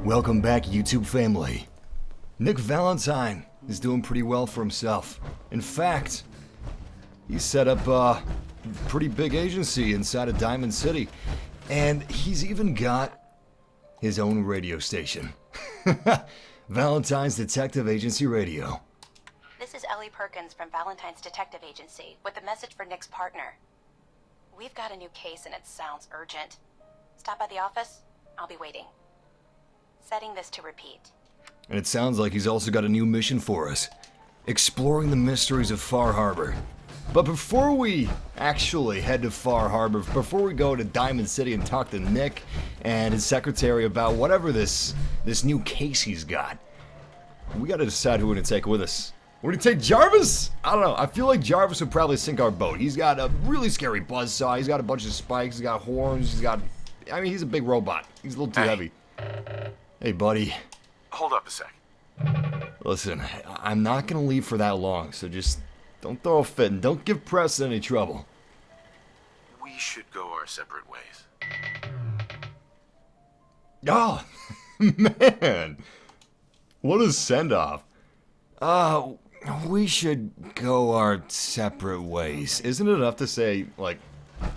Welcome back, YouTube family. Nick Valentine is doing pretty well for himself. In fact, he set up a pretty big agency inside of Diamond City, and he's even got his own radio station. Valentine's Detective Agency Radio. This is Ellie Perkins from Valentine's Detective Agency with a message for Nick's partner. We've got a new case and it sounds urgent. Stop by the office. I'll be waiting. Setting this to repeat. And it sounds like he's also got a new mission for us. Exploring the mysteries of Far Harbor. But before we actually head to Far Harbor, before we go to Diamond City and talk to Nick and his secretary about whatever this new case he's got, we gotta decide who we're gonna take with us. We're gonna take Jarvis? I don't know. I feel like Jarvis would probably sink our boat. He's got a really scary buzzsaw. He's got a bunch of spikes. He's got horns. He's a big robot. He's a little too heavy. Hey, buddy. Hold up a sec. Listen, I'm not gonna leave for that long, so just don't throw a fit and don't give Press any trouble. We should go our separate ways. Oh, man. What a send-off. We should go our separate ways. Isn't it enough to say, like,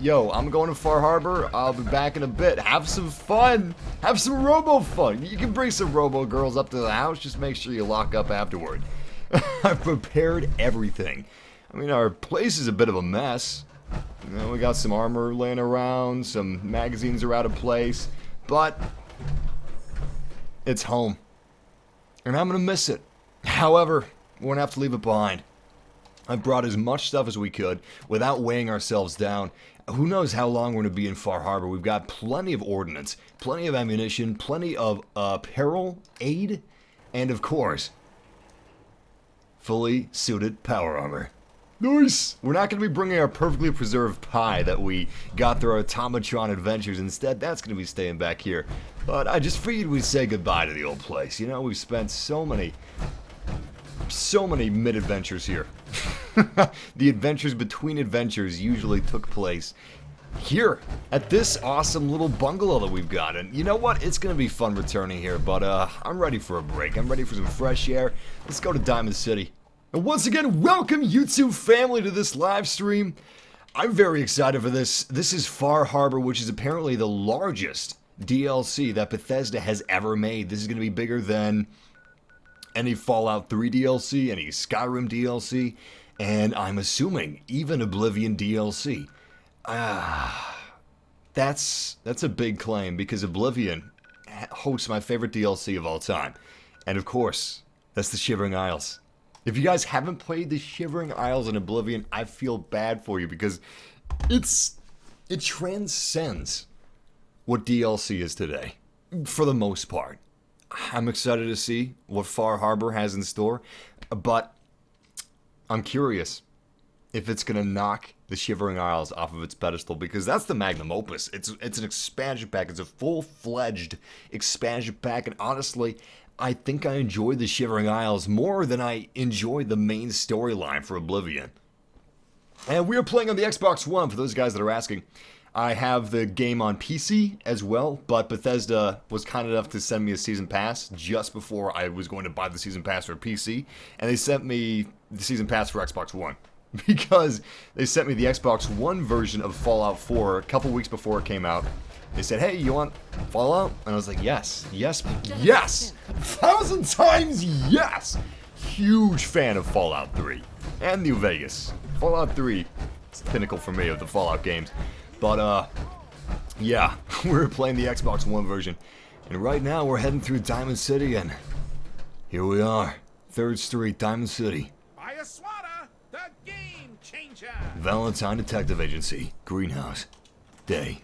yo, I'm going to Far Harbor, I'll be back in a bit. Have some fun. Have some robo fun. You can bring some robo girls up to the house, just make sure you lock up afterward. I've prepared everything. I mean, our place is a bit of a mess. You know, we got some armor laying around, some magazines are out of place, but it's home. And I'm gonna miss it. However, we're gonna have to leave it behind. I brought as much stuff as we could without weighing ourselves down. Who knows how long we're going to be in Far Harbor. We've got plenty of ordnance, plenty of ammunition, plenty of apparel, aid, and of course, fully suited power armor. Nice! We're not going to be bringing our perfectly preserved pie that we got through our Automatron adventures. Instead, that's going to be staying back here. But I just figured we'd say goodbye to the old place. You know, we've spent so many mid-adventures here. The adventures between adventures usually took place here at this awesome little bungalow that we've got. And you know what? It's going to be fun returning here, but I'm ready for a break. I'm ready for some fresh air. Let's go to Diamond City. And once again, welcome YouTube family to this live stream. I'm very excited for this. This is Far Harbor, which is apparently the largest DLC that Bethesda has ever made. This is going to be bigger than any Fallout 3 DLC, any Skyrim DLC, and I'm assuming even Oblivion DLC. That's a big claim because Oblivion hosts my favorite DLC of all time. And of course, that's the Shivering Isles. If you guys haven't played the Shivering Isles in Oblivion, I feel bad for you because it transcends what DLC is today, for the most part. I'm excited to see what Far Harbor has in store, but I'm curious if it's going to knock the Shivering Isles off of its pedestal, because that's the magnum opus. It's an expansion pack. It's a full-fledged expansion pack, and honestly, I think I enjoy the Shivering Isles more than I enjoy the main storyline for Oblivion. And we're playing on the Xbox One, for those guys that are asking. I have the game on PC as well, but Bethesda was kind enough to send me a season pass just before I was going to buy the season pass for PC, and they sent me the season pass for Xbox One because they sent me the Xbox One version of Fallout 4 a couple weeks before it came out. They said, hey, you want Fallout? And I was like, yes, 1,000 times yes! Huge fan of Fallout 3 and New Vegas. Fallout 3 is the pinnacle for me of the Fallout games. But, yeah, we're playing the Xbox One version. And right now we're heading through Diamond City, and here we are. 3rd Street, Diamond City. Buy a swatter, the game changer. Valentine Detective Agency, Greenhouse, Day.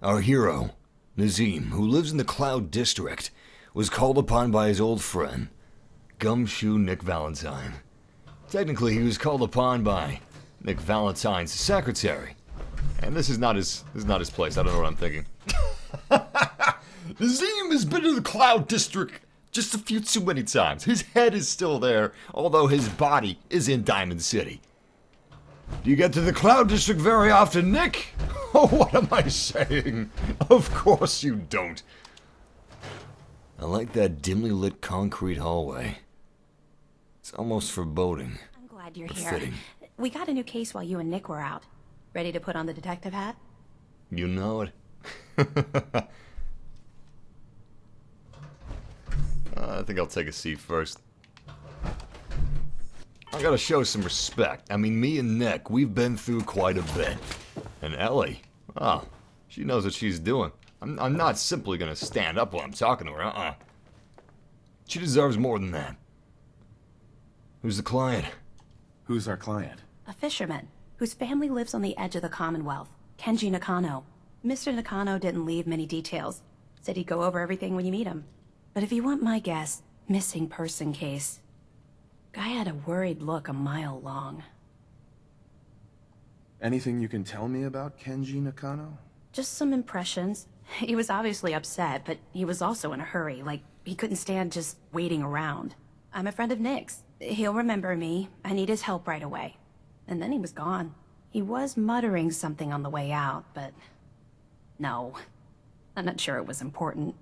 Our hero, Nazim, who lives in the Cloud District, was called upon by his old friend, Gumshoe Nick Valentine. Technically, he was called upon by Nick Valentine's secretary. And this is not his place. I don't know what I'm thinking. Nazim has been to the Cloud District just a few too many times. His head is still there, although his body is in Diamond City. Do you get to the Cloud District very often, Nick? Oh, what am I saying? Of course you don't. I like that dimly lit concrete hallway. It's almost foreboding. I'm glad you're but here. fitting. We got a new case while you and Nick were out. Ready to put on the detective hat? You know it. I think I'll take a seat first. I gotta show some respect. I mean, me and Nick, we've been through quite a bit. And Ellie, oh, she knows what she's doing. I'm not simply gonna stand up while I'm talking to her, She deserves more than that. Who's the client? Who's our client? A fisherman, whose family lives on the edge of the Commonwealth. Kenji Nakano. Mr. Nakano didn't leave many details. Said he'd go over everything when you meet him. But if you want my guess, missing person case. Guy had a worried look a mile long. Anything you can tell me about Kenji Nakano? Just some impressions. He was obviously upset, but he was also in a hurry, like he couldn't stand just waiting around. I'm a friend of Nick's. He'll remember me. I need his help right away. And then he was gone. He was muttering something on the way out, but... no. I'm not sure it was important.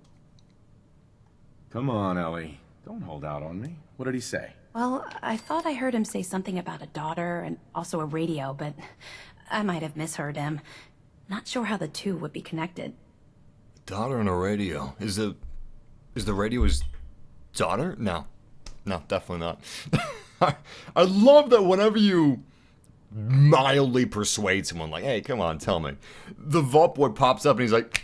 Come on, Ellie. Don't hold out on me. What did he say? Well, I thought I heard him say something about a daughter and also a radio, but I might have misheard him. Not sure how the two would be connected. Daughter and a radio. Is the radio his daughter? No. No, definitely not. I love that whenever you mildly persuade someone, like, hey, come on, tell me. The vault boy pops up and he's like,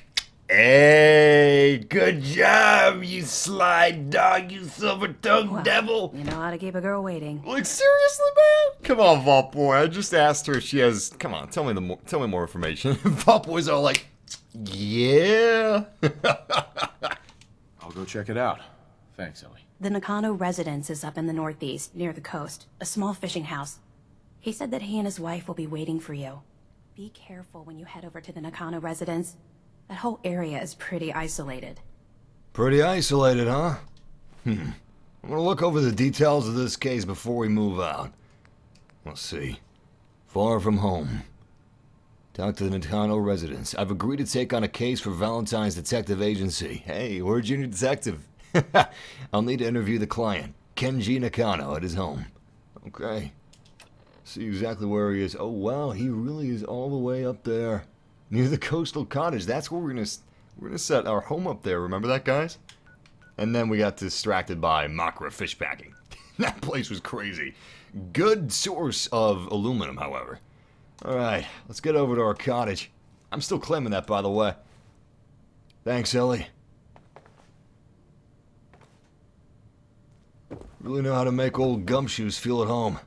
hey, good job, you sly dog, you silver-tongued devil. You know how to keep a girl waiting. Like, seriously, man? Come on, vault boy. I just asked her if she has... Come on, tell me more information. Vault boy's all like, yeah. I'll go check it out. Thanks, Ellie. The Nakano residence is up in the northeast, near the coast. A small fishing house. He said that he and his wife will be waiting for you. Be careful when you head over to the Nakano residence. That whole area is pretty isolated. Pretty isolated, huh? I'm gonna look over the details of this case before we move out. Let's see. Far from home. Talk to the Nakano residence. I've agreed to take on a case for Valentine's detective agency. Hey, we're a junior detective. I'll need to interview the client, Kenji Nakano, at his home. Okay. See exactly where he is. Oh, wow, he really is all the way up there. Near the coastal cottage. That's where we're gonna set our home up there. Remember that, guys? And then we got distracted by Makra fish packing. That place was crazy. Good source of aluminum, however. Alright, let's get over to our cottage. I'm still claiming that, by the way. Thanks, Ellie. Really know how to make old gumshoes feel at home.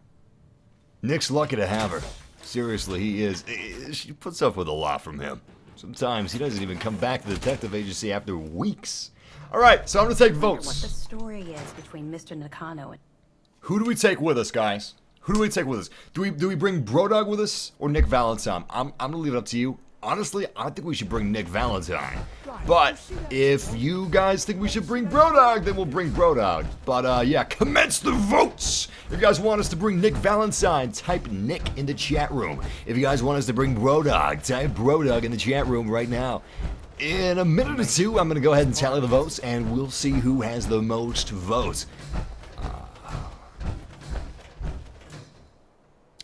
Nick's lucky to have her. Seriously, he is. She puts up with a lot from him. Sometimes he doesn't even come back to the detective agency after weeks. Alright, so I'm gonna take I wonder what the votes. story is between Mr. Nakano and... Who do we take with us, guys? Who do we take with us? Do we bring Brodog with us or Nick Valentine? I'm gonna leave it up to you. Honestly, I think we should bring Nick Valentine. But if you guys think we should bring Brodog, then we'll bring Brodog. But yeah, commence the votes! If you guys want us to bring Nick Valentine, type Nick in the chat room. If you guys want us to bring Brodog, type Brodog in the chat room right now. In a minute or two, I'm gonna go ahead and tally the votes, and we'll see who has the most votes.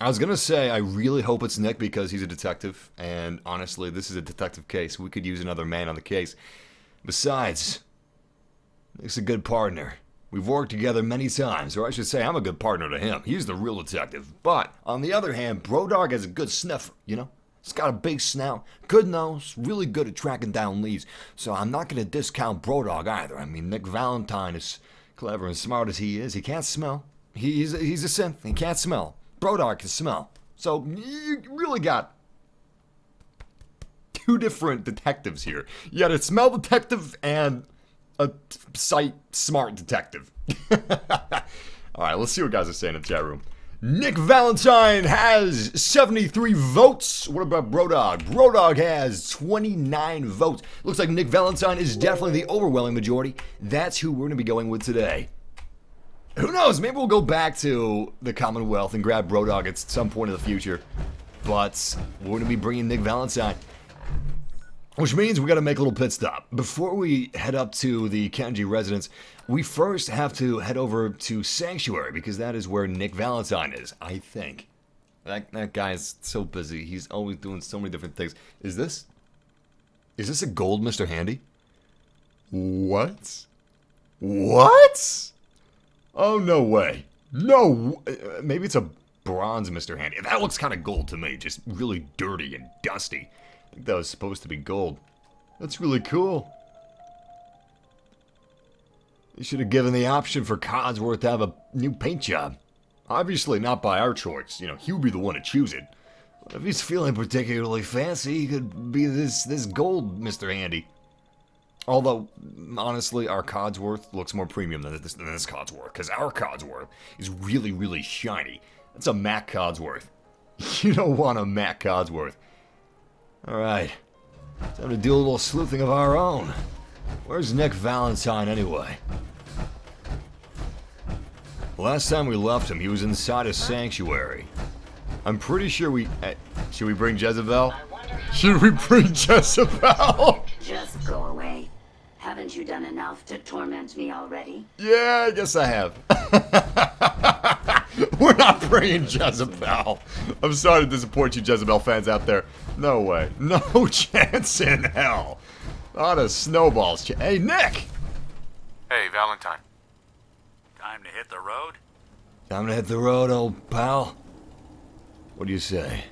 I was gonna say, I really hope it's Nick because he's a detective, and honestly, this is a detective case. We could use another man on the case. Besides, Nick's a good partner. We've worked together many times, or I should say, I'm a good partner to him. He's the real detective. But, on the other hand, Brodog has a good sniffer, you know? He's got a big snout, good nose, really good at tracking down leads. So I'm not gonna discount Brodog either. I mean, Nick Valentine, is clever and smart as he is, he can't smell. He's a synth, he can't smell. Brodog can smell. So, you really got two different detectives here. You got a smell detective and a sight smart detective. Alright, let's see what guys are saying in the chat room. Nick Valentine has 73 votes. What about Brodog? Brodog has 29 votes. Looks like Nick Valentine is definitely the overwhelming majority. That's who we're going to be going with today. Who knows? Maybe we'll go back to the Commonwealth and grab Brodog at some point in the future. But we're going to be bringing Nick Valentine. Which means we gotta make a little pit stop. Before we head up to the Kenji residence, we first have to head over to Sanctuary, because that is where Nick Valentine is, I think. That guy is so busy. He's always doing so many different things. Is this a gold Mr. Handy? What? What? Oh, no way. No, maybe it's a bronze Mr. Handy. That looks kind of gold to me, just really dirty and dusty. I think that was supposed to be gold. That's really cool. You should have given the option for Codsworth to have a new paint job. Obviously not by our choice. You know, he would be the one to choose it. But if he's feeling particularly fancy, he could be this gold Mr. Handy. Although, honestly, our Codsworth looks more premium than this Codsworth, because our Codsworth is really, really shiny. That's a matte Codsworth. You don't want a matte Codsworth. Alright, time to do a little sleuthing of our own. Where's Nick Valentine anyway? Last time we left him, he was inside a sanctuary. I'm pretty sure we... should we bring Jezebel? Should we bring Jezebel? Just go away. Haven't you done enough to torment me already? Yeah, I guess I have. We're not bringing Jezebel. I'm sorry to disappoint you Jezebel fans out there. No way. No chance in hell. Not a snowball's chance. Hey, Nick! Hey, Valentine. Time to hit the road? Time to hit the road, old pal. What do you say?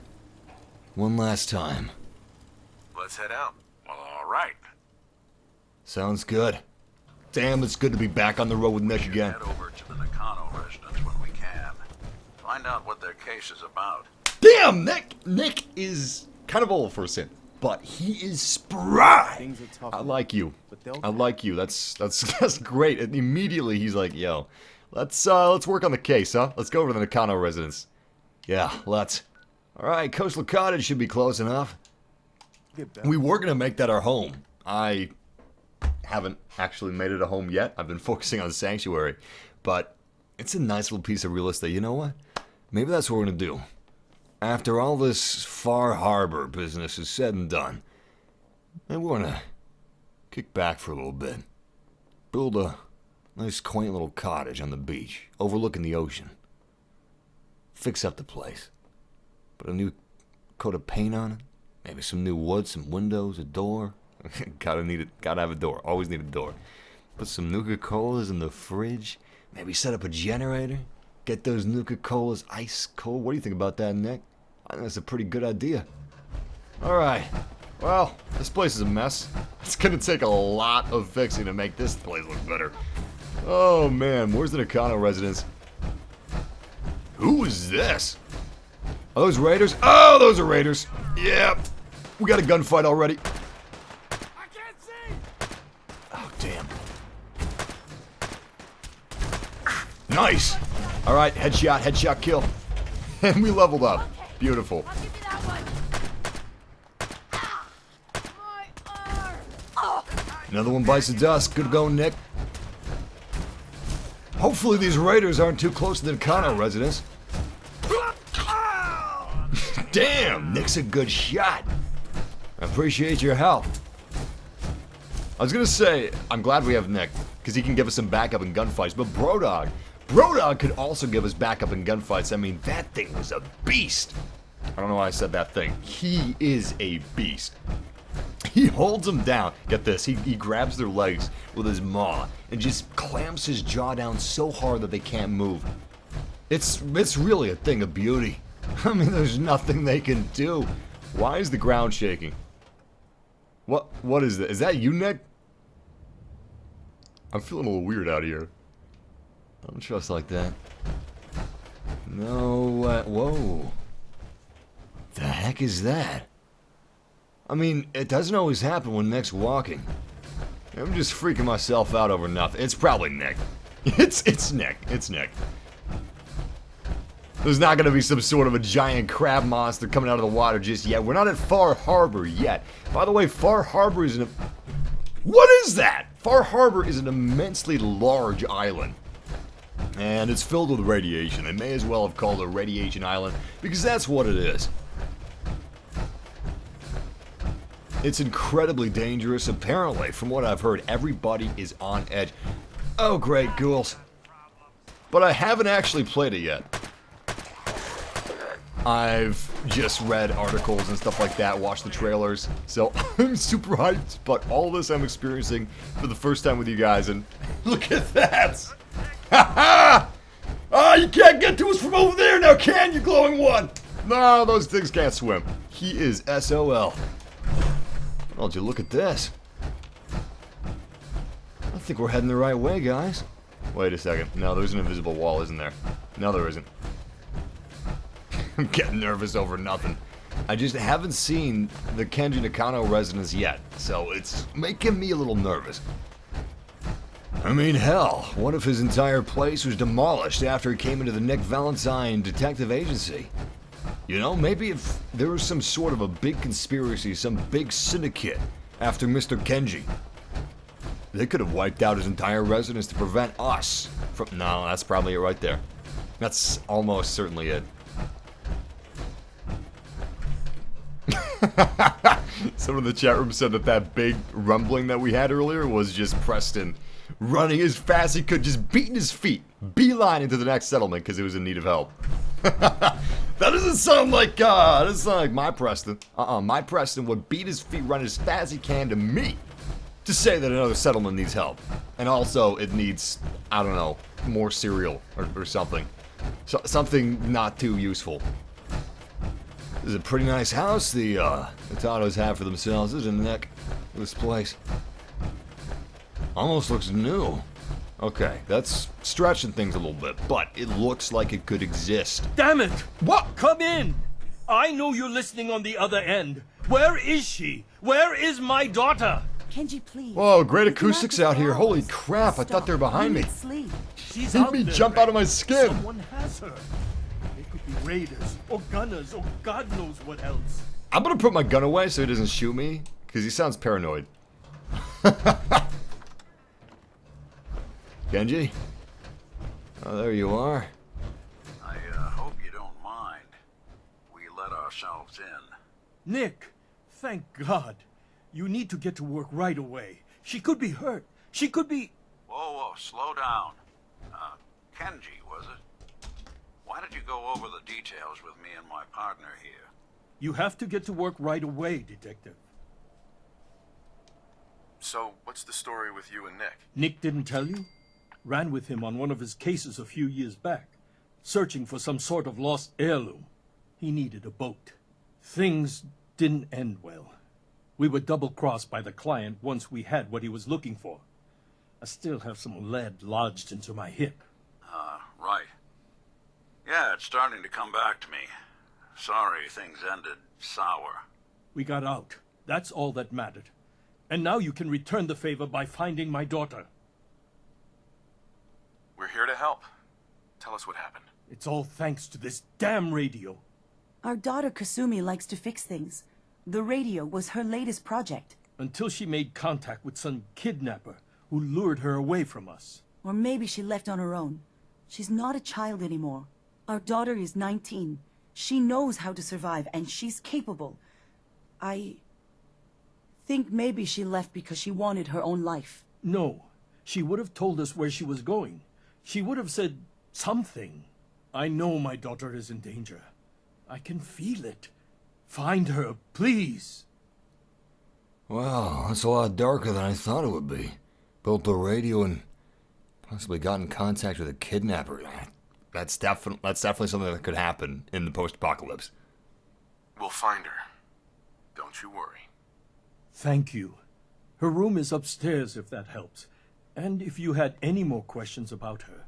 One last time. Let's head out. Well, all right. Sounds good. Damn, it's good to be back on the road with Nick again. Head over to the Nano residence when we can. Find out what their case is about. Damn, Nick! Nick is kind of old for a sin, but he is spry. I like you. I like you. That's great. And immediately he's like, "Yo, let's work on the case, huh? Let's go over to the Nakano residence." Yeah, let's. All right, Coastal Cottage should be close enough. We were gonna make that our home. I haven't actually made it a home yet. I've been focusing on Sanctuary, but it's a nice little piece of real estate. You know what? Maybe that's what we're gonna do. After all this Far Harbor business is said and done, maybe we're gonna kick back for a little bit. Build a nice quaint little cottage on the beach, overlooking the ocean. Fix up the place. Put a new coat of paint on it. Maybe some new wood, some windows, a door. Gotta have a door. Always need a door. Put some Nuka-Colas in the fridge. Maybe set up a generator. Get those Nuka-Colas ice cold. What do you think about that, Nick? I think that's a pretty good idea. Alright. Well, this place is a mess. It's gonna take a lot of fixing to make this place look better. Oh man, where's the Nakano residence? Who is this? Are those raiders? Oh, those are raiders. Yeah. We got a gunfight already. I can't see! Oh, damn. Nice. All right, headshot kill. And we leveled up. Okay. Beautiful. I'll give you that one. Ah, my arm. Oh. Another one bites the dust. Good going, Nick. Hopefully these raiders aren't too close to the Nakano residence. Damn, Nick's a good shot. I appreciate your help. I was gonna say, I'm glad we have Nick, because he can give us some backup in gunfights, but Brodog could also give us backup in gunfights. I mean, that thing was a beast. I don't know why I said that thing. He is a beast. He holds them down. Get this, he grabs their legs with his maw and just clamps his jaw down so hard that they can't move. It's really a thing of beauty. I mean, there's nothing they can do. Why is the ground shaking? What is that? Is that you, Nick? I'm feeling a little weird out here. I don't trust like that. No, whoa. The heck is that? I mean, it doesn't always happen when Nick's walking. I'm just freaking myself out over nothing. It's probably Nick. It's Nick. It's Nick. There's not gonna be some sort of a giant crab monster coming out of the water just yet. We're not at Far Harbor yet. By the way, Far Harbor is an... What is that? Far Harbor is an immensely large island. And it's filled with radiation. They may as well have called it a radiation island, because that's what it is. It's incredibly dangerous. Apparently, from what I've heard, everybody is on edge. Oh, great, ghouls. But I haven't actually played it yet. I've just read articles and stuff like that, watched the trailers, so I'm super hyped, but all this I'm experiencing for the first time with you guys, and look at that! Ha-ha! Ah, you can't get to us from over there now, can you, glowing one? No, those things can't swim. He is SOL. Well, you look at this. I think we're heading the right way, guys. Wait a second. No, there's an invisible wall, isn't there? No, there isn't. I'm getting nervous over nothing. I just haven't seen the Kenji Nakano residence yet, so it's making me a little nervous. I mean, hell, what if his entire place was demolished after he came into the Nick Valentine Detective Agency? You know, maybe if there was some sort of a big conspiracy, some big syndicate after Mr. Kenji. They could have wiped out his entire residence to prevent us from... No, that's probably it right there. That's almost certainly it. Someone in the chat room said that that big rumbling that we had earlier was just Preston running as fast as he could, just beating his feet, beeline into the next settlement because he was in need of help. That doesn't sound like my Preston. My Preston would beat his feet, run as fast as he can to me to say that another settlement needs help, and also it needs, I don't know, more cereal or something, something not too useful. This is a pretty nice house the Tatos have for themselves, isn't it, Nick? This place almost looks new. Okay, that's stretching things a little bit, but it looks like it could exist. Damn it! What? Come in! I know you're listening on the other end. Where is she? Where is my daughter? Kenji, please. Whoa, great acoustics out here. Holy crap, I thought they were behind me. Sleep. She's Made out me there, jump out of my skin. Someone has her. They could be raiders, or gunners, or God knows what else. I'm gonna put my gun away so he doesn't shoot me, because he sounds paranoid. Kenji? Oh, there you are. I hope you don't mind. We let ourselves in. Nick, thank God. You need to get to work right away. She could be hurt. She could be... Whoa, slow down. Kenji, was it? Why did you go over the details with me and my partner here? You have to get to work right away, Detective. So, what's the story with you and Nick? Nick didn't tell you? Ran with him on one of his cases a few years back, searching for some sort of lost heirloom. He needed a boat. Things didn't end well. We were double-crossed by the client once we had what he was looking for. I still have some lead lodged into my hip. Right. Yeah, it's starting to come back to me. Sorry things ended sour. We got out. That's all that mattered. And now you can return the favor by finding my daughter. We're here to help. Tell us what happened. It's all thanks to this damn radio. Our daughter Kasumi likes to fix things. The radio was her latest project. Until she made contact with some kidnapper who lured her away from us. Or maybe she left on her own. She's not a child anymore. Our daughter is 19. She knows how to survive, and she's capable. I think maybe she left because she wanted her own life. No, she would have told us where she was going. She would have said something. I know my daughter is in danger. I can feel it. Find her, please. Wow, that's a lot darker than I thought it would be. Built the radio and possibly got in contact with a kidnapper. That's definitely something that could happen in the post-apocalypse. We'll find her. Don't you worry. Thank you. Her room is upstairs if that helps. And if you had any more questions about her,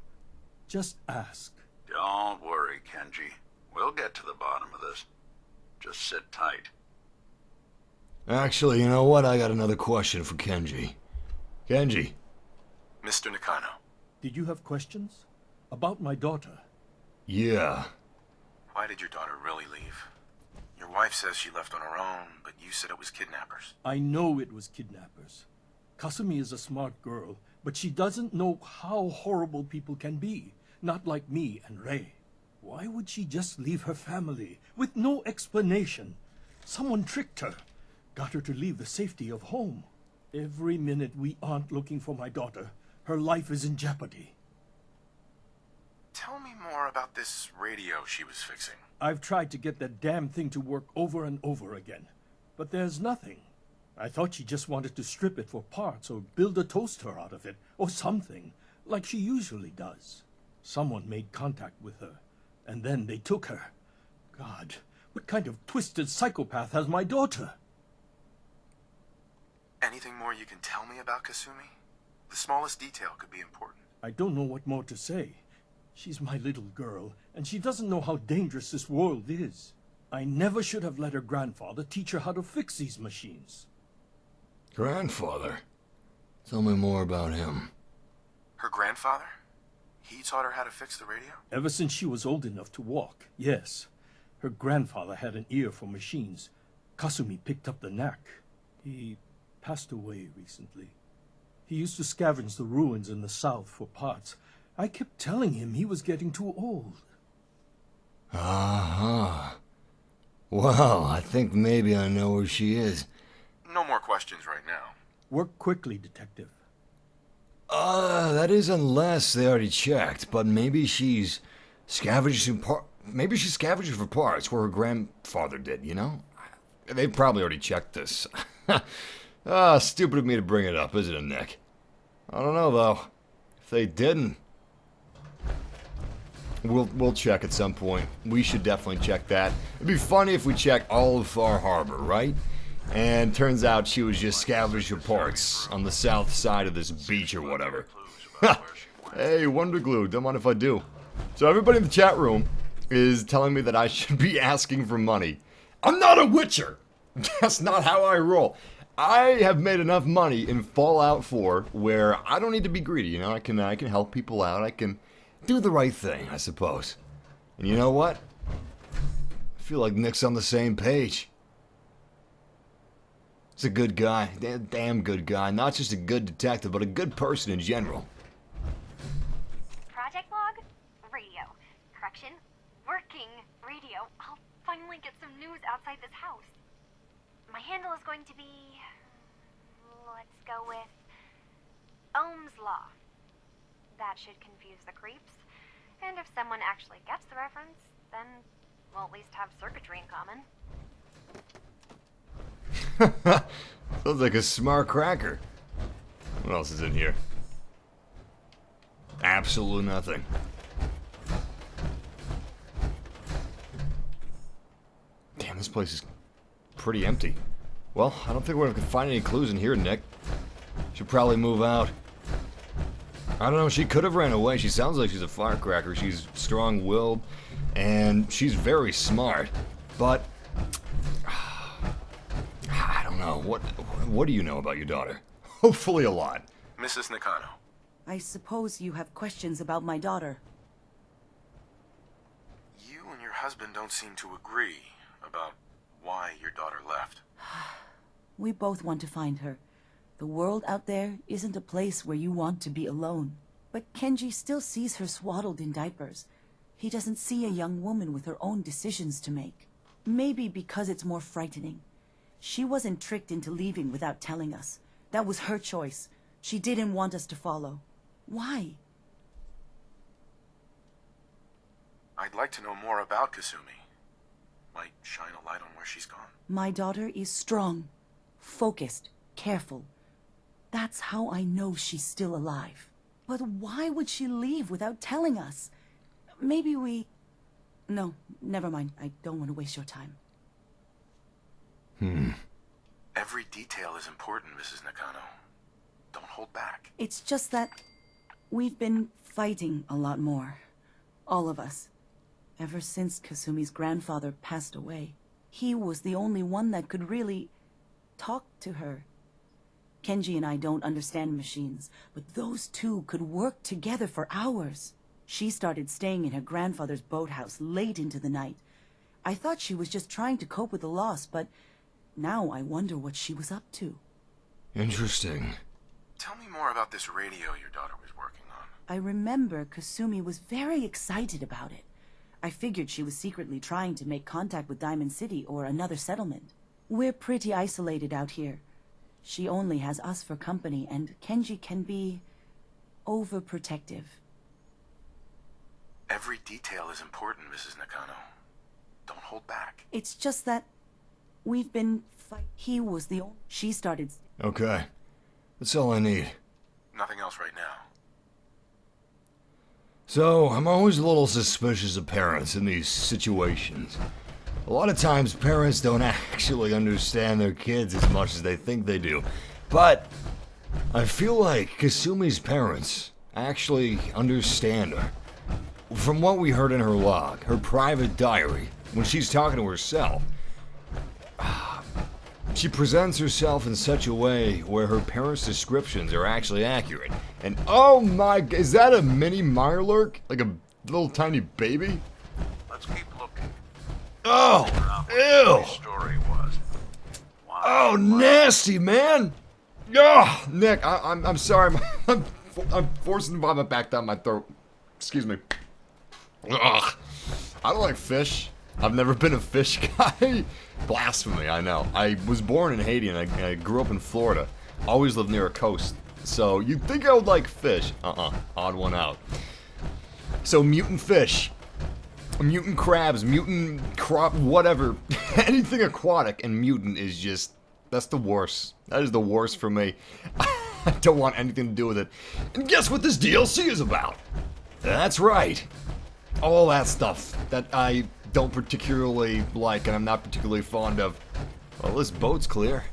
just ask. Don't worry, Kenji. We'll get to the bottom of this. Just sit tight. Actually, you know what? I got another question for Kenji. Kenji. Mr. Nakano. Did you have questions? About my daughter? Yeah. Why did your daughter really leave? Your wife says she left on her own, but you said it was kidnappers. I know it was kidnappers. Kasumi is a smart girl, but she doesn't know how horrible people can be. Not like me and Ray. Why would she just leave her family with no explanation? Someone tricked her. got her to leave the safety of home. Every minute we aren't looking for my daughter, her life is in jeopardy. Tell me more about this radio she was fixing. I've tried to get that damn thing to work over and over again, but there's nothing. I thought she just wanted to strip it for parts or build a toaster out of it, or something, like she usually does. Someone made contact with her, and then they took her. God, what kind of twisted psychopath has my daughter? Anything more you can tell me about Kasumi? The smallest detail could be important. I don't know what more to say. She's my little girl, and she doesn't know how dangerous this world is. I never should have let her grandfather teach her how to fix these machines. Grandfather? Tell me more about him. Her grandfather? He taught her how to fix the radio? Ever since she was old enough to walk, yes. Her grandfather had an ear for machines. Kasumi picked up the knack. He passed away recently. He used to scavenge the ruins in the south for parts. I kept telling him he was getting too old. Uh-huh. Well, I think maybe I know where she is. No more questions right now. Work quickly, Detective. That is unless they already checked, but maybe she's scavenging maybe she's scavenging for parts where her grandfather did, you know? They probably already checked this. Stupid of me to bring it up, isn't it, Nick? I don't know, though. If they didn't, we'll check at some point. We should definitely check that. It'd be funny if we checked all of Far Harbor, right? And turns out she was just scavenging parts on the south side of this beach or whatever. Hey, Wonder Glue, don't mind if I do. So everybody in the chat room is telling me that I should be asking for money. I'm not a witcher! That's not how I roll. I have made enough money in Fallout 4 where I don't need to be greedy, you know? I can help people out, I can do the right thing, I suppose. And you know what? I feel like Nick's on the same page. He's a good guy, damn good guy. Not just a good detective, but a good person in general. Project log? Radio. Correction? Working radio. I'll finally get some news outside this house. My handle is going to be... let's go with... Ohm's Law. That should confuse the creeps. And if someone actually gets the reference, then we'll at least have circuitry in common. Sounds like a smart cracker. What else is in here? Absolutely nothing. Damn, this place is pretty empty. Well, I don't think we're gonna find any clues in here, Nick. Should probably move out. I don't know, she could have ran away. She sounds like she's a firecracker. She's strong-willed, and she's very smart. But I don't know. What do you know about your daughter? Hopefully a lot. Mrs. Nakano. I suppose you have questions about my daughter. You and your husband don't seem to agree about why your daughter left. We both want to find her. The world out there isn't a place where you want to be alone. But Kenji still sees her swaddled in diapers. He doesn't see a young woman with her own decisions to make. Maybe because it's more frightening. She wasn't tricked into leaving without telling us. That was her choice. She didn't want us to follow. Why? I'd like to know more about Kasumi. Might shine a light on where she's gone. My daughter is strong, focused, careful. That's how I know she's still alive. But why would she leave without telling us? Maybe we... No, never mind. I don't want to waste your time. Every detail is important, Mrs. Nakano. Don't hold back. It's just that we've been fighting a lot more. All of us. Ever since Kasumi's grandfather passed away. He was the only one that could really talk to her. Kenji and I don't understand machines, but those two could work together for hours. She started staying in her grandfather's boathouse late into the night. I thought she was just trying to cope with the loss, but now I wonder what she was up to. Interesting. Tell me more about this radio your daughter was working on. I remember Kasumi was very excited about it. I figured she was secretly trying to make contact with Diamond City or another settlement. We're pretty isolated out here. She only has us for company, and Kenji can be overprotective. Every detail is important, Mrs. Nakano. Don't hold back. It's just that we've been he was the only... She started... Okay. That's all I need. Nothing else right now. So, I'm always a little suspicious of parents in these situations. A lot of times, parents don't actually understand their kids as much as they think they do. But, I feel like Kasumi's parents actually understand her. From what we heard in her log, her private diary, when she's talking to herself, she presents herself in such a way where her parents' descriptions are actually accurate. And oh my, is that a mini Mirelurk? Like a little tiny baby? Let's keep looking. Oh, ew! Story was. Oh, nasty, man! Oh, Nick, I'm sorry. I'm forcing the vomit back down my throat. Excuse me. Ugh. I don't like fish. I've never been a fish guy. Blasphemy, I know. I was born in Haiti and I grew up in Florida. Always lived near a coast. So you'd think I would like fish. Odd one out. So mutant fish. Mutant crabs, mutant crop, whatever. Anything aquatic and mutant is just... That's the worst. That is the worst for me. I don't want anything to do with it. And guess what this DLC is about? That's right. All that stuff that I don't particularly like and I'm not particularly fond of. Well, this boat's clear.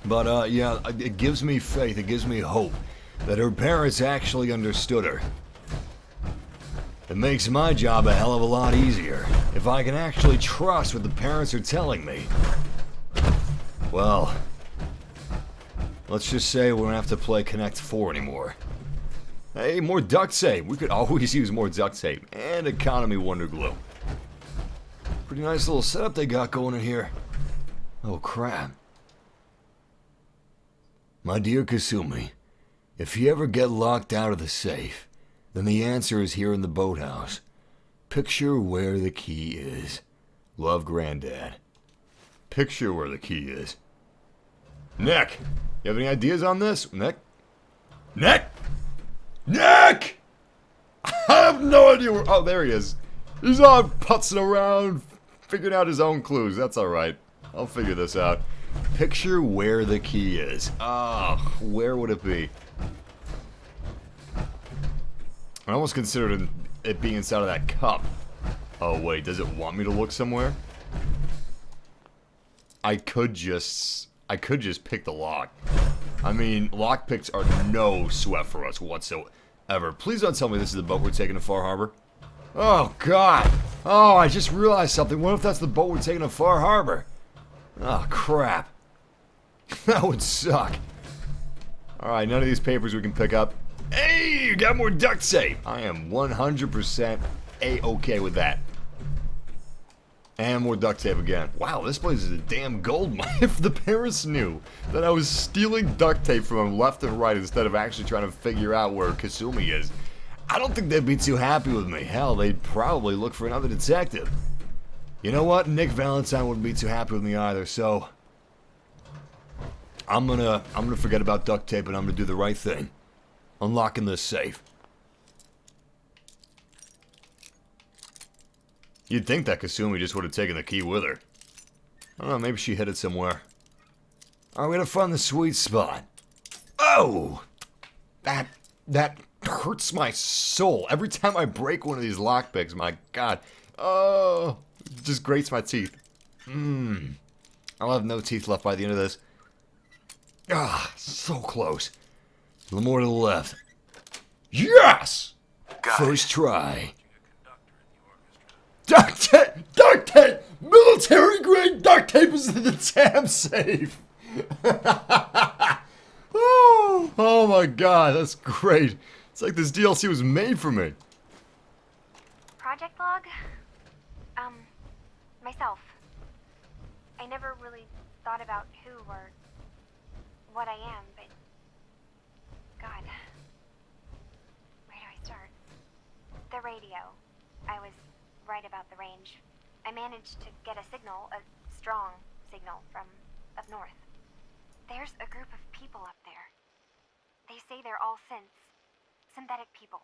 But, yeah, it gives me faith, it gives me hope that her parents actually understood her. It makes my job a hell of a lot easier if I can actually trust what the parents are telling me. Well, let's just say we don't have to play Connect 4 anymore. Hey, more duct tape. We could always use more duct tape. And economy wonder glue. Pretty nice little setup they got going in here. Oh, crap. My dear Kasumi, if you ever get locked out of the safe, then the answer is here in the boathouse. Picture where the key is. Love, Granddad. Picture where the key is. Nick! You have any ideas on this? Nick? Nick! Nick! I have no idea where... Oh, there he is. He's on putzing around, figuring out his own clues. That's alright. I'll figure this out. Picture where the key is. Ah, where would it be? I almost considered it being inside of that cup. Oh, wait. Does it want me to look somewhere? I could just pick the lock. I mean, lockpicks are no sweat for us whatsoever. Please don't tell me this is the boat we're taking to Far Harbor. Oh, God. Oh, I just realized something. What if that's the boat we're taking to Far Harbor? Oh, crap. That would suck. Alright, none of these papers we can pick up. Hey, you got more duct tape. I am 100% A-okay with that. And more duct tape again. Wow, this place is a damn gold mine. If the parents knew that I was stealing duct tape from them left and right instead of actually trying to figure out where Kasumi is, I don't think they'd be too happy with me. Hell, they'd probably look for another detective. You know what? Nick Valentine wouldn't be too happy with me either, so... I'm gonna forget about duct tape and I'm gonna do the right thing. Unlocking this safe. You'd think that Kasumi just would have taken the key with her. I don't know, maybe she hid it somewhere. Alright, we gotta find the sweet spot. Oh! That hurts my soul. Every time I break one of these lockpicks, my god. Oh, it just grates my teeth. I'll have no teeth left by the end of this. Ah, so close. A little more to the left. Yes! First try. Duct tape! Duct tape! Military grade duct tape is in the damn safe! Oh my god, that's great. It's like this DLC was made for me. Project log? Myself. I never really thought about who or what I am, but... God. Where do I start? The radio. I was right about the range. I managed to get a signal, a strong signal from up north. There's a group of people up there. They say they're all synthetic people,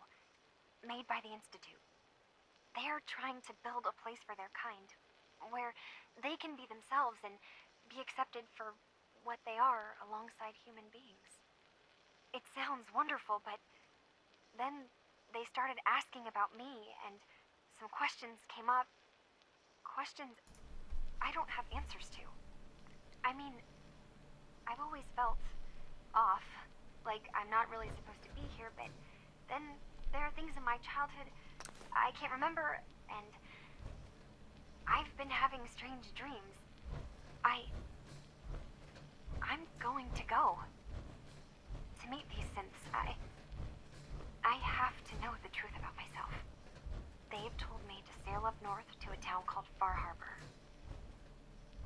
made by the Institute. They are trying to build a place for their kind, where they can be themselves and be accepted for what they are alongside human beings. It sounds wonderful, but then they started asking about me, and some questions came up. Questions I don't have answers to. I mean, I've always felt off, like I'm not really supposed to be here, but then there are things in my childhood I can't remember, and I've been having strange dreams. I'm going to go to meet these synths. I have to know the truth about myself. They've told me to sail up north to a town called Far Harbor.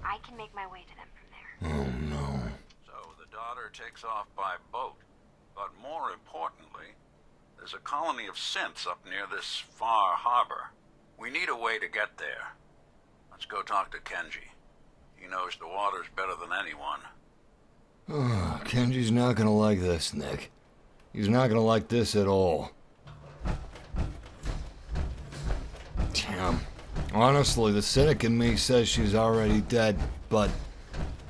I can make my way to them from there. Oh no. So the daughter takes off by boat. But more importantly, there's a colony of synths up near this Far Harbor. We need a way to get there. Let's go talk to Kenji. He knows the waters better than anyone. Oh, Kenji's not gonna like this, Nick. He's not gonna like this at all. Damn. Honestly, the cynic in me says she's already dead, but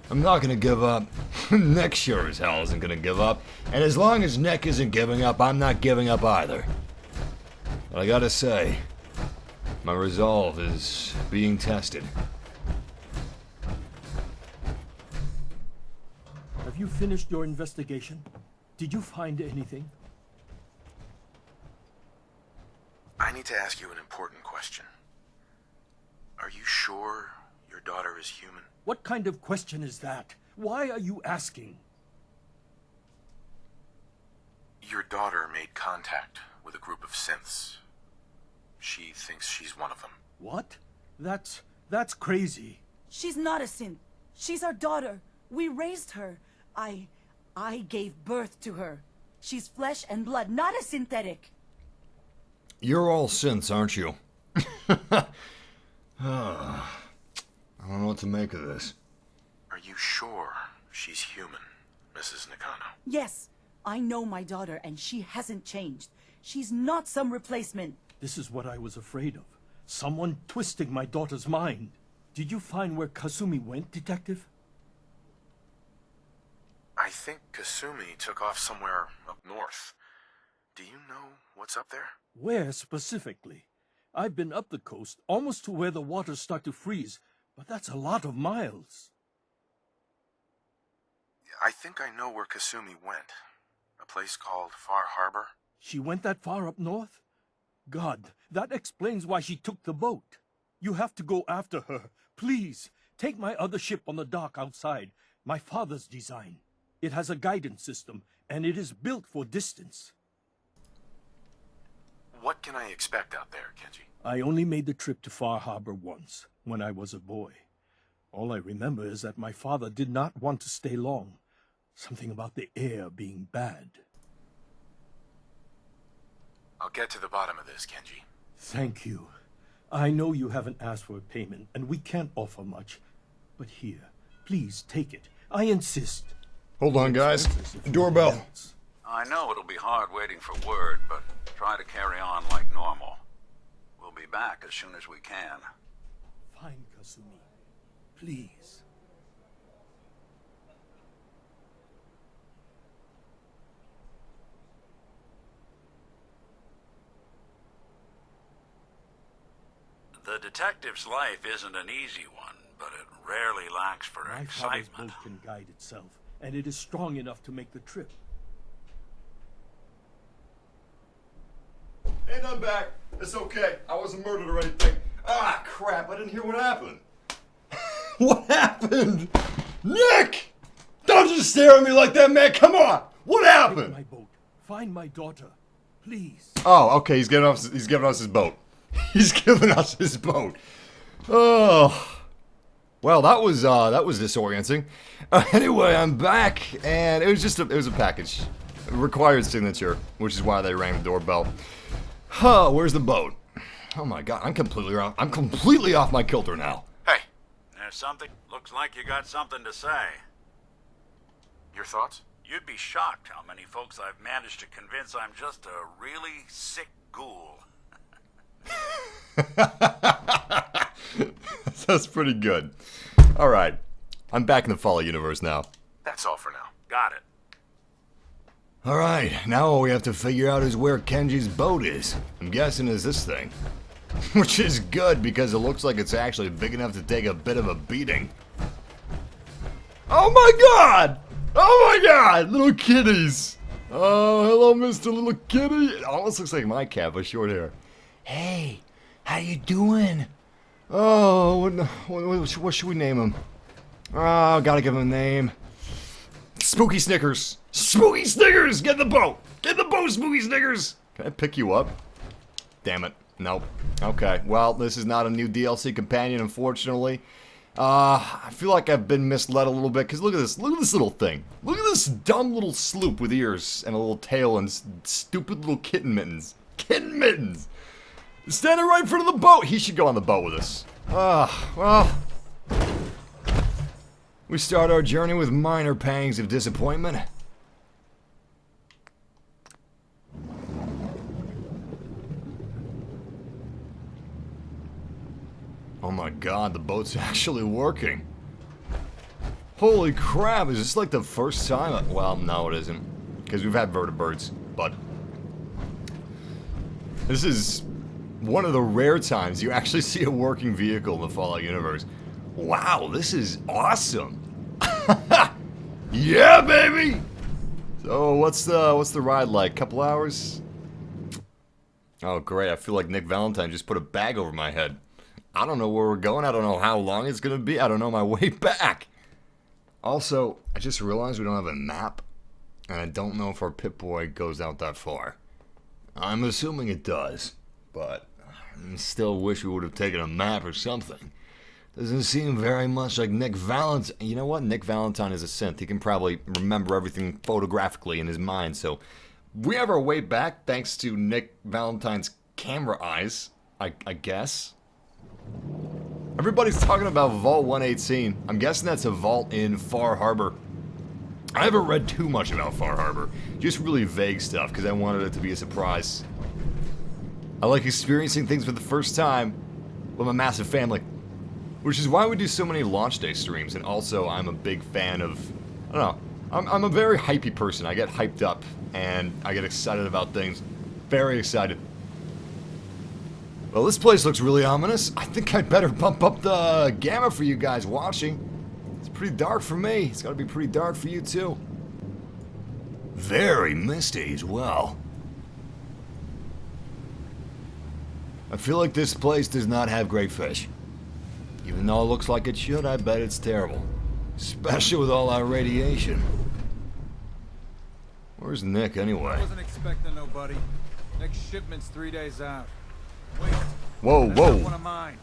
I'm not gonna give up. Nick sure as hell isn't gonna give up. And as long as Nick isn't giving up, I'm not giving up either. But I gotta say, my resolve is being tested. Have you finished your investigation? Did you find anything? I need to ask you an important question. Are you sure your daughter is human? What kind of question is that? Why are you asking? Your daughter made contact with a group of synths. She thinks she's one of them. What? That's crazy. She's not a synth. She's our daughter. We raised her. I gave birth to her. She's flesh and blood, not a synthetic. You're all synths, aren't you? I don't know what to make of this. Are you sure she's human, Mrs. Nakano? Yes, I know my daughter, and she hasn't changed. She's not some replacement. This is what I was afraid of. Someone twisting my daughter's mind. Did you find where Kasumi went, Detective? I think Kasumi took off somewhere up north. Do you know what's up there? Where specifically? I've been up the coast, almost to where the waters start to freeze, but that's a lot of miles. I think I know where Kasumi went. A place called Far Harbor. She went that far up north? God, that explains why she took the boat. You have to go after her. Please, take my other ship on the dock outside. My father's design. It has a guidance system, and it is built for distance. What can I expect out there, Kenji? I only made the trip to Far Harbor once, when I was a boy. All I remember is that my father did not want to stay long. Something about the air being bad. I'll get to the bottom of this, Kenji. Thank you. I know you haven't asked for a payment, and we can't offer much. But here, please take it. I insist. Hold on, guys. Doorbell. I know it'll be hard waiting for word, but try to carry on like normal. We'll be back as soon as we can. Fine, Kasumi. Please. The detective's life isn't an easy one, but it rarely lacks for My father's excitement. boat can guide itself, and it is strong enough to make the trip. And I'm back. It's okay. I wasn't murdered or anything. Ah, crap. I didn't hear what happened. What happened? Nick! Don't just stare at me like that, man. Come on. What Take happened? my boat. Find my daughter. Please. Oh, okay. He's giving us his boat. He's giving us his boat. Oh. Well, that was disorienting. Anyway, I'm back, and it was a package. Required signature, which is why they rang the doorbell. Huh, where's the boat? Oh my god, I'm completely off my kilter now. Hey. There's something... Looks like you got something to say. Your thoughts? You'd be shocked how many folks I've managed to convince I'm just a really sick ghoul. That's pretty good. Alright. I'm back in the Fallout universe now. That's all for now. Got it. Alright, now all we have to figure out is where Kenji's boat is. I'm guessing is this thing. Which is good because it looks like it's actually big enough to take a bit of a beating. Oh my god! Oh my god! Little kitties! Oh, hello, Mr. Little Kitty. It almost looks like my cat with short hair. Hey, how you doing? Oh, what should we name him? Oh, gotta give him a name. Spooky Snickers. Spooky Snickers! Get in the boat! Get in the boat, Spooky Snickers! Can I pick you up? Damn it. Nope. Okay, well, this is not a new DLC companion, unfortunately. I feel like I've been misled a little bit, because look at this little thing. Look at this dumb little sloop with ears and a little tail and stupid little kitten mittens. Kitten mittens! Standing right in front of the boat! He should go on the boat with us. Well... we start our journey with minor pangs of disappointment. Oh my god, the boat's actually working. Holy crap, is this like the first time? Well, no it isn't. Because we've had vertebrates, but... this is one of the rare times you actually see a working vehicle in the Fallout universe. Wow, this is awesome! Yeah, baby! So, what's the ride like? Couple hours? Oh, great, I feel like Nick Valentine just put a bag over my head. I don't know where we're going. I don't know how long it's going to be. I don't know my way back. Also, I just realized we don't have a map. And I don't know if our Pip-Boy goes out that far. I'm assuming it does. But I still wish we would have taken a map or something. Doesn't seem very much like Nick Valentine. You know what? Nick Valentine is a synth. He can probably remember everything photographically in his mind. So we have our way back thanks to Nick Valentine's camera eyes, I guess. Everybody's talking about Vault 118. I'm guessing that's a vault in Far Harbor. I haven't read too much about Far Harbor. Just really vague stuff, because I wanted it to be a surprise. I like experiencing things for the first time with my massive family. Which is why we do so many launch day streams, and also I'm a big fan of... I don't know. I'm a very hypey person. I get hyped up, and I get excited about things. Very excited. Well, this place looks really ominous. I think I'd better bump up the gamma for you guys watching. It's pretty dark for me. It's gotta be pretty dark for you, too. Very misty as well. I feel like this place does not have great fish. Even though it looks like it should, I bet it's terrible. Especially with all our radiation. Where's Nick, anyway? I wasn't expecting nobody. Next shipment's 3 days out. Wait. Whoa, That's whoa. not one of mine.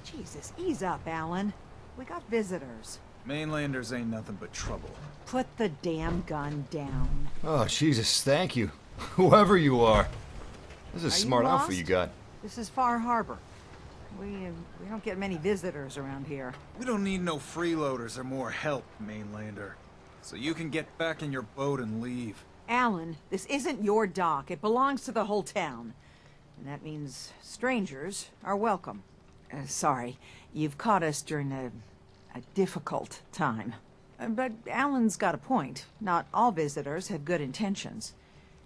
Jesus, ease up, Alan. We got visitors. Mainlanders ain't nothing but trouble. Put the damn gun down. Oh, Jesus, thank you. Whoever you are. This is a smart outfit you got. This is Far Harbor. We don't get many visitors around here. We don't need no freeloaders or more help, Mainlander. So you can get back in your boat and leave. Alan, this isn't your dock. It belongs to the whole town. And that means strangers are welcome. Sorry, you've caught us during a difficult time. But Alan's got a point. Not all visitors have good intentions.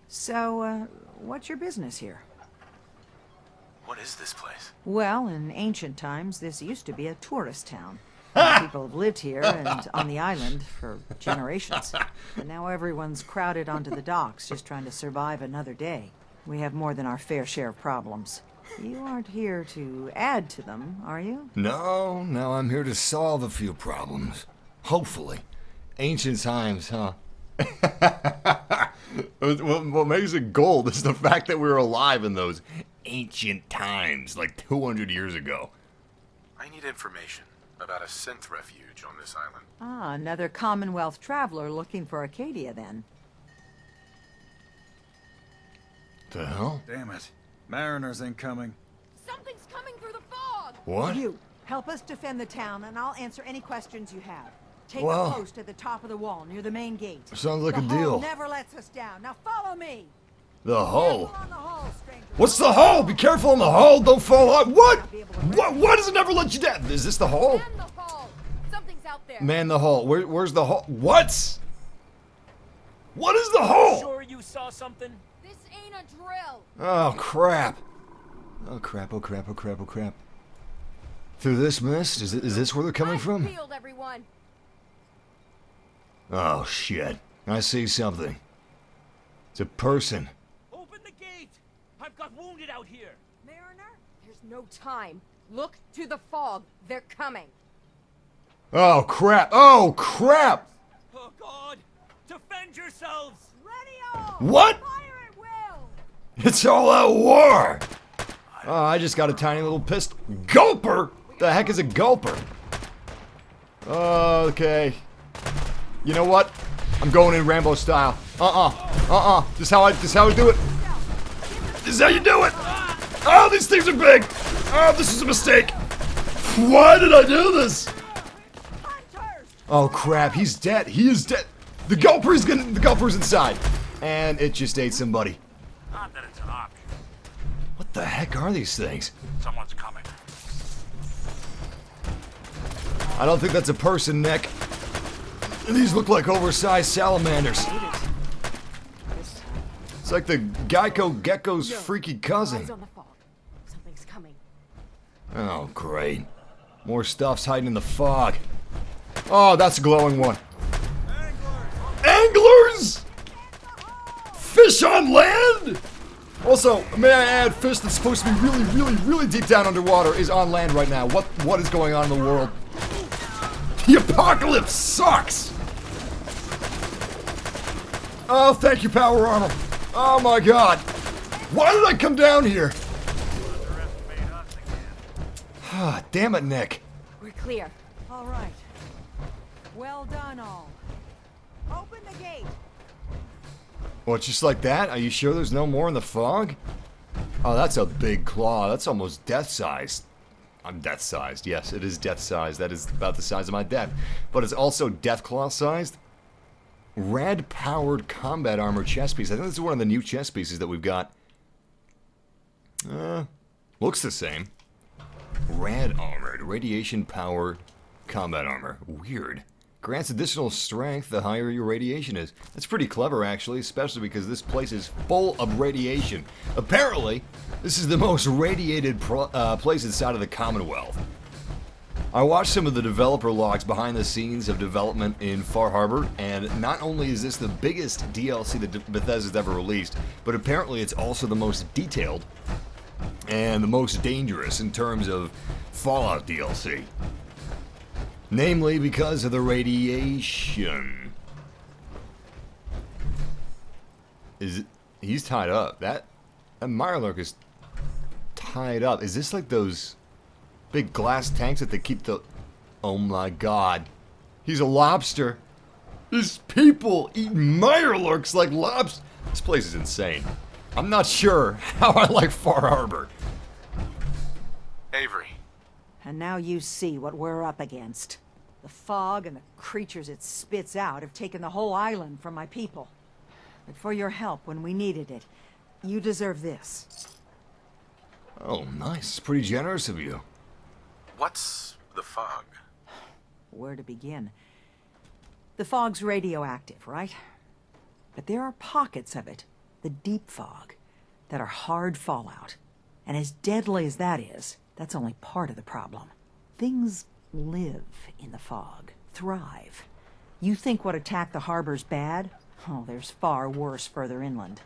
So, what's your business here? What is this place? Well, in ancient times, this used to be a tourist town. People have lived here and on the island for generations. And now everyone's crowded onto the docks, just trying to survive another day. We have more than our fair share of problems. You aren't here to add to them, are you? No, I'm here to solve a few problems. Hopefully. Ancient times, huh? What makes it gold is the fact that we were alive in those ancient times, like 200 years ago. I need information about a synth refuge on this island. Ah, another Commonwealth traveler looking for Acadia, then. The hell? Damn it. Mariners ain't coming. Something's coming through the fog! What? You, Help us defend the town, and I'll answer any questions you have. Take Well, a post at the top of the wall, near the main gate. sounds like the a hull deal. never lets us down. Now follow me! The hull. Careful on the hull, stranger. What's the hull? Be careful on the hull. Don't fall out. What? Why does it never let you down? Is this the hull? Man the hull! Something's out there! Man the hull. Where's the hull? What? What is the hull? Sure you saw something? This ain't a drill! Oh, crap. Oh, crap, oh, crap, oh, crap, oh, crap. Through this mist? Is this where they're coming from? Peeled, everyone. Oh, shit. I see something. It's a person. Open the gate! I've got wounded out here! Mariner? There's no time. Look to the fog. They're coming. Oh, crap. Oh, crap! Oh, God! Defend yourselves! Ready all! What? Fire at will! It's all out war! Oh, I just got a tiny little pistol. Gulper? The heck is a gulper? Okay. You know what? I'm going in Rambo style. This is how I do it. This is how you do it. Oh, these things are big. Oh, this is a mistake. Why did I do this? Oh crap, he's dead. He is dead. The gulper's inside. And it just ate somebody. Not that it's an option. What the heck are these things? Someone's coming. I don't think that's a person, Nick. These look like oversized salamanders. It's like the Geico Gecko's freaky cousin. Eyes on the fog. Something's coming. Oh, great. More stuff's hiding in the fog. Oh, that's a glowing one. Anglers! Fish on land? Also, may I add, fish that's supposed to be really deep down underwater is on land right now. What is going on in the world? The apocalypse sucks! Oh, thank you, Power Armor. Oh my god. Why did I come down here? Ah, damn it, Nick. We're clear. All right. Well done, all. Open the gate. What, just like that? Are you sure there's no more in the fog? Oh, that's a big claw. That's almost death-sized. I'm death-sized. Yes, it is death-sized. That is about the size of my death. But it's also Deathclaw-sized. Rad-powered combat armor chest piece. I think this is one of the new chest pieces that we've got. Looks the same. Rad-armored. Radiation-powered combat armor. Weird. Grants additional strength the higher your radiation is. That's pretty clever, actually, especially because this place is full of radiation. Apparently, this is the most radiated place inside of the Commonwealth. I watched some of the developer logs behind the scenes of development in Far Harbor, and not only is this the biggest DLC that Bethesda's ever released, but apparently it's also the most detailed and the most dangerous in terms of Fallout DLC. Namely because of the radiation. He's tied up. That Mirelurk is tied up. Is this like those big glass tanks that they keep the... Oh my god. He's a lobster. There's people eating Mirelurks like lobsters. This place is insane. I'm not sure how I like Far Harbor. Avery. And now you see what we're up against. The fog and the creatures it spits out have taken the whole island from my people. But for your help when we needed it, you deserve this. Oh, nice. Pretty generous of you. What's the fog? Where to begin? The fog's radioactive, right? But there are pockets of it, the deep fog, that are hard fallout. And as deadly as that is, that's only part of the problem. Things live in the fog, thrive. You think what attacked the harbor's bad? Oh, there's far worse further inland.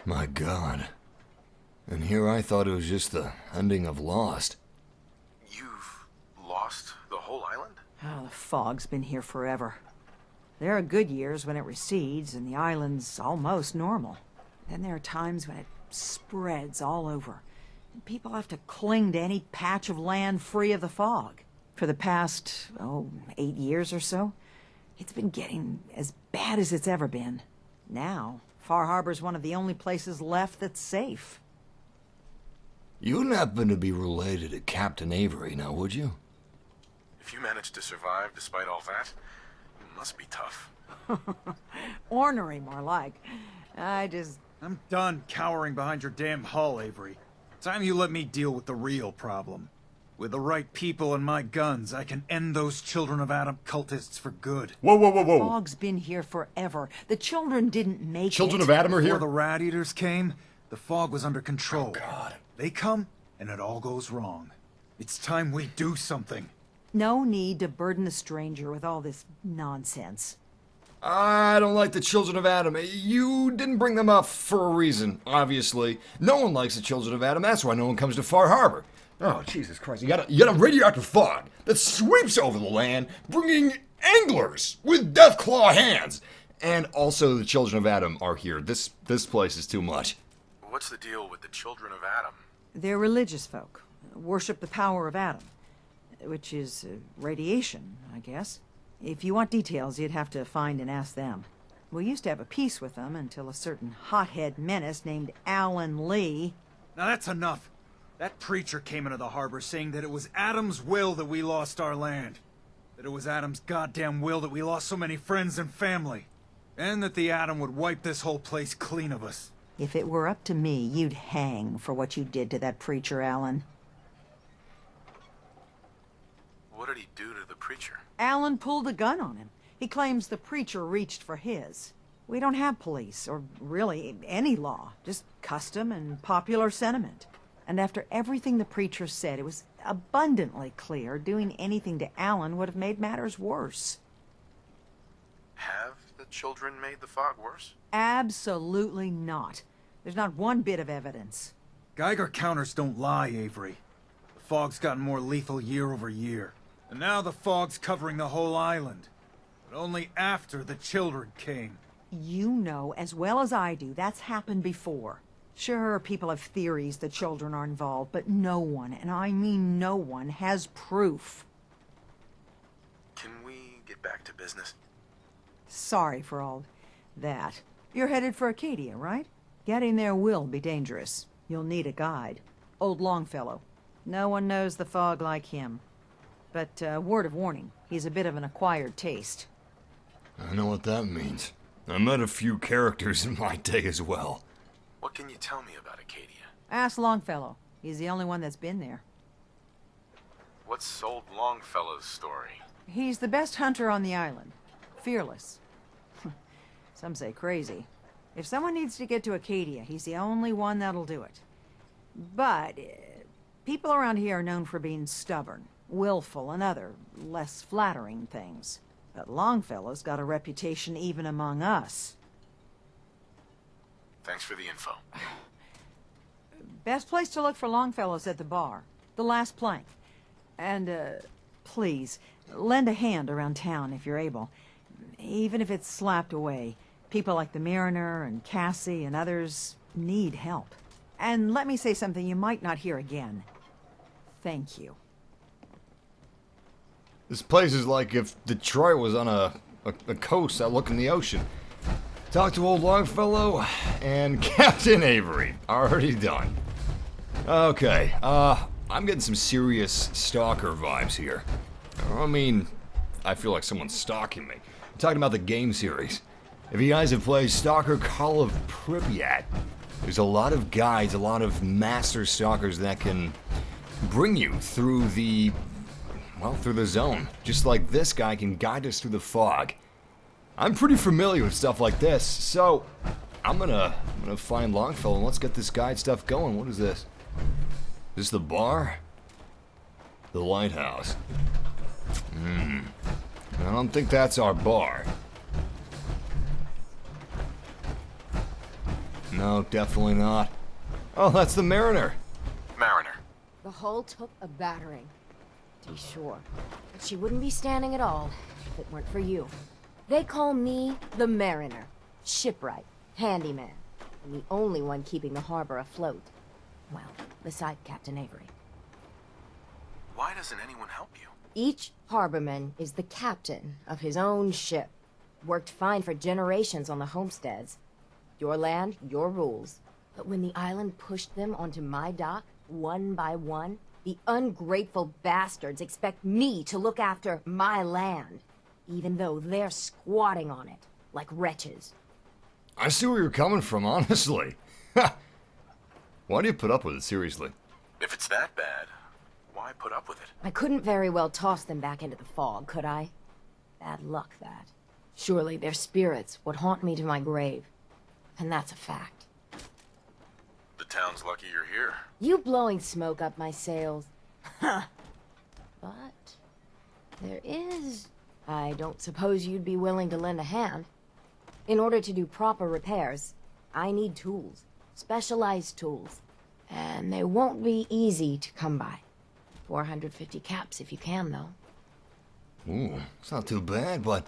My god. And here I thought it was just the ending of Lost. You've lost the whole island? Oh, the fog's been here forever. There are good years when it recedes and the island's almost normal. Then there are times when it spreads all over, and people have to cling to any patch of land free of the fog. For the past, 8 years or so, it's been getting as bad as it's ever been. Now, Far Harbor's one of the only places left that's safe. You wouldn't happen to be related to Captain Avery, now would you? If you managed to survive despite all that, it must be tough. Ornery, more like. I'm done cowering behind your damn hull, Avery. Time you let me deal with the real problem. With the right people and my guns, I can end those Children of Adam cultists for good. Whoa, whoa, whoa, whoa. Fog's been here forever. The children didn't make Children it. of Adam are here? Before the Rat Eaters came, the fog was under control. Oh, God. They come, and it all goes wrong. It's time we do something. No need to burden the stranger with all this nonsense. I don't like the Children of Adam. You didn't bring them up for a reason, obviously. No one likes the Children of Adam. That's why no one comes to Far Harbor. Oh, Jesus Christ. You got a radioactive fog that sweeps over the land, bringing anglers with deathclaw hands. And also the Children of Adam are here. This place is too much. What's the deal with the Children of Adam? They're religious folk. Worship the power of Adam. Which is radiation, I guess. If you want details, you'd have to find and ask them. We used to have a peace with them until a certain hothead menace named Alan Lee... Now that's enough. That preacher came into the harbor saying that it was Adam's will that we lost our land. That it was Adam's goddamn will that we lost so many friends and family. And that the Atom would wipe this whole place clean of us. If it were up to me, you'd hang for what you did to that preacher, Alan. What did he do to the preacher? Alan pulled a gun on him. He claims the preacher reached for his. We don't have police, or really any law, just custom and popular sentiment. And after everything the preacher said, it was abundantly clear doing anything to Alan would have made matters worse. Have the children made the fog worse? Absolutely not. There's not one bit of evidence. Geiger counters don't lie, Avery. The fog's gotten more lethal year over year. And now the fog's covering the whole island. But only after the children came. You know as well as I do that's happened before. Sure, people have theories the children are involved, but no one, and I mean no one, has proof. Can we get back to business? Sorry for all that. You're headed for Acadia, right? Getting there will be dangerous. You'll need a guide. Old Longfellow. No one knows the fog like him. But, word of warning, he's a bit of an acquired taste. I know what that means. I met a few characters in my day as well. What can you tell me about Acadia? Ask Longfellow. He's the only one that's been there. What's old Longfellow's story? He's the best hunter on the island. Fearless. Some say crazy. If someone needs to get to Acadia, he's the only one that'll do it. But people around here are known for being stubborn, willful, and other less flattering things. But Longfellow's got a reputation even among us. Thanks for the info. Best place to look for Longfellow's at the bar. The last plank. And, please, lend a hand around town if you're able. Even if it's slapped away. People like the Mariner and Cassie and others need help. And let me say something you might not hear again. Thank you. This place is like if Detroit was on a coast out looking the ocean. Talk to old Longfellow and Captain Avery. Already done. Okay, I'm getting some serious stalker vibes here. I mean, I feel like someone's stalking me. I'm talking about the game series. If you guys have played Stalker Call of Pripyat, there's a lot of guides, a lot of master stalkers that can bring you through the zone. Just like this guy can guide us through the fog. I'm pretty familiar with stuff like this, so I'm gonna find Longfellow and let's get this guide stuff going. What is this? Is this the bar? The lighthouse. I don't think that's our bar. No, definitely not. Oh, that's the Mariner. Mariner. The hull took a battering, to be sure. But she wouldn't be standing at all if it weren't for you. They call me the Mariner. Shipwright, handyman, and the only one keeping the harbor afloat. Well, beside Captain Avery. Why doesn't anyone help you? Each harborman is the captain of his own ship. Worked fine for generations on the homesteads. Your land, your rules. But when the island pushed them onto my dock, one by one, the ungrateful bastards expect me to look after my land, even though they're squatting on it, like wretches. I see where you're coming from, honestly. Why do you put up with it, seriously? If it's that bad, why put up with it? I couldn't very well toss them back into the fog, could I? Bad luck, that. Surely their spirits would haunt me to my grave. And that's a fact. The town's lucky you're here. You blowing smoke up my sails. Huh. But there is... I don't suppose you'd be willing to lend a hand. In order to do proper repairs, I need tools. Specialized tools. And they won't be easy to come by. 450 caps if you can, though. Ooh, it's not too bad, but...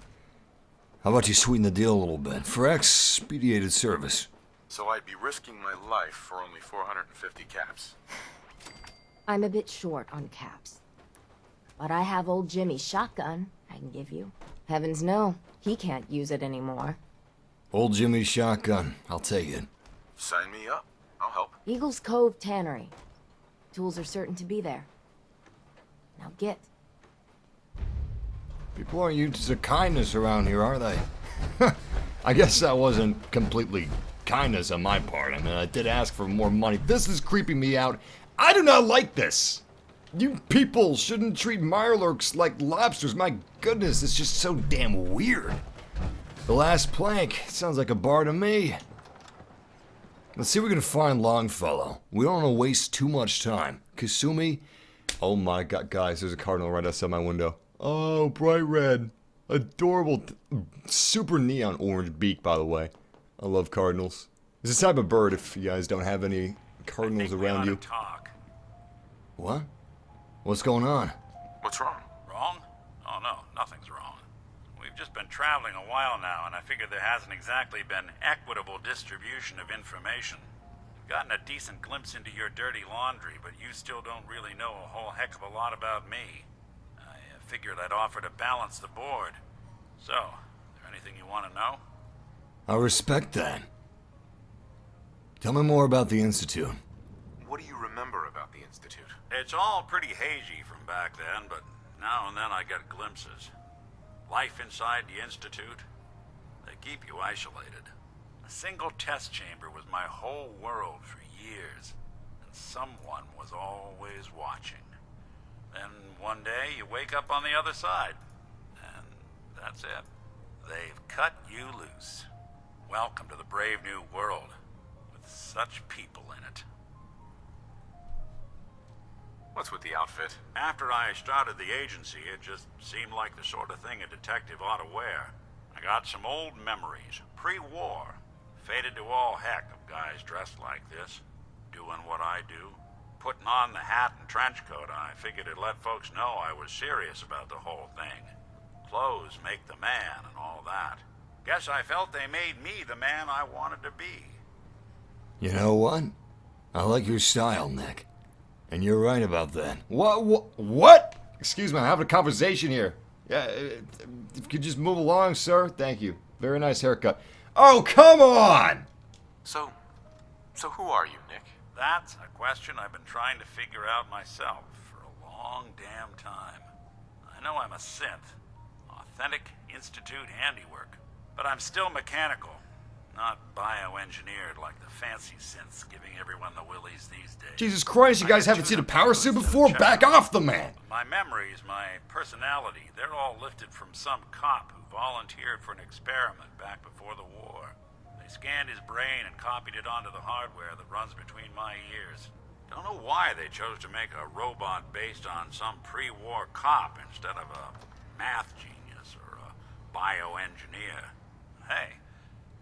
How about you sweeten the deal a little bit for expedited service? So I'd be risking my life for only 450 caps. I'm a bit short on caps. But I have old Jimmy's shotgun I can give you. Heavens no, he can't use it anymore. Old Jimmy's shotgun, I'll take it. Sign me up. I'll help. Eagles Cove Tannery. Tools are certain to be there. Now get. People aren't used to kindness around here, are they? I guess that wasn't completely kindness on my part. I mean, I did ask for more money. This is creeping me out. I do not like this. You people shouldn't treat mirelurks like lobsters. My goodness, it's just so damn weird. The last plank. Sounds like a bar to me. Let's see if we can find Longfellow. We don't want to waste too much time. Kasumi. Oh my god, guys, there's a cardinal right outside my window. Oh, bright red. Adorable. Super neon orange beak, by the way. I love cardinals. It's a type of bird if you guys don't have any cardinals around you. Talk. What? What's going on? What's wrong? Wrong? Oh no, nothing's wrong. We've just been traveling a while now, and I figured there hasn't exactly been equitable distribution of information. I've gotten a decent glimpse into your dirty laundry, but you still don't really know a whole heck of a lot about me. I figured I'd offer to balance the board. So, is there anything you want to know? I respect that. Tell me more about the Institute. What do you remember about the Institute? It's all pretty hazy from back then, but now and then I get glimpses. Life inside the Institute, they keep you isolated. A single test chamber was my whole world for years, and someone was always watching. Then one day you wake up on the other side, and that's it. They've cut you loose. Welcome to the brave new world, with such people in it. What's with the outfit? After I started the agency, it just seemed like the sort of thing a detective ought to wear. I got some old memories, pre-war. Faded to all heck of guys dressed like this, doing what I do. Putting on the hat and trench coat, I figured it'd let folks know I was serious about the whole thing. Clothes make the man and all that. Guess I felt they made me the man I wanted to be. You know what? I like your style, Nick. And you're right about that. What? Excuse me, I'm having a conversation here. Yeah, if you could just move along, sir. Thank you. Very nice haircut. Oh, come on! So who are you, Nick? That's a question I've been trying to figure out myself for a long damn time. I know I'm a synth, authentic Institute handiwork, but I'm still mechanical, not bioengineered like the fancy synths giving everyone the willies these days. Jesus Christ, you guys haven't seen a power suit before? Back off the man! My memories, my personality, they're all lifted from some cop who volunteered for an experiment back before the war. They scanned his brain and copied it onto the hardware that runs between my ears. Don't know why they chose to make a robot based on some pre-war cop instead of a math genius or a bioengineer. Hey,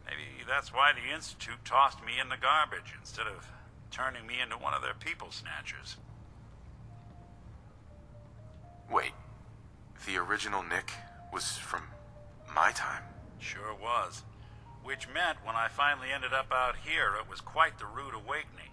maybe that's why the Institute tossed me in the garbage instead of turning me into one of their people snatchers. Wait, the original Nick was from my time? Sure was. Which meant when I finally ended up out here, it was quite the rude awakening.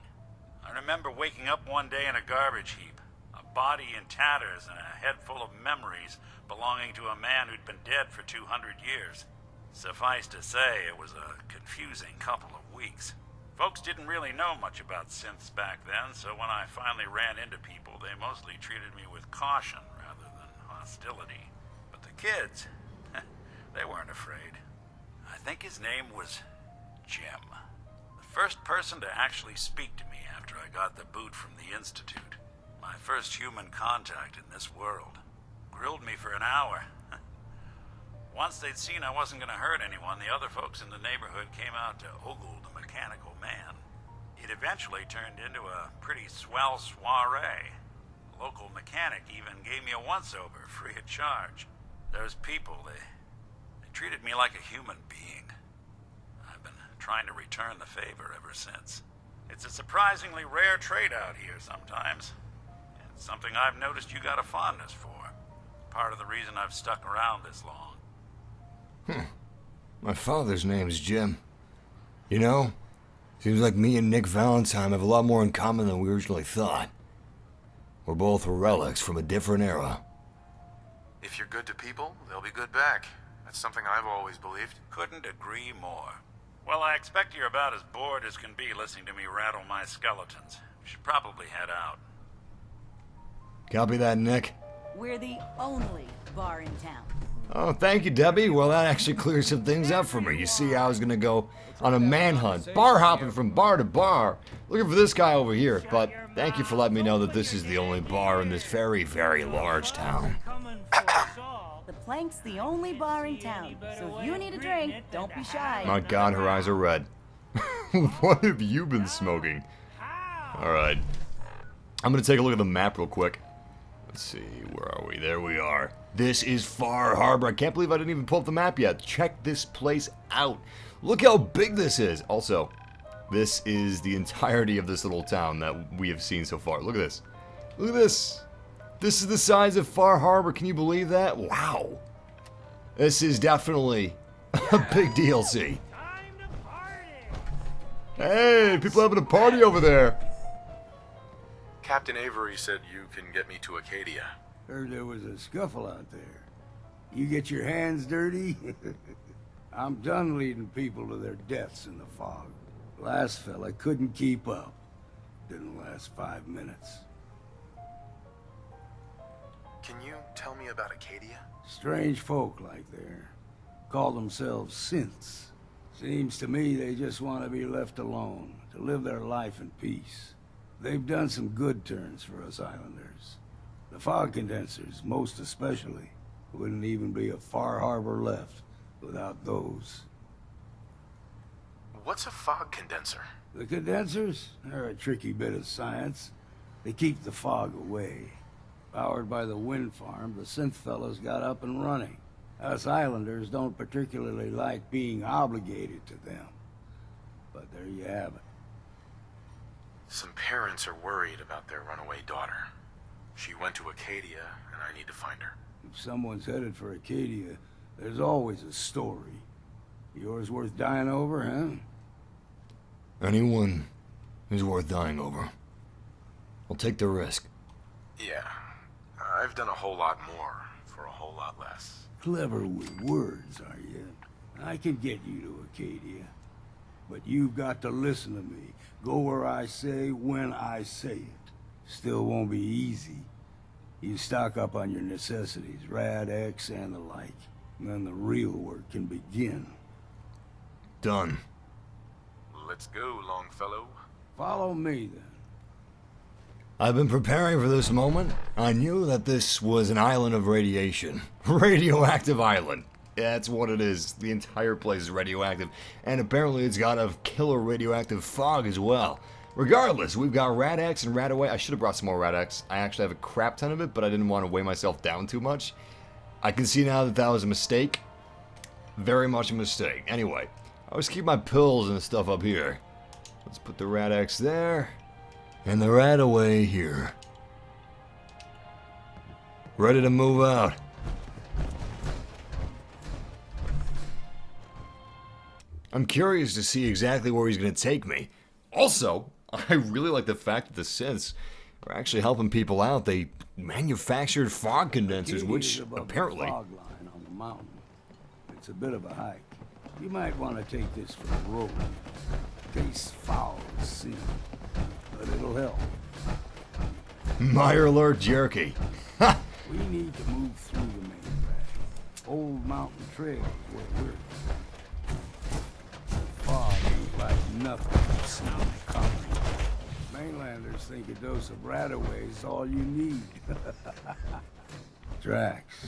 I remember waking up one day in a garbage heap, a body in tatters and a head full of memories belonging to a man who'd been dead for 200 years. Suffice to say, it was a confusing couple of weeks. Folks didn't really know much about synths back then, so when I finally ran into people, they mostly treated me with caution rather than hostility. But the kids, they weren't afraid. I think his name was Jim. The first person to actually speak to me after I got the boot from the Institute. My first human contact in this world. Grilled me for an hour. Once they'd seen I wasn't going to hurt anyone, the other folks in the neighborhood came out to ogle the mechanical man. It eventually turned into a pretty swell soiree. The local mechanic even gave me a once-over, free of charge. Those people, they treated me like a human being. I've been trying to return the favor ever since. It's a surprisingly rare trait out here sometimes. It's something I've noticed you got a fondness for. Part of the reason I've stuck around this long. My father's name's Jim. You know, seems like me and Nick Valentine have a lot more in common than we originally thought. We're both relics from a different era. If you're good to people, they'll be good back. That's something I've always believed. Couldn't agree more. Well, I expect you're about as bored as can be listening to me rattle my skeletons. We should probably head out. Copy that, Nick. We're the only bar in town. Oh, thank you, Debbie. Well, that actually clears some things up for me. You see, I was gonna go on a manhunt, bar hopping from bar to bar, looking for this guy over here. But thank you for letting me know that this is the only bar in this very, very large town. The Plank's the only bar in town, so if you need a drink, don't be shy. My God, her eyes are red. What have you been smoking? Alright. I'm gonna take a look at the map real quick. Let's see, where are we? There we are. This is Far Harbor. I can't believe I didn't even pull up the map yet. Check this place out. Look how big this is. Also, this is the entirety of this little town that we have seen so far. Look at this. Look at this. This is the size of Far Harbor. Can you believe that? Wow. This is definitely a big DLC. Hey, people having a party over there. Captain Avery said you can get me to Acadia. Heard there was a scuffle out there. You get your hands dirty? I'm done leading people to their deaths in the fog. Last fella couldn't keep up. Didn't last 5 minutes. Can you tell me about Acadia? Strange folk like there. Call themselves synths. Seems to me they just want to be left alone, to live their life in peace. They've done some good turns for us islanders. The fog condensers, most especially, wouldn't even be a Far Harbor left without those. What's a fog condenser? The condensers? They're a tricky bit of science. They keep the fog away. Powered by the wind farm, the synth fellas got up and running. Us islanders don't particularly like being obligated to them. But there you have it. Some parents are worried about their runaway daughter. She went to Acadia, and I need to find her. If someone's headed for Acadia, there's always a story. Yours worth dying over, huh? Anyone is worth dying over. I'll take the risk. Yeah. I've done a whole lot more for a whole lot less. Clever with words, are you? I can get you to Acadia. But you've got to listen to me. Go where I say, when I say it. Still won't be easy. You stock up on your necessities, Rad-X and the like. And then the real work can begin. Done. Let's go, Longfellow. Follow me, then. I've been preparing for this moment. I knew that this was an island of radiation. Radioactive island. Yeah, that's what it is. The entire place is radioactive. And apparently it's got a killer radioactive fog as well. Regardless, we've got Rad-X and Rad-Away. I should have brought some more Rad-X. I actually have a crap ton of it, but I didn't want to weigh myself down too much. I can see now that that was a mistake. Very much a mistake. Anyway, I always keep my pills and stuff up here. Let's put the Rad-X there. And the Rad-Away here. Ready to move out. I'm curious to see exactly where he's going to take me. Also, I really like the fact that the synths are actually helping people out. They manufactured fog condensers, which apparently... Fog line on the mountain. It's a bit of a hike. You might want to take this for the road. Tastes foul as sin, but it'll help. Meyer alert jerky. Ha! We need to move through the main drag. Old Mountain Trail is where we're. Fog ain't like nothing you've seen in the Commonwealth. Mainlanders think a dose of Radaway is all you need. Tracks,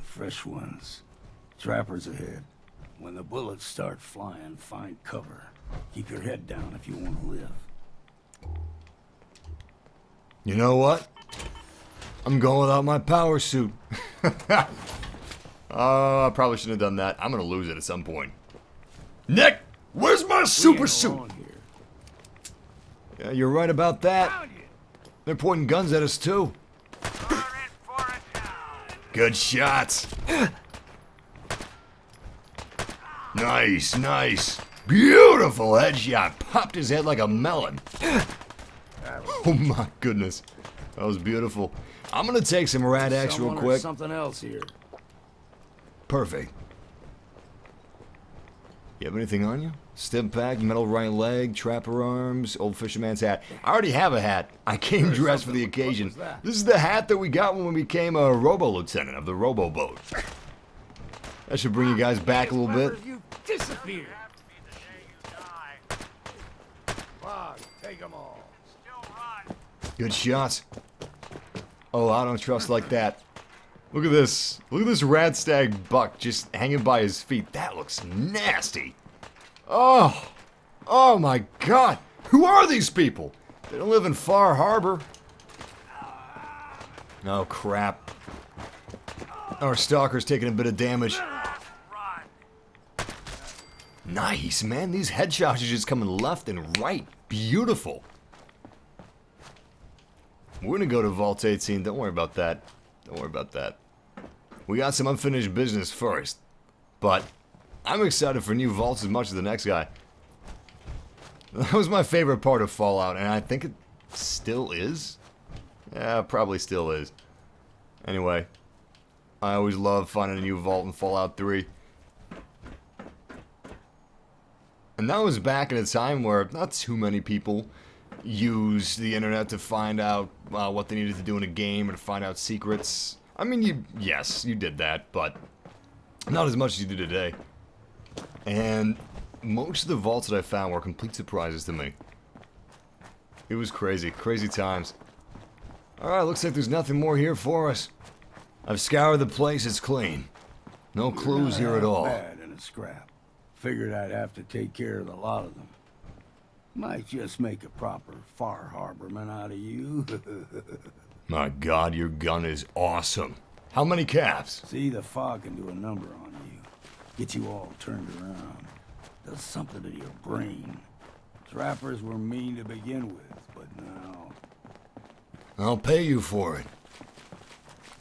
fresh ones. Trappers ahead. When the bullets start flying, find cover. Keep your head down if you want to live. You know what? I'm going without my power suit. I probably shouldn't have done that. I'm gonna lose it at some point. Nick, where's my super suit? Yeah, you're right about that. They're pointing guns at us too. Good shots. Nice, nice. Beautiful headshot. Popped his head like a melon. Oh my goodness. That was beautiful. I'm gonna take some Rad X real quick. Something else here. Perfect. You have anything on you? Stim pack, metal right leg, trapper arms, old fisherman's hat. I already have a hat. I came dressed for the occasion. This is the hat that we got when we became a robo-lieutenant of the robo-boat. That should bring you guys back a little bit. You disappeared. Fog, take them all. Good shots. Oh, I don't trust like that. Look at this. Look at this Radstag buck just hanging by his feet. That looks nasty. Oh. Oh my god. Who are these people? They don't live in Far Harbor. Oh crap. Our stalker's taking a bit of damage. Nice, man. These headshots are just coming left and right. Beautiful. We're gonna go to Vault 18. Don't worry about that. Don't worry about that. We got some unfinished business first. But I'm excited for new vaults as much as the next guy. That was my favorite part of Fallout, and I think it still is. Yeah, probably still is. Anyway, I always love finding a new vault in Fallout 3. And that was back in a time where not too many people used the internet to find out what they needed to do in a game or to find out secrets. I mean, yes, you did that, but not as much as you do today. And most of the vaults that I found were complete surprises to me. It was crazy, crazy times. Alright, looks like there's nothing more here for us. I've scoured the place, it's clean. No clues here at all. Bad in a scrap. Figured I'd have to take care of a lot of them. Might just make a proper Far Harborman out of you. My god, your gun is awesome. How many caps? See, the fog can do a number on you. Get you all turned around. Does something to your brain. Trappers were mean to begin with, but now... I'll pay you for it.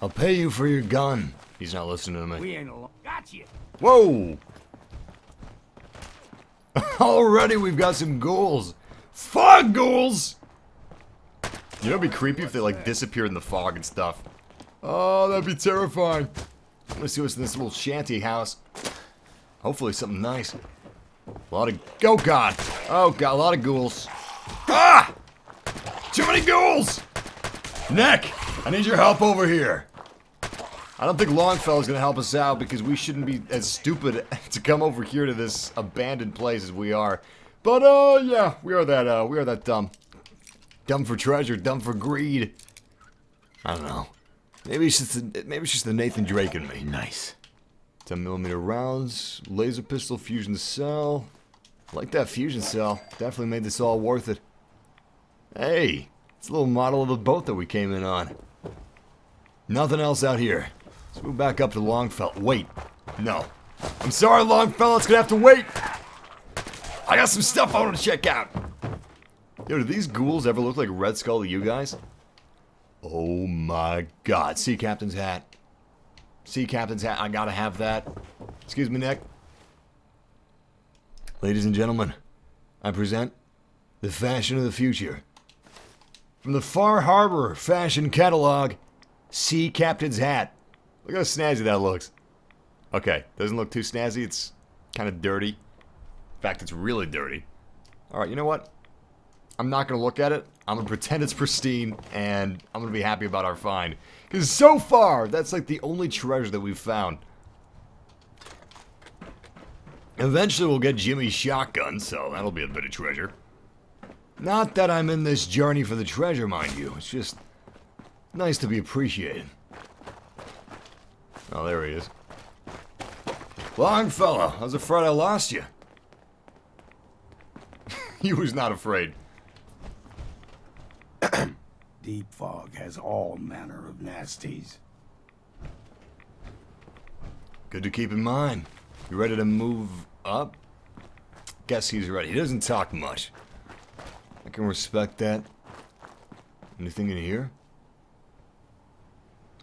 I'll pay you for your gun. He's not listening to me. We ain't alone. Got you! Whoa! Already we've got some ghouls. Fog ghouls! You know, it'd be creepy if they, like, disappeared in the fog and stuff. Oh, that'd be terrifying. I'm gonna see what's in this little shanty house. Hopefully something nice. A lot of... Oh, God. Oh, God, a lot of ghouls. Ah! Too many ghouls! Nick, I need your help over here. I don't think Longfellow's gonna help us out because we shouldn't be as stupid to come over here to this abandoned place as we are. But, yeah, we are that dumb. Dumb for treasure, dumb for greed. I don't know. Maybe it's just the Nathan Drake in me. Nice. 10mm rounds, laser pistol, fusion cell. I like that fusion cell. Definitely made this all worth it. Hey, it's a little model of the boat that we came in on. Nothing else out here. Let's move back up to Longfellow. Wait, no. I'm sorry, Longfellow, it's gonna have to wait. I got some stuff I want to check out. Yo, do these ghouls ever look like Red Skull to you guys? Oh my god. Sea Captain's hat. Sea Captain's hat. I gotta have that. Excuse me, Nick. Ladies and gentlemen, I present the fashion of the future. From the Far Harbor fashion catalog, Sea Captain's hat. Look how snazzy that looks. Okay, doesn't look too snazzy. It's Kind of dirty. In fact, it's really dirty. Alright, you know what? I'm not going to look at it. I'm going to pretend it's pristine, and I'm going to be happy about our find. Because so far, that's like the only treasure that we've found. Eventually, we'll get Jimmy's shotgun, so that'll be a bit of treasure. Not that I'm in this journey for the treasure, mind you. It's just nice to be appreciated. Oh, there he is. Longfellow, I was afraid I lost you. He was not afraid. Deep fog has all manner of nasties. Good to keep in mind. You ready to move up? Guess he's ready. He doesn't talk much. I can respect that. Anything in here?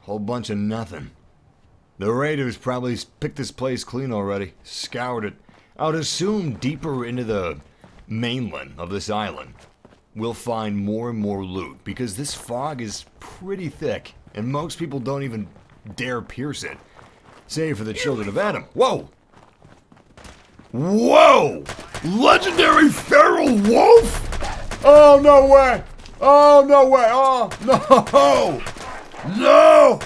Whole bunch of nothing. The raiders probably picked this place clean already. Scoured it. I would assume deeper into the mainland of this island, we'll find more and more loot, because this fog is pretty thick, and most people don't even dare pierce it. Save for the children of Adam. Whoa! Whoa! Legendary feral wolf? Oh, no way! Oh, no way! Oh, no! No!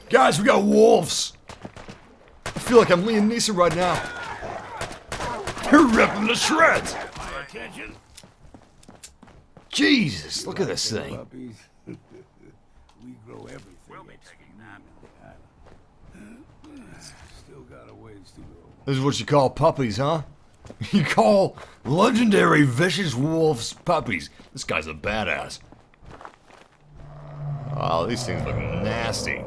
Guys, we got wolves! I feel like I'm Liam Neeson right now. They're ripping to shreds! Jesus, look at this thing. We grow everything. We'll be taking that. Still got a ways to go. This is what you call puppies, huh? You call legendary vicious wolves puppies. This guy's a badass. Oh, these things look nasty.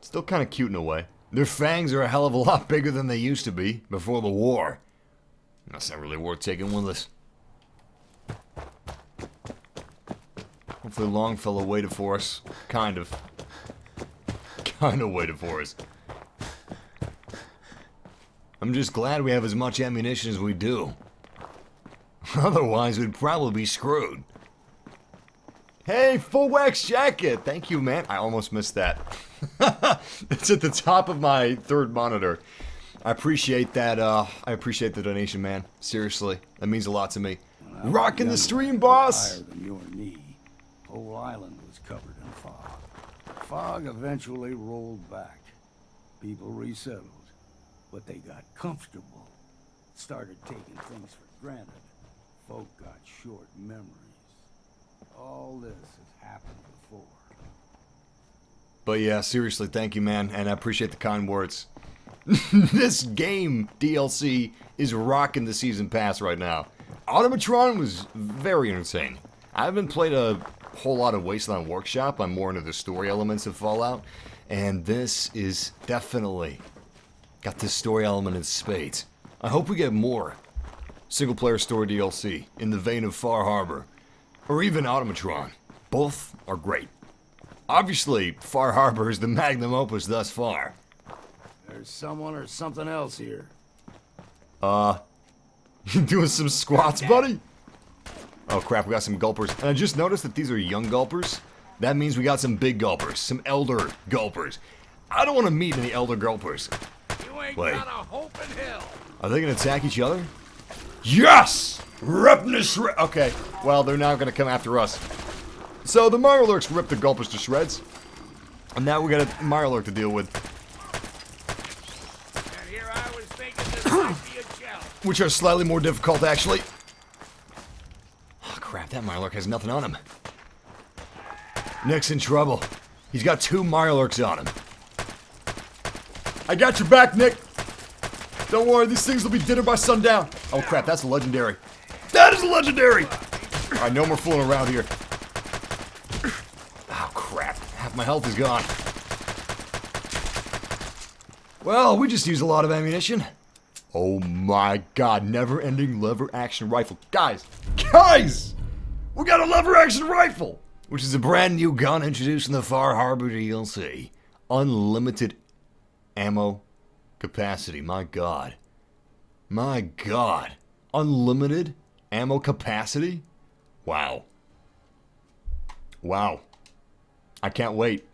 Still kind of cute in a way. Their fangs are a hell of a lot bigger than they used to be before the war. That's not really worth taking with us. Hopefully Longfellow waited for us. Kind of waited for us. I'm just glad we have as much ammunition as we do. Otherwise, we'd probably be screwed. Hey, full wax jacket! Thank you, man. I almost missed that. It's at the top of my third monitor. I appreciate that, I appreciate the donation, man. Seriously, that means a lot to me. Rocking the stream, boss! Higher than your knee. Whole island was covered in fog. Fog eventually rolled back. People resettled, but they got comfortable. Started taking things for granted. Folk got short memories. All this has happened before. But yeah, seriously, thank you, man, and I appreciate the kind words. This game DLC is rocking the season pass right now. Automatron was very entertaining. I haven't played a whole lot of Wasteland Workshop. I'm more into the story elements of Fallout, and this is definitely got this story element in spades. I hope we get more single-player story DLC in the vein of Far Harbor, or even Automatron. Both are great. Obviously, Far Harbor is the magnum opus thus far. There's someone or something else here. You doing some squats, buddy? Oh crap, we got some gulpers. And I just noticed that these are young gulpers. That means we got some big gulpers, some elder gulpers. I don't want to meet any elder gulpers. Wait. Are they gonna attack each other? Yes! Ripping to shreds! Okay, well, they're now gonna come after us. So the Mirelurks ripped the gulpers to shreds. And now we got a Mirelurk to deal with. And here I was thinking this might be a challenge. Which are slightly more difficult, actually. Oh, crap, that Mirelurk has nothing on him. Nick's in trouble. He's got 2 Mirelurks on him. I got your back, Nick. Don't worry, these things will be dinner by sundown. Oh, crap, that's a legendary. That is a legendary! Alright, no more fooling around here. Oh, crap. Half my health is gone. Well, we just used a lot of ammunition. Oh my god, never-ending lever-action rifle. Guys! We got a lever-action rifle! Which is a brand new gun introduced in the Far Harbor DLC. Unlimited ammo capacity. My god. My god. Unlimited ammo capacity? Wow. Wow. I can't wait.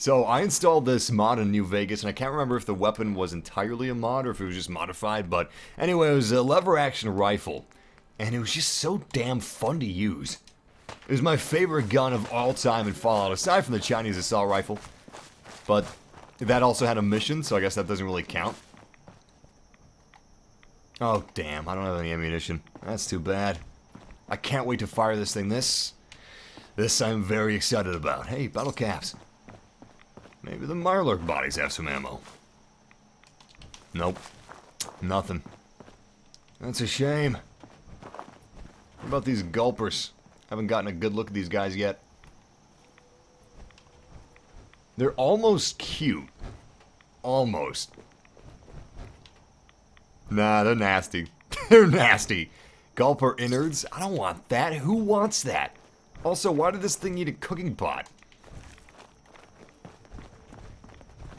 So I installed this mod in New Vegas, and I can't remember if the weapon was entirely a mod or if it was just modified, but anyway, it was a lever-action rifle, and it was just so damn fun to use. It was my favorite gun of all time in Fallout, aside from the Chinese assault rifle, but that also had a mission, so I guess that doesn't really count. Oh, damn, I don't have any ammunition. That's too bad. I can't wait to fire this thing. This I'm very excited about. Hey, bottle caps. Maybe the Mirelurk bodies have some ammo. Nope. Nothing. That's a shame. What about these gulpers? Haven't gotten a good look at these guys yet. They're almost cute. Almost. Nah, they're nasty. They're nasty. Gulper innards? I don't want that. Who wants that? Also, why did this thing need a cooking pot?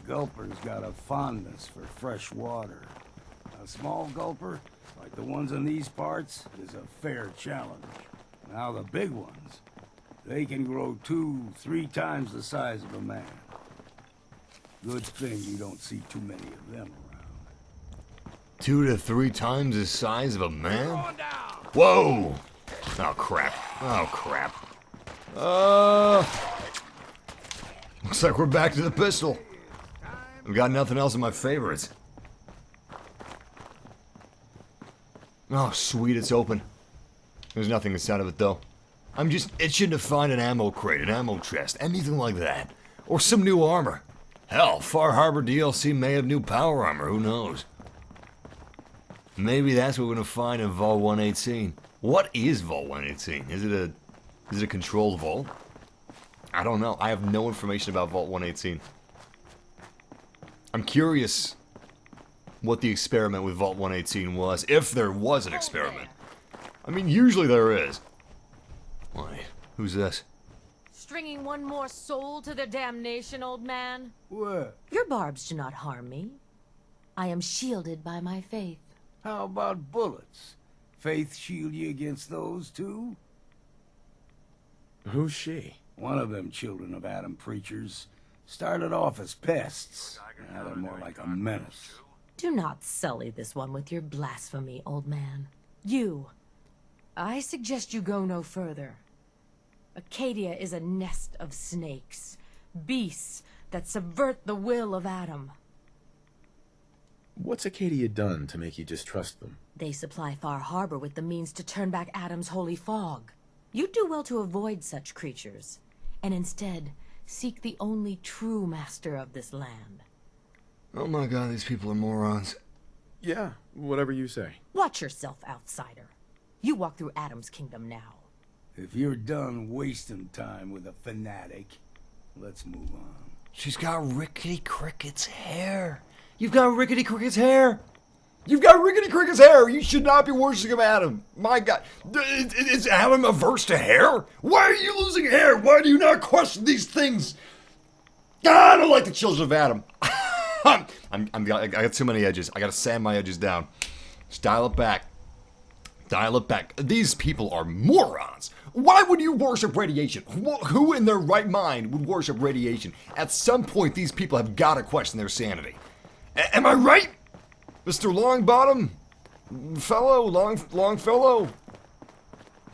Gulper's got a fondness for fresh water. A small gulper, like the ones in these parts, is a fair challenge. Now the big ones, they can grow 2-3 times the size of a man. Good thing you don't see too many of them around. 2 to 3 times the size of a man? Whoa! Oh crap. Oh crap. Looks like we're back to the pistol. I've got nothing else in my favorites. Oh sweet, it's open. There's nothing inside of it though. I'm just itching to find an ammo crate, an ammo chest, anything like that. Or some new armor. Hell, Far Harbor DLC may have new power armor, who knows? Maybe that's what we're gonna find in Vault 118. What is Vault 118? Is it a controlled vault? I don't know. I have no information about Vault 118. I'm curious what the experiment with Vault 118 was, if there was an experiment. I mean, usually there is. Why? Who's this? Stringing one more soul to their damnation, old man? What? Your barbs do not harm me. I am shielded by my faith. How about bullets? Faith shield you against those too? Who's she? One of them children of Adam preachers. Started off as pests. Now they're more like a menace. Do not sully this one with your blasphemy, old man. I suggest you go no further. Acadia is a nest of snakes, beasts that subvert the will of Adam. What's Acadia done to make you distrust them? They supply Far Harbor with the means to turn back Adam's holy fog. You'd do well to avoid such creatures, and instead seek the only true master of this land. Oh my god, these people are morons. Yeah, whatever you say. Watch yourself, outsider. You walk through Adam's kingdom now. If you're done wasting time with a fanatic, let's move on. She's got Rickety Cricket's hair. You've got Rickety Cricket's hair. You've got Rickety Cricket's hair. You should not be worshiping Adam. My god. Is Adam averse to hair? Why are you losing hair? Why do you not question these things? I don't like the children of Adam. I got too many edges. I gotta sand my edges down. Just dial it back. Dial it back. These people are morons. Why would you worship radiation? Who in their right mind would worship radiation? At some point, these people have got to question their sanity. Am I right, Mr. Longbottom? Longfellow?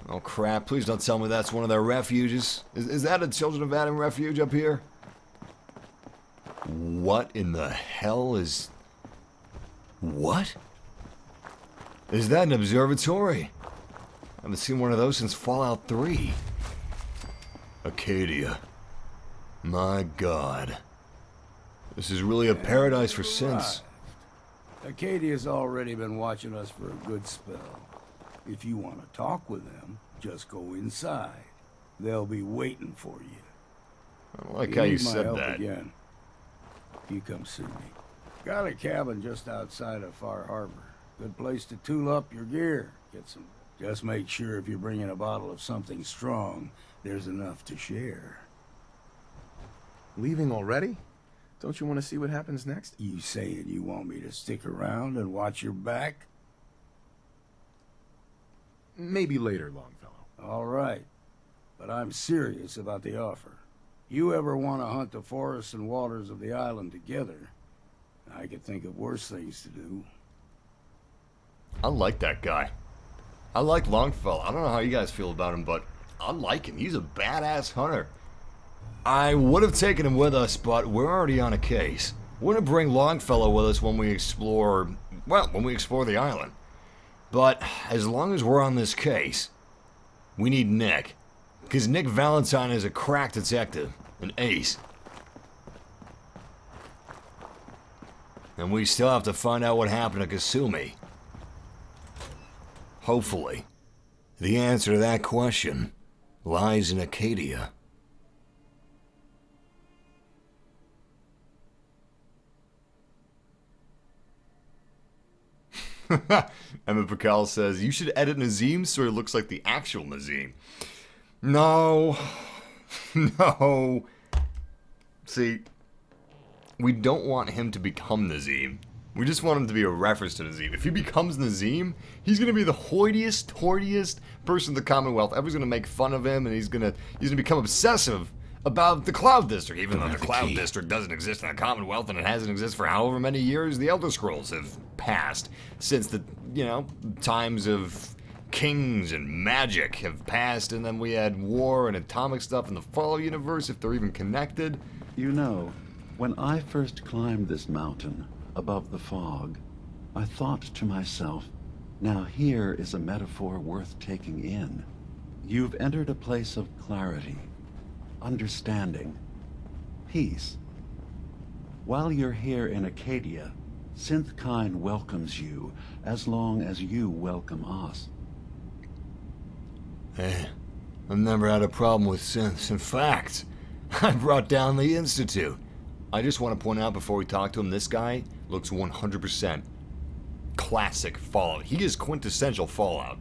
Oh crap, please don't tell me that's one of their refuges. Is that a Children of Adam refuge up here? What in the hell is... What? Is that an observatory? I haven't seen one of those since Fallout 3. Acadia. My god. This is really a paradise for synths. Acadia's already been watching us for a good spell. If you want to talk with them, just go inside. They'll be waiting for you. I don't like how you said help that. Again. You come see me. Got a cabin just outside of Far Harbor. Good place to tool up your gear. Get some. Just make sure if you're bringing a bottle of something strong, there's enough to share. Leaving already? Don't you want to see what happens next? You saying you want me to stick around and watch your back? Maybe later, Longfellow. All right. But I'm serious about the offer. You ever want to hunt the forests and waters of the island together, I could think of worse things to do. I like that guy. I like Longfellow. I don't know how you guys feel about him, but I like him. He's a badass hunter. I would have taken him with us, but we're already on a case. We're gonna bring Longfellow with us when we explore, well, when we explore the island. But as long as we're on this case, we need Nick. Because Nick Valentine is a crack detective, an ace. And we still have to find out what happened to Kasumi. Hopefully, the answer to that question lies in Acadia. Emma Pakal says, you should edit Nazim so he looks like the actual Nazim. No. No. See, we don't want him to become Nazim. We just want him to be a reference to Nazim. If he becomes Nazim, he's going to be the hoitiest, tortiest person in the Commonwealth. Everyone's going to make fun of him, and he's going to become obsessive about the Cloud District, even though the Cloud District doesn't exist in the Commonwealth, and it hasn't existed for however many years the Elder Scrolls have passed. Since the, times of kings and magic have passed, and then we had war and atomic stuff in the Fallout universe, if they're even connected. You know, when I first climbed this mountain above the fog, I thought to myself, now here is a metaphor worth taking in. You've entered a place of clarity, understanding, peace. While you're here in Acadia, Synthkind welcomes you as long as you welcome us. Hey, I've never had a problem with synths. In fact, I brought down the Institute. I just want to point out before we talk to him, this guy looks 100% classic Fallout. He is quintessential Fallout.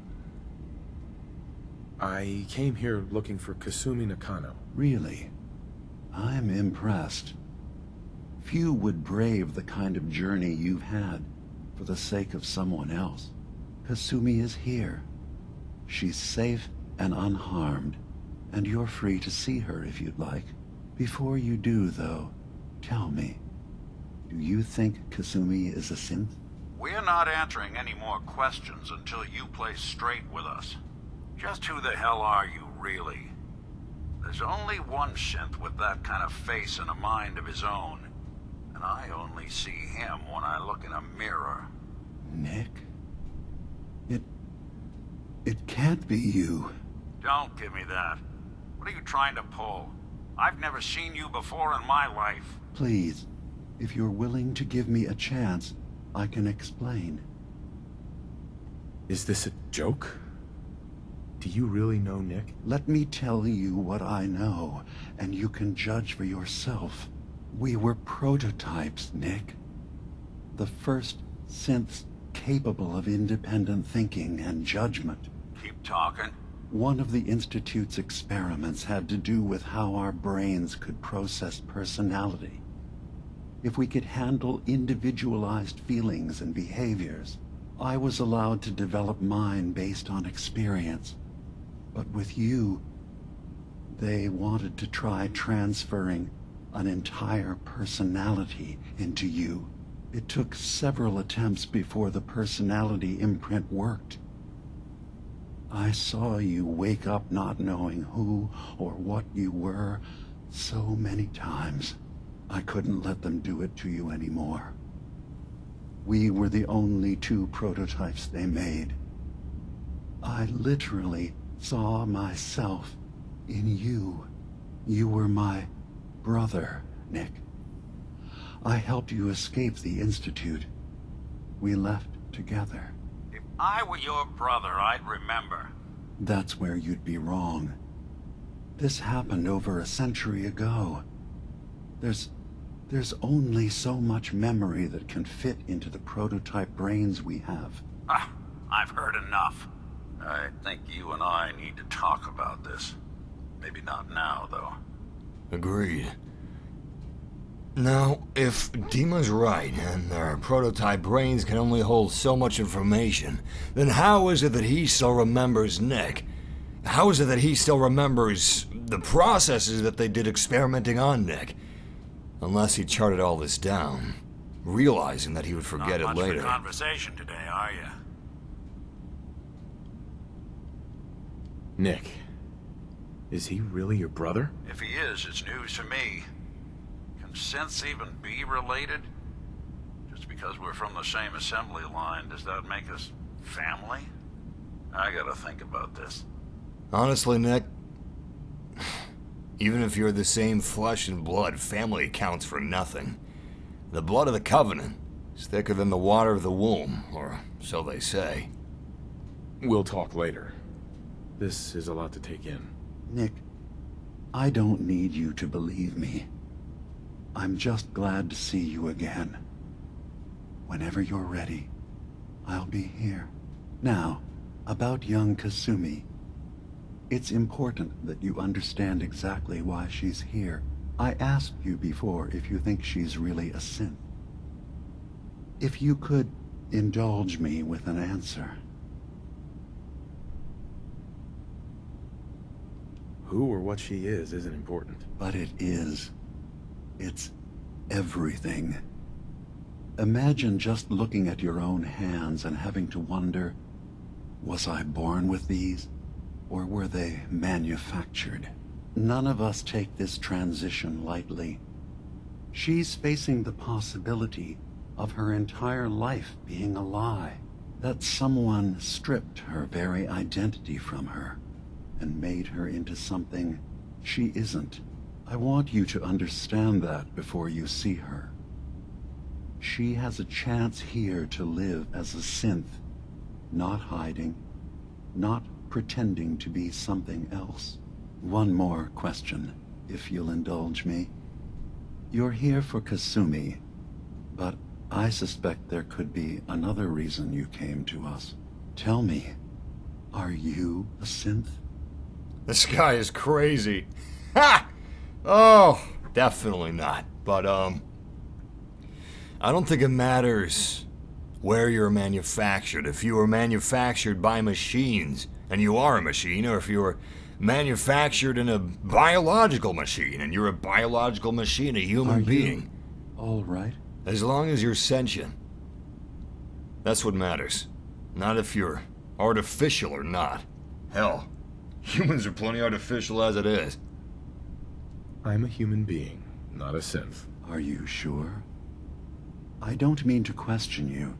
I came here looking for Kasumi Nakano. Really? I'm impressed. Few would brave the kind of journey you've had for the sake of someone else. Kasumi is here. She's safe and unharmed, and you're free to see her if you'd like. Before you do, though, tell me, do you think Kasumi is a synth? We're not answering any more questions until you play straight with us. Just who the hell are you, really? There's only one synth with that kind of face and a mind of his own. And I only see him when I look in a mirror. Nick? It can't be you. Don't give me that. What are you trying to pull? I've never seen you before in my life. Please, if you're willing to give me a chance, I can explain. Is this a joke? Do you really know Nick? Let me tell you what I know, and you can judge for yourself. We were prototypes, Nick. The first synths capable of independent thinking and judgment. Keep talking. One of the Institute's experiments had to do with how our brains could process personality. If we could handle individualized feelings and behaviors, I was allowed to develop mine based on experience. But with you, they wanted to try transferring an entire personality into you. It took several attempts before the personality imprint worked. I saw you wake up not knowing who or what you were so many times. I couldn't let them do it to you anymore. We were the only two prototypes they made. I literally saw myself in you. You were my brother, Nick. I helped you escape the Institute. We left together. If I were your brother, I'd remember. That's where you'd be wrong. This happened over a century ago. There's only so much memory that can fit into the prototype brains we have. Ah, I've heard enough. I think you and I need to talk about this. Maybe not now, though. Agreed. Now, if Dima's right, and their prototype brains can only hold so much information, then how is it that he still remembers Nick? How is it that he still remembers the processes that they did experimenting on Nick? Unless he charted all this down, realizing that he would forget it Not later. much for conversation today, are you? Nick, is he really your brother? If he is, it's news to me. Can synths even be related? Just because we're from the same assembly line, does that make us family? I gotta think about this. Honestly, Nick, even if you're the same flesh and blood, family counts for nothing. The blood of the Covenant is thicker than the water of the womb, or so they say. We'll talk later. This is a lot to take in. Nick, I don't need you to believe me. I'm just glad to see you again. Whenever you're ready, I'll be here. Now, about young Kasumi. It's important that you understand exactly why she's here. I asked you before if you think she's really a synth. If you could indulge me with an answer. Who or what she is isn't important. But it is. It's everything. Imagine just looking at your own hands and having to wonder, was I born with these? Or were they manufactured? None of us take this transition lightly. She's facing the possibility of her entire life being a lie, that someone stripped her very identity from her and made her into something she isn't. I want you to understand that before you see her. She has a chance here to live as a synth, not hiding, not pretending to be something else. One more question, if you'll indulge me. You're here for Kasumi, but I suspect there could be another reason you came to us. Tell me, are you a synth? This guy is crazy. Ha! Oh, definitely not. But, I don't think it matters where you're manufactured. If you were manufactured by machines, and you are a machine, or if you were manufactured in a biological machine, and you're a biological machine, a human being. All right. As long as you're sentient. That's what matters. Not if you're artificial or not. Hell, humans are plenty artificial as it is. I'm a human being, not a synth. Are you sure? I don't mean to question you,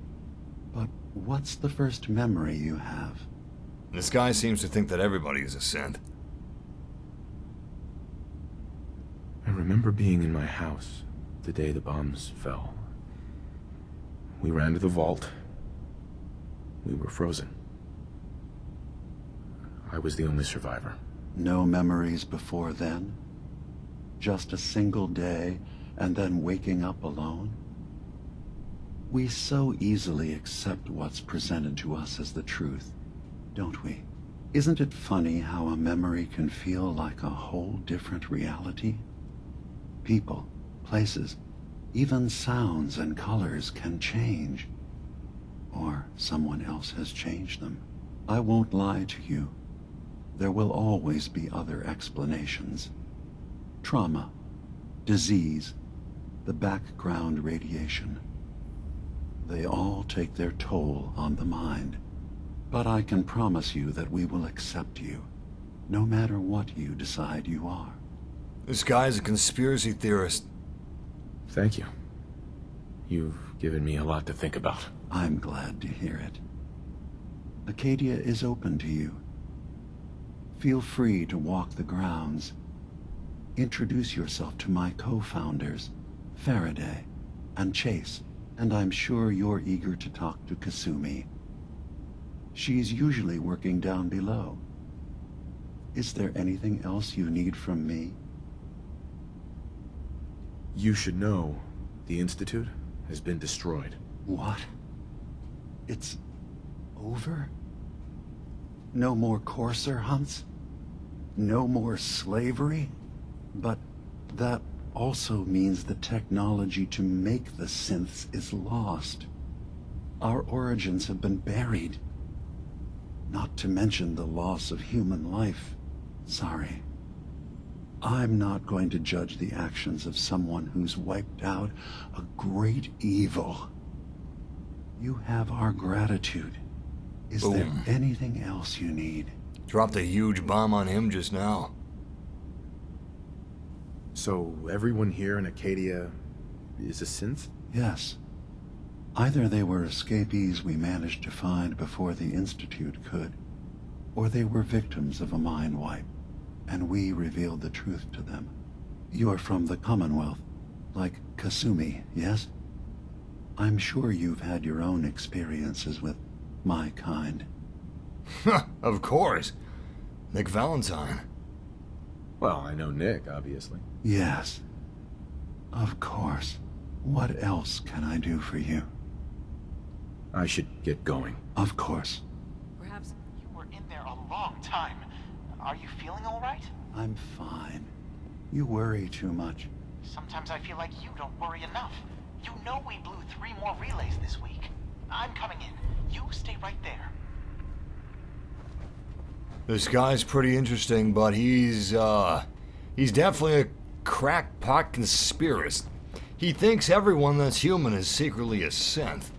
but what's the first memory you have? This guy seems to think that everybody is a synth. I remember being in my house the day the bombs fell. We ran to the vault. We were frozen. I was the only survivor. No memories before then? Just a single day, and then waking up alone? We so easily accept what's presented to us as the truth, don't we? Isn't it funny how a memory can feel like a whole different reality? People, places, even sounds and colors can change. Or someone else has changed them. I won't lie to you. There will always be other explanations. Trauma, disease, the background radiation. They all take their toll on the mind. But I can promise you that we will accept you, no matter what you decide you are. This guy's a conspiracy theorist. Thank you. You've given me a lot to think about. I'm glad to hear it. Acadia is open to you. Feel free to walk the grounds. Introduce yourself to my co-founders, Faraday and Chase, and I'm sure you're eager to talk to Kasumi. She's usually working down below. Is there anything else you need from me? You should know the Institute has been destroyed. What? It's over? No more courser hunts? No more slavery? But that also means the technology to make the synths is lost. Our origins have been buried. not to mention the loss of human life. Sorry. I'm not going to judge the actions of someone who's wiped out a great evil. You have our gratitude. Is there anything else you need? Dropped a huge bomb on him just now. So everyone here in Acadia is a synth? Yes. Either they were escapees we managed to find before the Institute could, or they were victims of a mind wipe, and we revealed the truth to them. You're from the Commonwealth, like Kasumi, yes? I'm sure you've had your own experiences with my kind. Of course. Nick Valentine. Well, I know Nick, obviously. Yes. Of course. What else can I do for you? I should get going. Of course. Perhaps you were in there a long time. Are you feeling all right? I'm fine. You worry too much. Sometimes I feel like you don't worry enough. You know we blew 3 more relays this week. I'm coming in. You stay right there. This guy's pretty interesting, but he's definitely a crackpot conspiracist. He thinks everyone that's human is secretly a synth.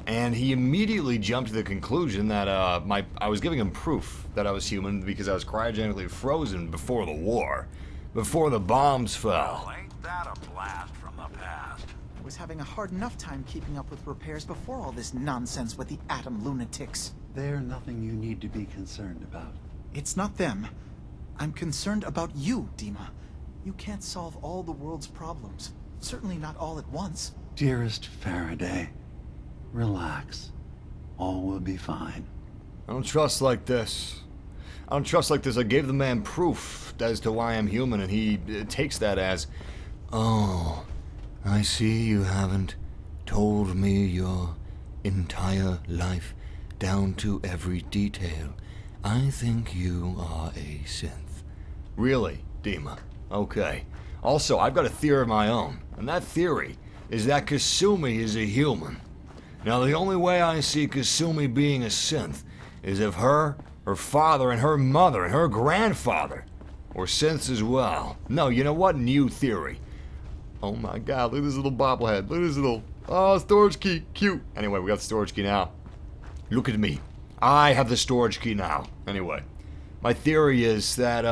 And he immediately jumped to the conclusion that I was giving him proof that I was human because I was cryogenically frozen before the war, before the bombs fell. Well, ain't that a blast from the past? I was having a hard enough time keeping up with repairs before all this nonsense with the atom lunatics. They're nothing you need to be concerned about. It's not them. I'm concerned about you, Dima. You can't solve all the world's problems. Certainly not all at once. Dearest Faraday, relax. All will be fine. I don't trust like this. I don't trust like this. I gave the man proof as to why I'm human, and he takes that as, oh, I see you haven't told me your entire life down to every detail. I think you are a synth. Really, Dima? Okay. Also, I've got a theory of my own, and that theory is that Kasumi is a human. Now, the only way I see Kasumi being a synth is if her father, and her mother, and her grandfather were synths as well. No, you know what? New theory. Oh my god, look at this little bobblehead. Look at this little... Oh, storage key. Cute. Anyway, we got the storage key now. Look at me. I have the storage key now. Anyway, my theory is that,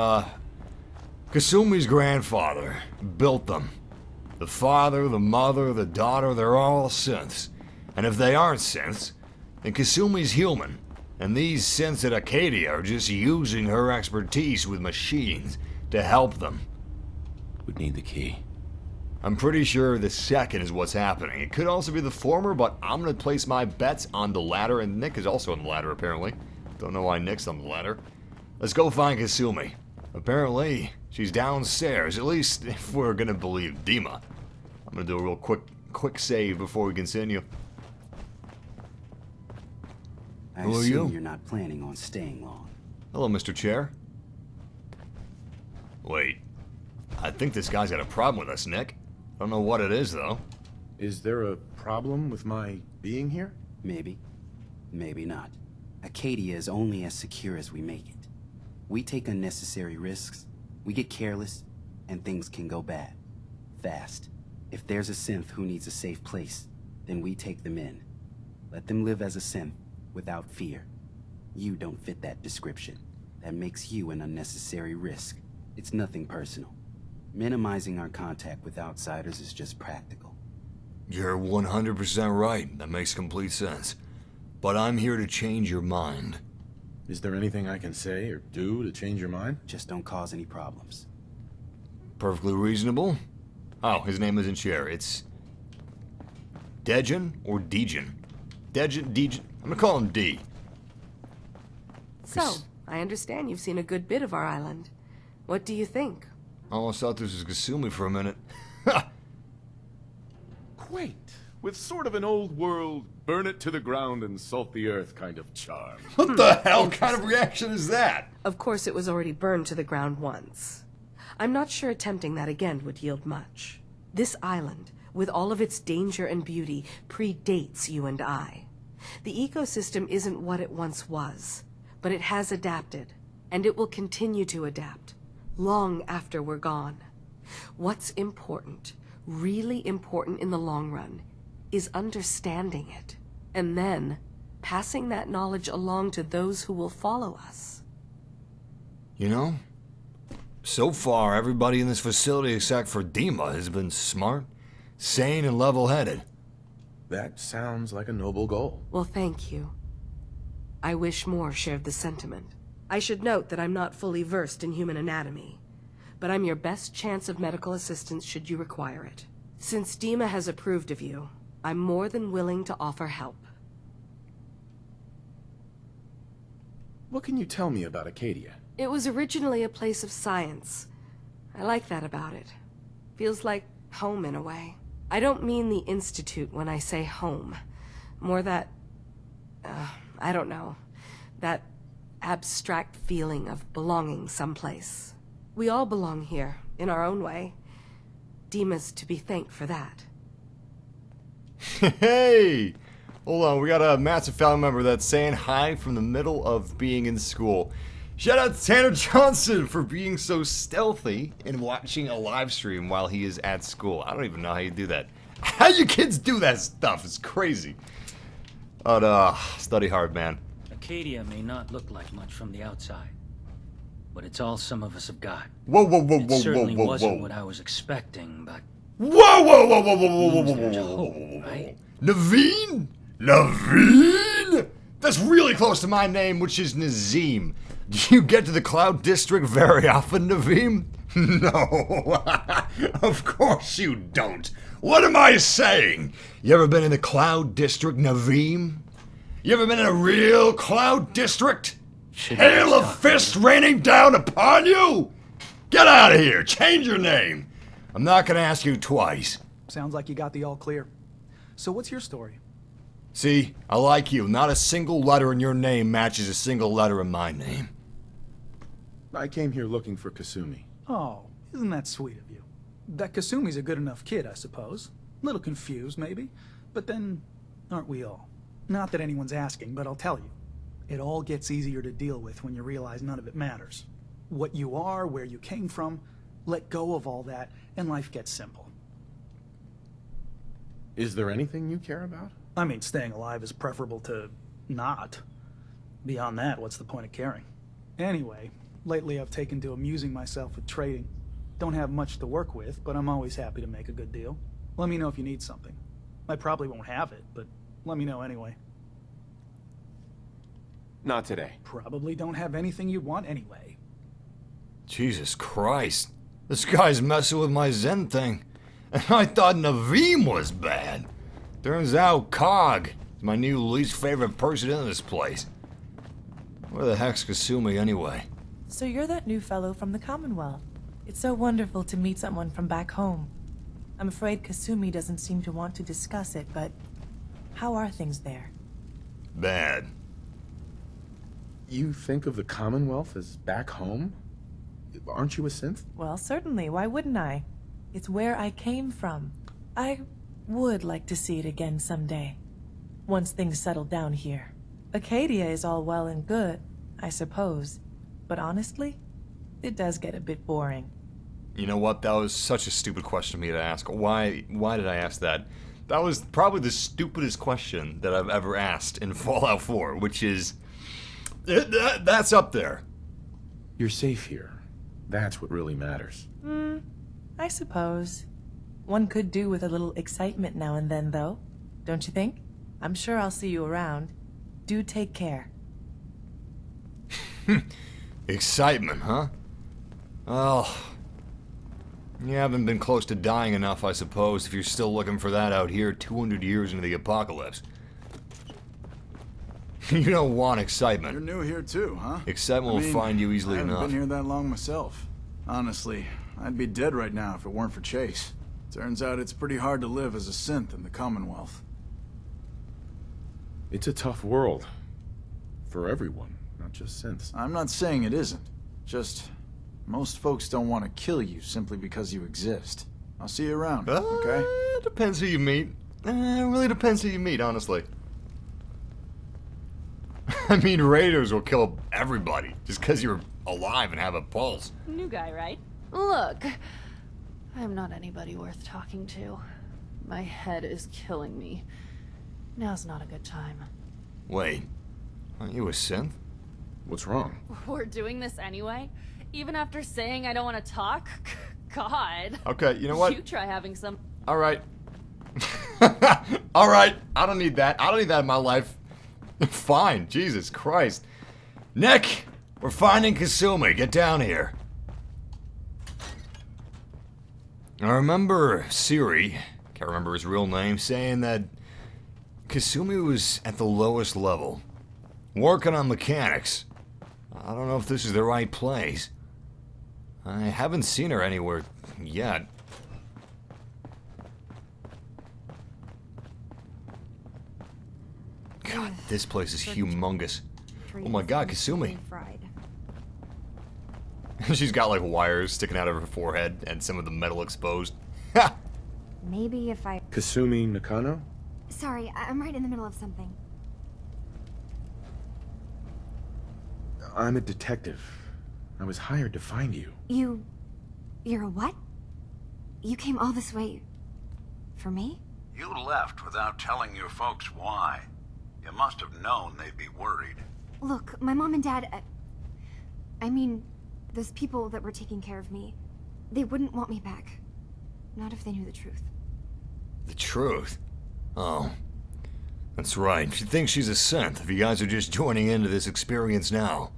Kasumi's grandfather built them. The father, the mother, the daughter, they're all synths. And if they aren't synths, then Kasumi's human. And these synths at Acadia are just using her expertise with machines to help them. Would need the key. I'm pretty sure the second is what's happening. It could also be the former, but I'm going to place my bets on the latter, and Nick is also on the ladder, apparently. Don't know why Nick's on the ladder. Let's go find Kasumi. Apparently, she's downstairs, at least if we're going to believe Dima. I'm going to do a real quick save before we continue. I Who are assume you? You're not planning on staying long. Hello, Mr. Chair. Wait, I think this guy's got a problem with us, Nick. Don't know what it is, though. Is there a problem with my being here? Maybe. Maybe not. Acadia is only as secure as we make it. We take unnecessary risks, we get careless, and things can go bad. Fast. If there's a synth who needs a safe place, then we take them in. Let them live as a synth, without fear. You don't fit that description. That makes you an unnecessary risk. It's nothing personal. Minimizing our contact with outsiders is just practical. You're 100% right. That makes complete sense. But I'm here to change your mind. Is there anything I can say or do to change your mind? Just don't cause any problems. Perfectly reasonable. Oh, his name isn't Cher. It's... Dejin or Dejin? Dejin. I'm gonna call him D. So, I understand you've seen a good bit of our island. What do you think? I almost thought this was Kasumi for a minute. Quaint, with sort of an old world, burn it to the ground and salt the earth kind of charm. What the hell kind of reaction is that? Of course it was already burned to the ground once. I'm not sure attempting that again would yield much. This island, with all of its danger and beauty, predates you and I. The ecosystem isn't what it once was. but it has adapted, and it will continue to adapt, long after we're gone. What's important, really important in the long run, is understanding it, and then passing that knowledge along to those who will follow us. You know, so far everybody in this facility except for Dima has been smart, sane, and level-headed. That sounds like a noble goal. Well, thank you. I wish more shared the sentiment. I should note that I'm not fully versed in human anatomy, but I'm your best chance of medical assistance should you require it. Since Dima has approved of you, I'm more than willing to offer help. What can you tell me about Acadia? It was originally a place of science. I like that about it. Feels like home in a way. I don't mean the Institute when I say home. More that, I don't know, that abstract feeling of belonging someplace. We all belong here, in our own way. Dima's to be thanked for that. Hey! Hold on, we got a massive family member that's saying hi from the middle of being in school. Shout out to Tanner Johnson for being so stealthy and watching a live stream while he is at school. I don't even know how you do that. How you kids do that stuff? It's crazy. But, study hard, man. Acadia may not look like much from the outside, but it's all some of us have got. Whoa, whoa, whoa, It whoa, certainly whoa, whoa, wasn't whoa. what I was expecting, but Whoa, whoa, whoa, whoa, whoa, whoa, whoa, whoa, there's a whoa, hope, whoa, right? Naveen? Naveen? That's really close to my name, which is Nazim. Do you get to the Cloud District very often, Naveen? No, of course you don't. What am I saying? You ever been in the Cloud District, Naveen? You ever been in a real Cloud District? Hail of fist raining down upon you? Get out of here, change your name. I'm not gonna ask you twice. Sounds like you got the all clear. So what's your story? See, I like you. Not a single letter in your name matches a single letter in my name. I came here looking for Kasumi. Oh, isn't that sweet of you? That Kasumi's a good enough kid, I suppose. Little confused, maybe. But then, aren't we all? Not that anyone's asking, but I'll tell you. It all gets easier to deal with when you realize none of it matters. What you are, where you came from, let go of all that, and life gets simple. Is there anything you care about? I mean, staying alive is preferable to not. Beyond that, what's the point of caring? Anyway, lately I've taken to amusing myself with trading. Don't have much to work with, but I'm always happy to make a good deal. Let me know if you need something. I probably won't have it, but let me know anyway. Not today. Probably don't have anything you want anyway. Jesus Christ. This guy's messing with my Zen thing. And I thought Naveem was bad. Turns out Cog is my new least favorite person in this place. Where the heck's Kasumi anyway? So you're that new fellow from the Commonwealth. It's so wonderful to meet someone from back home. I'm afraid Kasumi doesn't seem to want to discuss it, but how are things there? Bad. You think of the Commonwealth as back home? Aren't you a synth? Well, certainly. Why wouldn't I? It's where I came from. I would like to see it again someday. Once things settle down here. Acadia is all well and good, I suppose. But honestly, it does get a bit boring. You know what? That was such a stupid question for me to ask. Why did I ask that? That was probably the stupidest question that I've ever asked in Fallout 4, which is... that's up there. You're safe here. That's what really matters. I suppose. One could do with a little excitement now and then, though. Don't you think? I'm sure I'll see you around. Do take care. Excitement, huh? Well, you haven't been close to dying enough, I suppose, if you're still looking for that out here 200 years into the apocalypse. You don't want excitement. You're new here too, huh? Excitement will find you easily I haven't enough. been here that long myself. Honestly, I'd be dead right now if it weren't for Chase. Turns out it's pretty hard to live as a synth in the Commonwealth. It's a tough world. For everyone, not just synths. I'm not saying it isn't. Just, most folks don't want to kill you simply because you exist. I'll see you around, okay? Depends who you meet. It really depends who you meet, honestly. I mean, raiders will kill everybody just because you're alive and have a pulse. New guy, right? Look, I'm not anybody worth talking to. My head is killing me. Now's not a good time. Wait, aren't you a synth? What's wrong? We're doing this anyway? Even after saying I don't want to talk? God. Okay, you know what? You try having some... Alright. Alright, I don't need that. I don't need that in my life. Fine, Jesus Christ. Nick, we're finding Kasumi. Get down here. I remember Siri, can't remember his real name, saying that Kasumi was at the lowest level, working on mechanics. I don't know if this is the right place. I haven't seen her anywhere yet. God, this place is humongous. Oh my god, Kasumi. She's got like wires sticking out of her forehead and some of the metal exposed. Ha! Maybe if I... Kasumi Nakano? Sorry, I'm right in the middle of something. I'm a detective. I was hired to find you. You're a what? You came all this way... for me? You left without telling your folks why. You must have known they'd be worried. Look, my mom and dad... I mean, those people that were taking care of me, they wouldn't want me back. Not if they knew the truth. The truth? Oh. That's right. She thinks she's a synth if you guys are just joining into this experience now.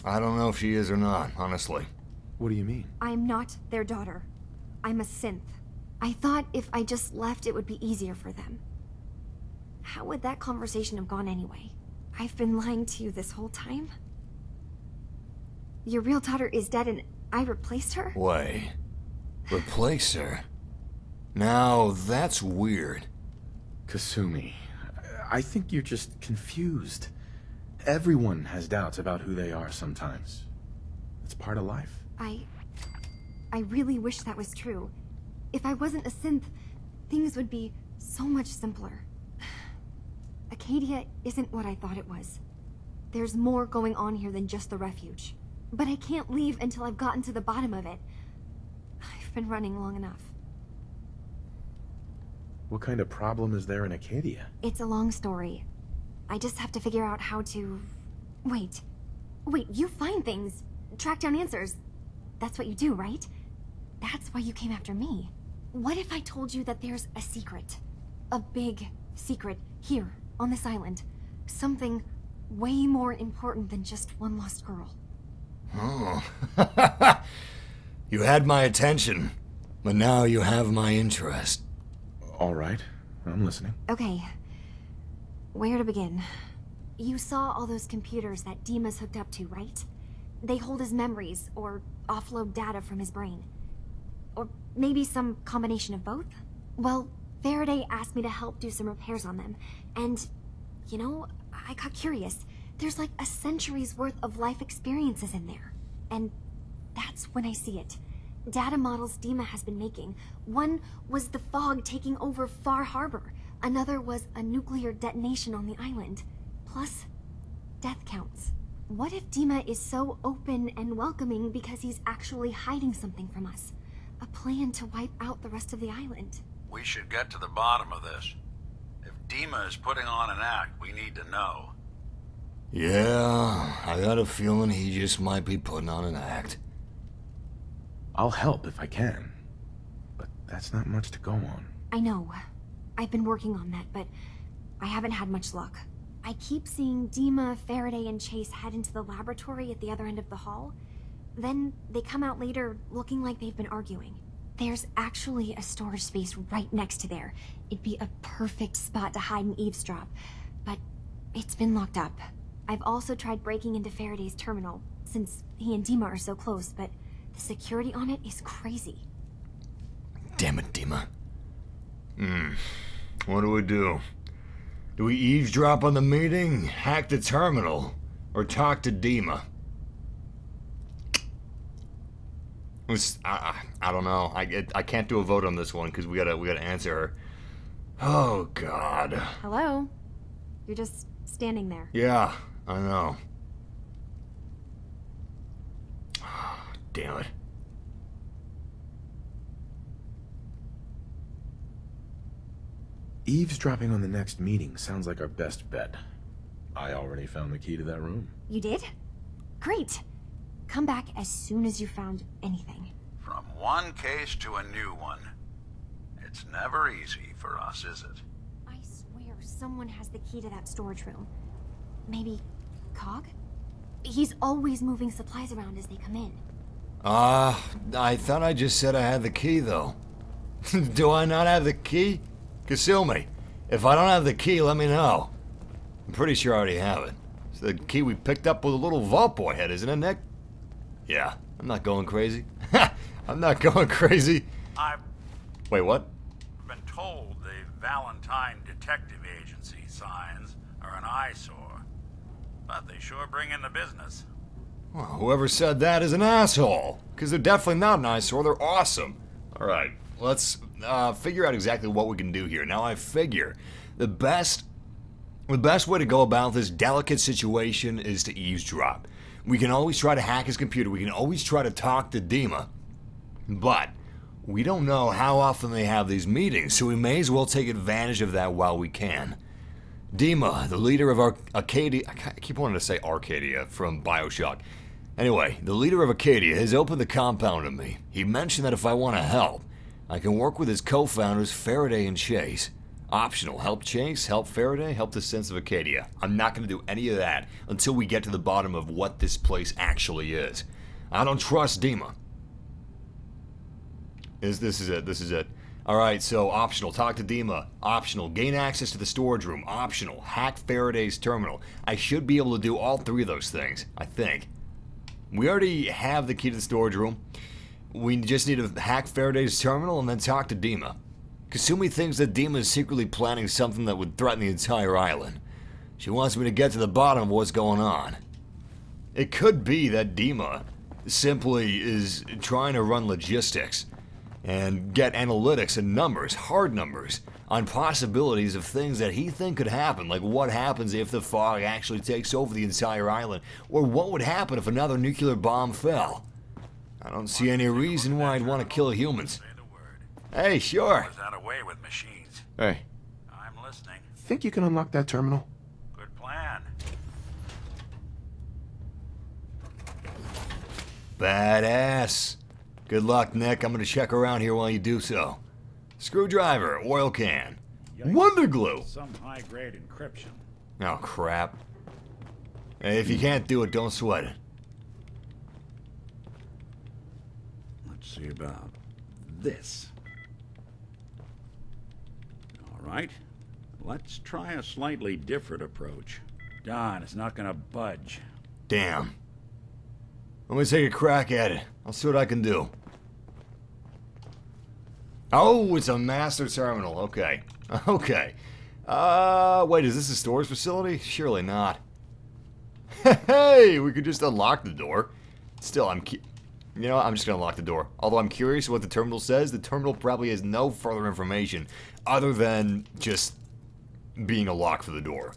I don't know if she is or not, honestly. What do you mean? I'm not their daughter. I'm a synth. I thought if I just left, it would be easier for them. How would that conversation have gone anyway? I've been lying to you this whole time? Your real daughter is dead and I replaced her? Wait. Replace her? Now, that's weird. Kasumi, I think you're just confused. Everyone has doubts about who they are sometimes. It's part of life. I really wish that was true. If I wasn't a synth, things would be so much simpler. Acadia isn't what I thought it was. There's more going on here than just the refuge. But I can't leave until I've gotten to the bottom of it. I've been running long enough. What kind of problem is there in Acadia? It's a long story. I just have to figure out how to... Wait, you find things, track down answers. That's what you do, right? That's why you came after me. What if I told you that there's a secret? A big secret here, on this island. Something way more important than just one lost girl. Oh. You had my attention, but now you have my interest. All right, I'm listening. Okay. Where to begin? You saw all those computers that Dima's hooked up to, right? They hold his memories, or offload data from his brain. Or maybe some combination of both? Well, Faraday asked me to help do some repairs on them, and, you know, I got curious. There's like a century's worth of life experiences in there. And that's when I see it. Data models Dima has been making. One was the fog taking over Far Harbor. Another was a nuclear detonation on the island. Plus, death counts. What if Dima is so open and welcoming because he's actually hiding something from us? A plan to wipe out the rest of the island. We should get to the bottom of this. If Dima is putting on an act, we need to know. Yeah, I got a feeling he just might be putting on an act. I'll help if I can, but that's not much to go on. I know. I've been working on that, but I haven't had much luck. I keep seeing Dima, Faraday, and Chase head into the laboratory at the other end of the hall. Then they come out later looking like they've been arguing. There's actually a storage space right next to there. It'd be a perfect spot to hide and eavesdrop, but it's been locked up. I've also tried breaking into Faraday's terminal, since he and Dima are so close, but the security on it is crazy. Damn it, Dima. What do we do? Do we eavesdrop on the meeting, hack the terminal, or talk to Dima? I don't know. I can't do a vote on this one because we gotta answer her. Oh God. Hello? You're just standing there. Yeah, I know. Damn it. Eavesdropping on the next meeting sounds like our best bet. I already found the key to that room. You did? Great. Come back as soon as you found anything. From one case to a new one. It's never easy for us, is it? I swear someone has the key to that storage room. Maybe Cog? He's always moving supplies around as they come in. I thought I just said I had the key, though. Do I not have the key? Kasumi, if I don't have the key, let me know. I'm pretty sure I already have it. It's the key we picked up with a little vault boy head, isn't it, Nick? Yeah, I'm not going crazy. I'm not going crazy. I've Wait, what? been told the Valentine Detective Agency signs are an eyesore, but they sure bring in the business. Well, whoever said that is an asshole. Because they're definitely not an eyesore, they're awesome. Alright, let's figure out exactly what we can do here. Now I figure the best way to go about this delicate situation is to eavesdrop. We can always try to hack his computer, we can always try to talk to Dima, but we don't know how often they have these meetings, so we may as well take advantage of that while we can. Dima, the leader of Acadia, I keep wanting to say Arcadia from Bioshock. Anyway, the leader of Acadia has opened the compound to me. He mentioned that if I want to help, I can work with his co-founders Faraday and Chase. Optional. Help Chase, help Faraday, help the sense of Acadia. I'm not going to do any of that until we get to the bottom of what this place actually is. I don't trust Dima. This is it. Alright, so optional, talk to Dima. Optional, gain access to the storage room. Optional, hack Faraday's terminal. I should be able to do all three of those things, I think. We already have the key to the storage room. We just need to hack Faraday's terminal and then talk to Dima. Kasumi thinks that Dima is secretly planning something that would threaten the entire island. She wants me to get to the bottom of what's going on. It could be that Dima simply is trying to run logistics and get analytics and numbers, hard numbers, on possibilities of things that he thinks could happen, like what happens if the fog actually takes over the entire island, or what would happen if another nuclear bomb fell. I don't see any reason why I'd want to kill humans. Hey, sure. Was that away with machines? Hey, I'm listening. think you can unlock that terminal? Good plan. Badass. Good luck, Nick. I'm gonna check around here while you do so. Screwdriver, oil can, Wonder Glue. Some high-grade encryption. Oh, crap. Hey, if you can't do it, don't sweat it. Let's see about this. All right. Let's try a slightly different approach. Don, it's not gonna budge. Damn. Let me take a crack at it. I'll see what I can do. Oh, it's a master terminal. Okay. Okay. Wait, is this a storage facility? Surely not. Hey, we could just unlock the door. Still, I'm just gonna lock the door. Although I'm curious what the terminal says. The terminal probably has no further information other than just being a lock for the door.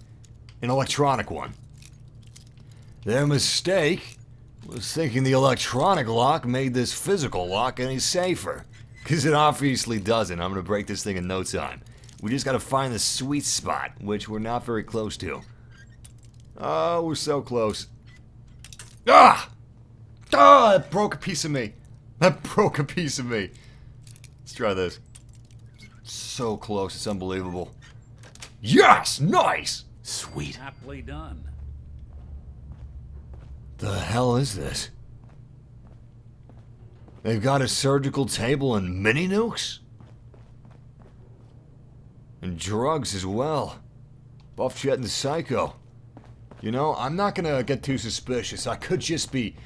An electronic one. Their mistake was thinking the electronic lock made this physical lock any safer. Because it obviously doesn't. I'm going to break this thing in no time. We just got to find the sweet spot, which we're not very close to. Oh, we're so close. Ah! Ah, that broke a piece of me. That broke a piece of me. Let's try this. So close, it's unbelievable. Yes! Nice! Sweet. Aptly done. The hell is this? They've got a surgical table and mini nukes? And drugs as well. Buff Jet and Psycho. You know, I'm not gonna get too suspicious. I could just be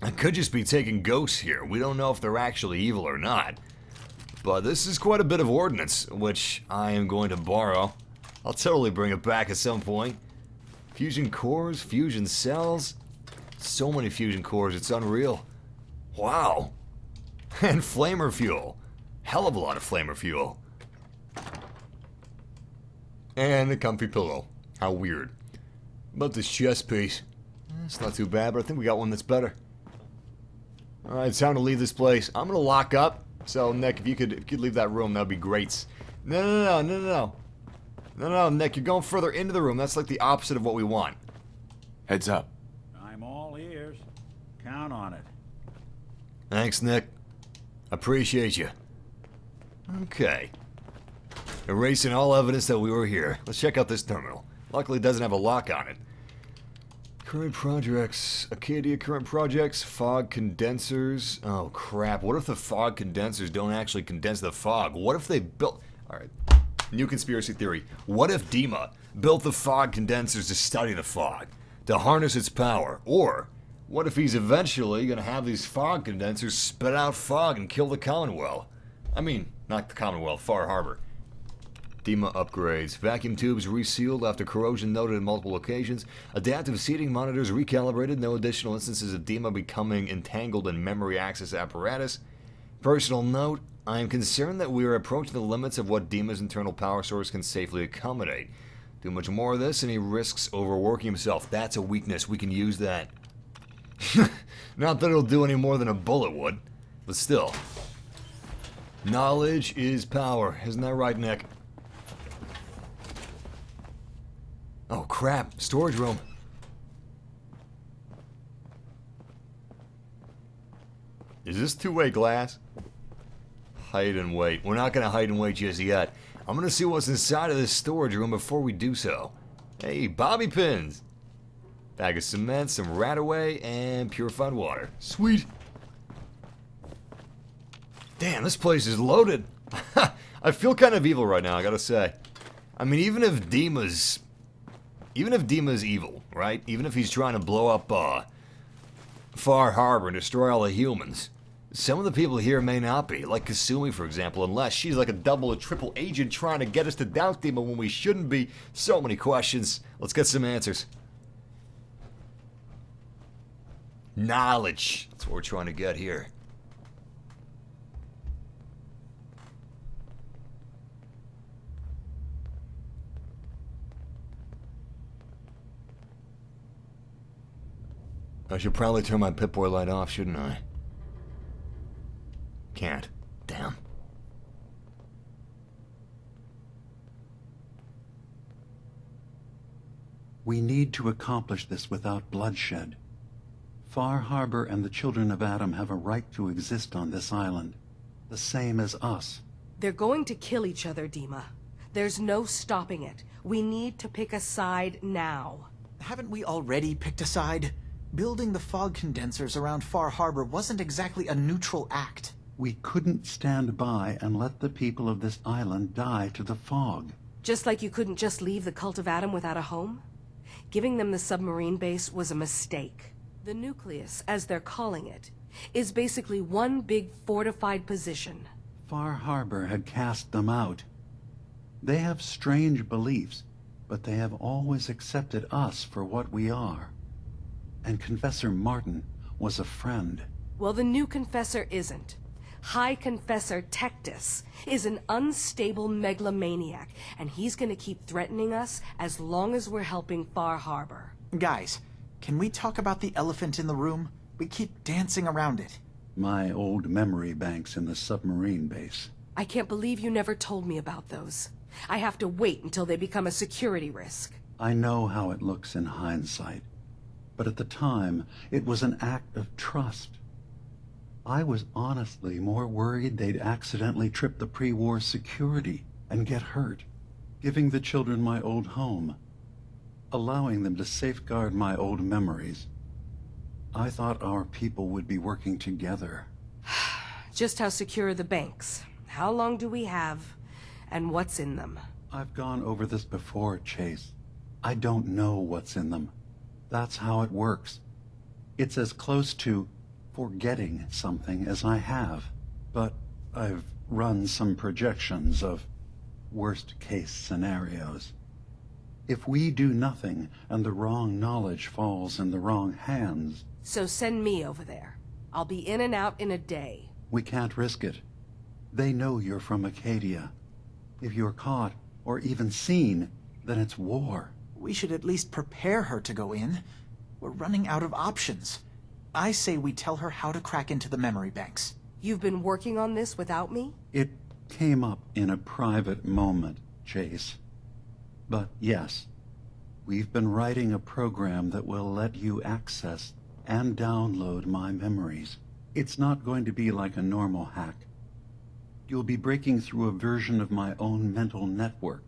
taking ghosts here. We don't know if they're actually evil or not. But this is quite a bit of ordnance, which I am going to borrow. I'll totally bring it back at some point. Fusion cores, fusion cells. So many fusion cores, it's unreal. Wow. And flamer fuel. Hell of a lot of flamer fuel. And a comfy pillow. How weird. About this chess piece. It's not too bad, but I think we got one that's better. Alright, it's time to leave this place. I'm gonna lock up. So, Nick, if you could leave that room, that'd be great. No, Nick, you're going further into the room. That's like the opposite of what we want. Heads up. I'm all ears. Count on it. Thanks, Nick. Appreciate you. Okay. Erasing all evidence that we were here. Let's check out this terminal. Luckily, it doesn't have a lock on it. Current projects. Acadia current projects. Fog condensers. Oh, crap. What if the fog condensers don't actually condense the fog? What if they built... Alright. New conspiracy theory. What if Dima built the fog condensers to study the fog? To harness its power? Or... what if he's eventually going to have these fog condensers spit out fog and kill the Commonwealth? I mean, not the Commonwealth, Far Harbor. Dima upgrades. Vacuum tubes resealed after corrosion noted in multiple locations. Adaptive seating monitors recalibrated. No additional instances of Dima becoming entangled in memory access apparatus. Personal note, I am concerned that we are approaching the limits of what Dima's internal power source can safely accommodate. Too much more of this and he risks overworking himself. That's a weakness. We can use that. Not that it'll do any more than a bullet would, but still. Knowledge is power. Isn't that right, Nick? Oh, crap. Storage room. Is this two-way glass? Hide and wait. We're not going to hide and wait just yet. I'm going to see what's inside of this storage room before we do so. Hey, bobby pins. Bag of cement, some Radaway, and purified water. Sweet. Damn, this place is loaded. I feel kind of evil right now, I gotta say. I mean, even if Dima's evil, right? Even if he's trying to blow up Far Harbor and destroy all the humans, some of the people here may not be. Like Kasumi, for example, unless she's like a double or triple agent trying to get us to doubt Dima when we shouldn't be. So many questions. Let's get some answers. Knowledge. That's what we're trying to get here. I should probably turn my Pip-Boy light off, shouldn't I? Can't. Damn. We need to accomplish this without bloodshed. Far Harbor and the children of Adam have a right to exist on this island, the same as us. They're going to kill each other, Dima. There's no stopping it. We need to pick a side now. Haven't we already picked a side? Building the fog condensers around Far Harbor wasn't exactly a neutral act. We couldn't stand by and let the people of this island die to the fog. Just like you couldn't just leave the Cult of Adam without a home? Giving them the submarine base was a mistake. The nucleus, as they're calling it, is basically one big fortified position. Far Harbor had cast them out. They have strange beliefs, but they have always accepted us for what we are. And Confessor Martin was a friend. Well, the new Confessor isn't. High Confessor Tectus is an unstable megalomaniac, and he's gonna keep threatening us as long as we're helping Far Harbor. Guys, can we talk about the elephant in the room? We keep dancing around it. My old memory banks in the submarine base. I can't believe you never told me about those. I have to wait until they become a security risk. I know how it looks in hindsight, but at the time, it was an act of trust. I was honestly more worried they'd accidentally trip the pre-war security and get hurt, giving the children my old home, allowing them to safeguard my old memories. I thought our people would be working together. Just how secure are the banks? How long do we have? And what's in them? I've gone over this before, Chase. I don't know what's in them. That's how it works. It's as close to forgetting something as I have. But I've run some projections of worst-case scenarios. If we do nothing and the wrong knowledge falls in the wrong hands... So send me over there. I'll be in and out in a day. We can't risk it. They know you're from Acadia. If you're caught, or even seen, then it's war. We should at least prepare her to go in. We're running out of options. I say we tell her how to crack into the memory banks. You've been working on this without me? It came up in a private moment, Chase. But yes, we've been writing a program that will let you access and download my memories. It's not going to be like a normal hack. You'll be breaking through a version of my own mental network.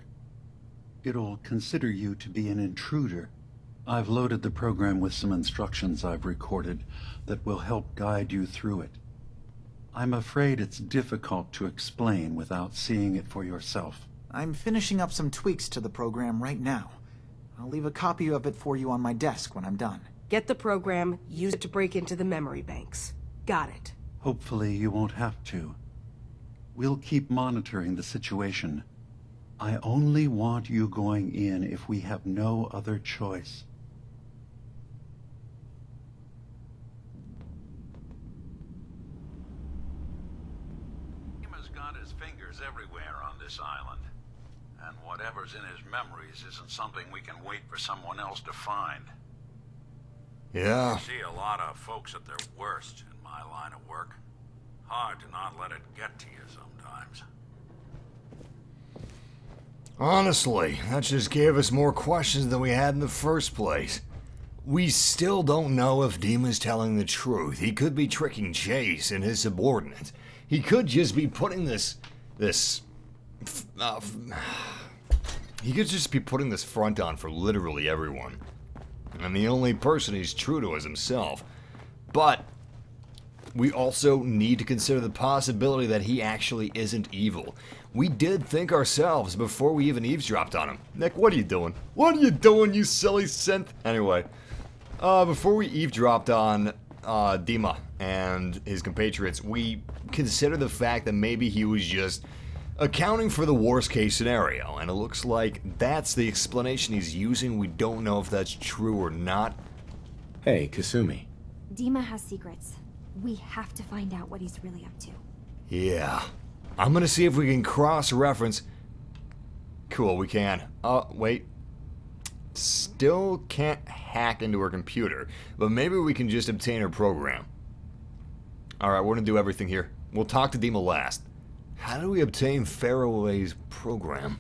It'll consider you to be an intruder. I've loaded the program with some instructions I've recorded that will help guide you through it. I'm afraid it's difficult to explain without seeing it for yourself. I'm finishing up some tweaks to the program right now. I'll leave a copy of it for you on my desk when I'm done. Get the program, use it to break into the memory banks. Got it. Hopefully you won't have to. We'll keep monitoring the situation. I only want you going in if we have no other choice. Dima's got his fingers everywhere on this island. And whatever's in his memories isn't something we can wait for someone else to find. Yeah. I see a lot of folks at their worst in my line of work. Hard to not let it get to you sometimes. Honestly, that just gave us more questions than we had in the first place. We still don't know if Dima's telling the truth. He could be tricking Chase and his subordinates. He could just be putting he could just be putting this front on for literally everyone. And the only person he's true to is himself. But we also need to consider the possibility that he actually isn't evil. We did think ourselves before we even eavesdropped on him. Nick, what are you doing? What are you doing, you silly synth? Anyway, before we eavesdropped on Dima and his compatriots, we considered the fact that maybe he was just accounting for the worst case scenario, and it looks like that's the explanation he's using. We don't know if that's true or not. Hey, Kasumi. Dima has secrets. We have to find out what he's really up to. Yeah. I'm gonna see if we can cross-reference. Cool, we can. Wait. Still can't hack into her computer, but maybe we can just obtain her program. Alright, we're gonna do everything here. We'll talk to Dima last. How do we obtain Faraway's program?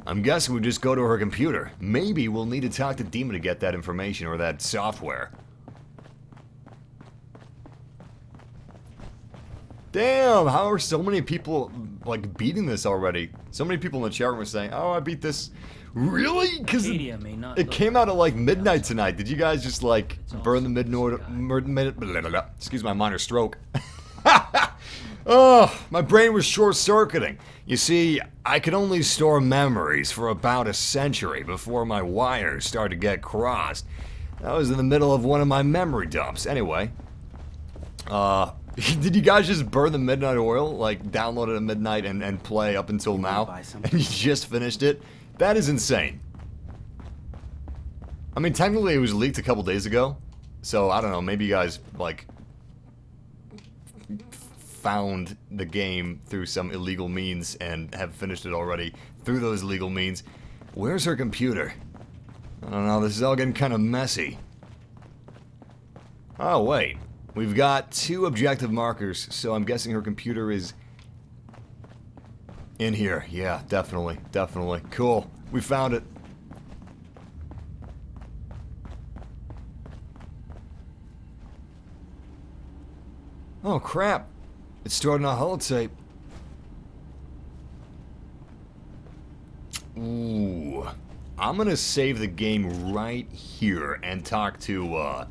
I'm guessing we just go to her computer. Maybe we'll need to talk to Dima to get that information or that software. Damn, how are so many people, like, beating this already? So many people in the chat room are saying, oh, I beat this. Really? Because it came out at, like, midnight tonight. Did you guys just, like, burn the midnight... Excuse my minor stroke. Oh, my brain was short-circuiting. You see, I could only store memories for about a century before my wires started to get crossed. I was in the middle of one of my memory dumps. Anyway, did you guys just burn the midnight oil? Like, download it at midnight and play up until now? And you just finished it? That is insane. I mean, technically it was leaked a couple days ago. So, I don't know, maybe you guys, like, found the game through some illegal means and have finished it already through those illegal means. Where's her computer? I don't know, this is all getting kind of messy. Oh, wait. We've got 2 objective markers, so I'm guessing her computer is in here. Yeah, definitely, definitely. Cool. We found it. Oh, crap. It's stored in a holotape. Ooh. I'm gonna save the game right here and talk to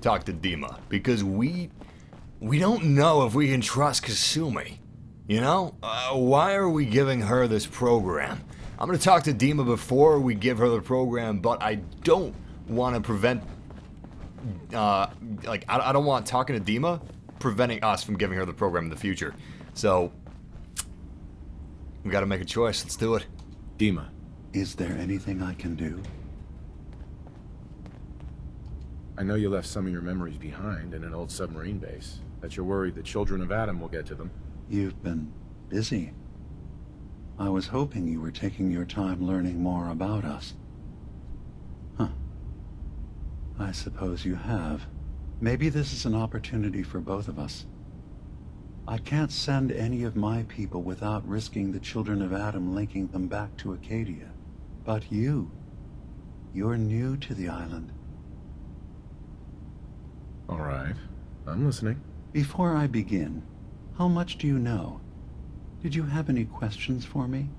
Dima, because we don't know if we can trust Kasumi. You know? Why are we giving her this program? I'm gonna talk to Dima before we give her the program, but I don't want to prevent like, I don't want talking to Dima preventing us from giving her the program in the future. So, we gotta make a choice. Let's do it. Dima. Is there anything I can do? I know you left some of your memories behind in an old submarine base, that you're worried the children of Adam will get to them. You've been busy. I was hoping you were taking your time learning more about us. Huh. I suppose you have. Maybe this is an opportunity for both of us. I can't send any of my people without risking the children of Adam linking them back to Acadia. But you're new to the island. All right, I'm listening. Before I begin, how much do you know? Did you have any questions for me?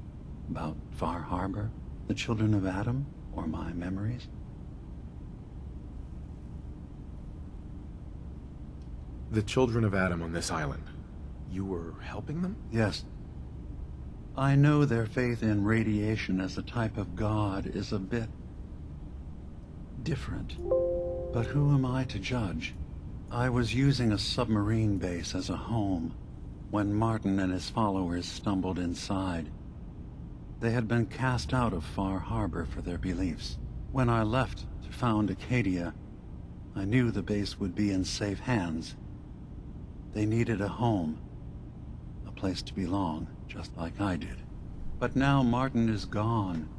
About Far Harbor, the children of Adam, or my memories? The children of Adam on this island. You were helping them? Yes. I know their faith in radiation as a type of god is a bit different. But who am I to judge? I was using a submarine base as a home when Martin and his followers stumbled inside. They had been cast out of Far Harbor for their beliefs. When I left to found Acadia, I knew the base would be in safe hands. They needed a home, a place to belong, just like I did. But now Martin is gone,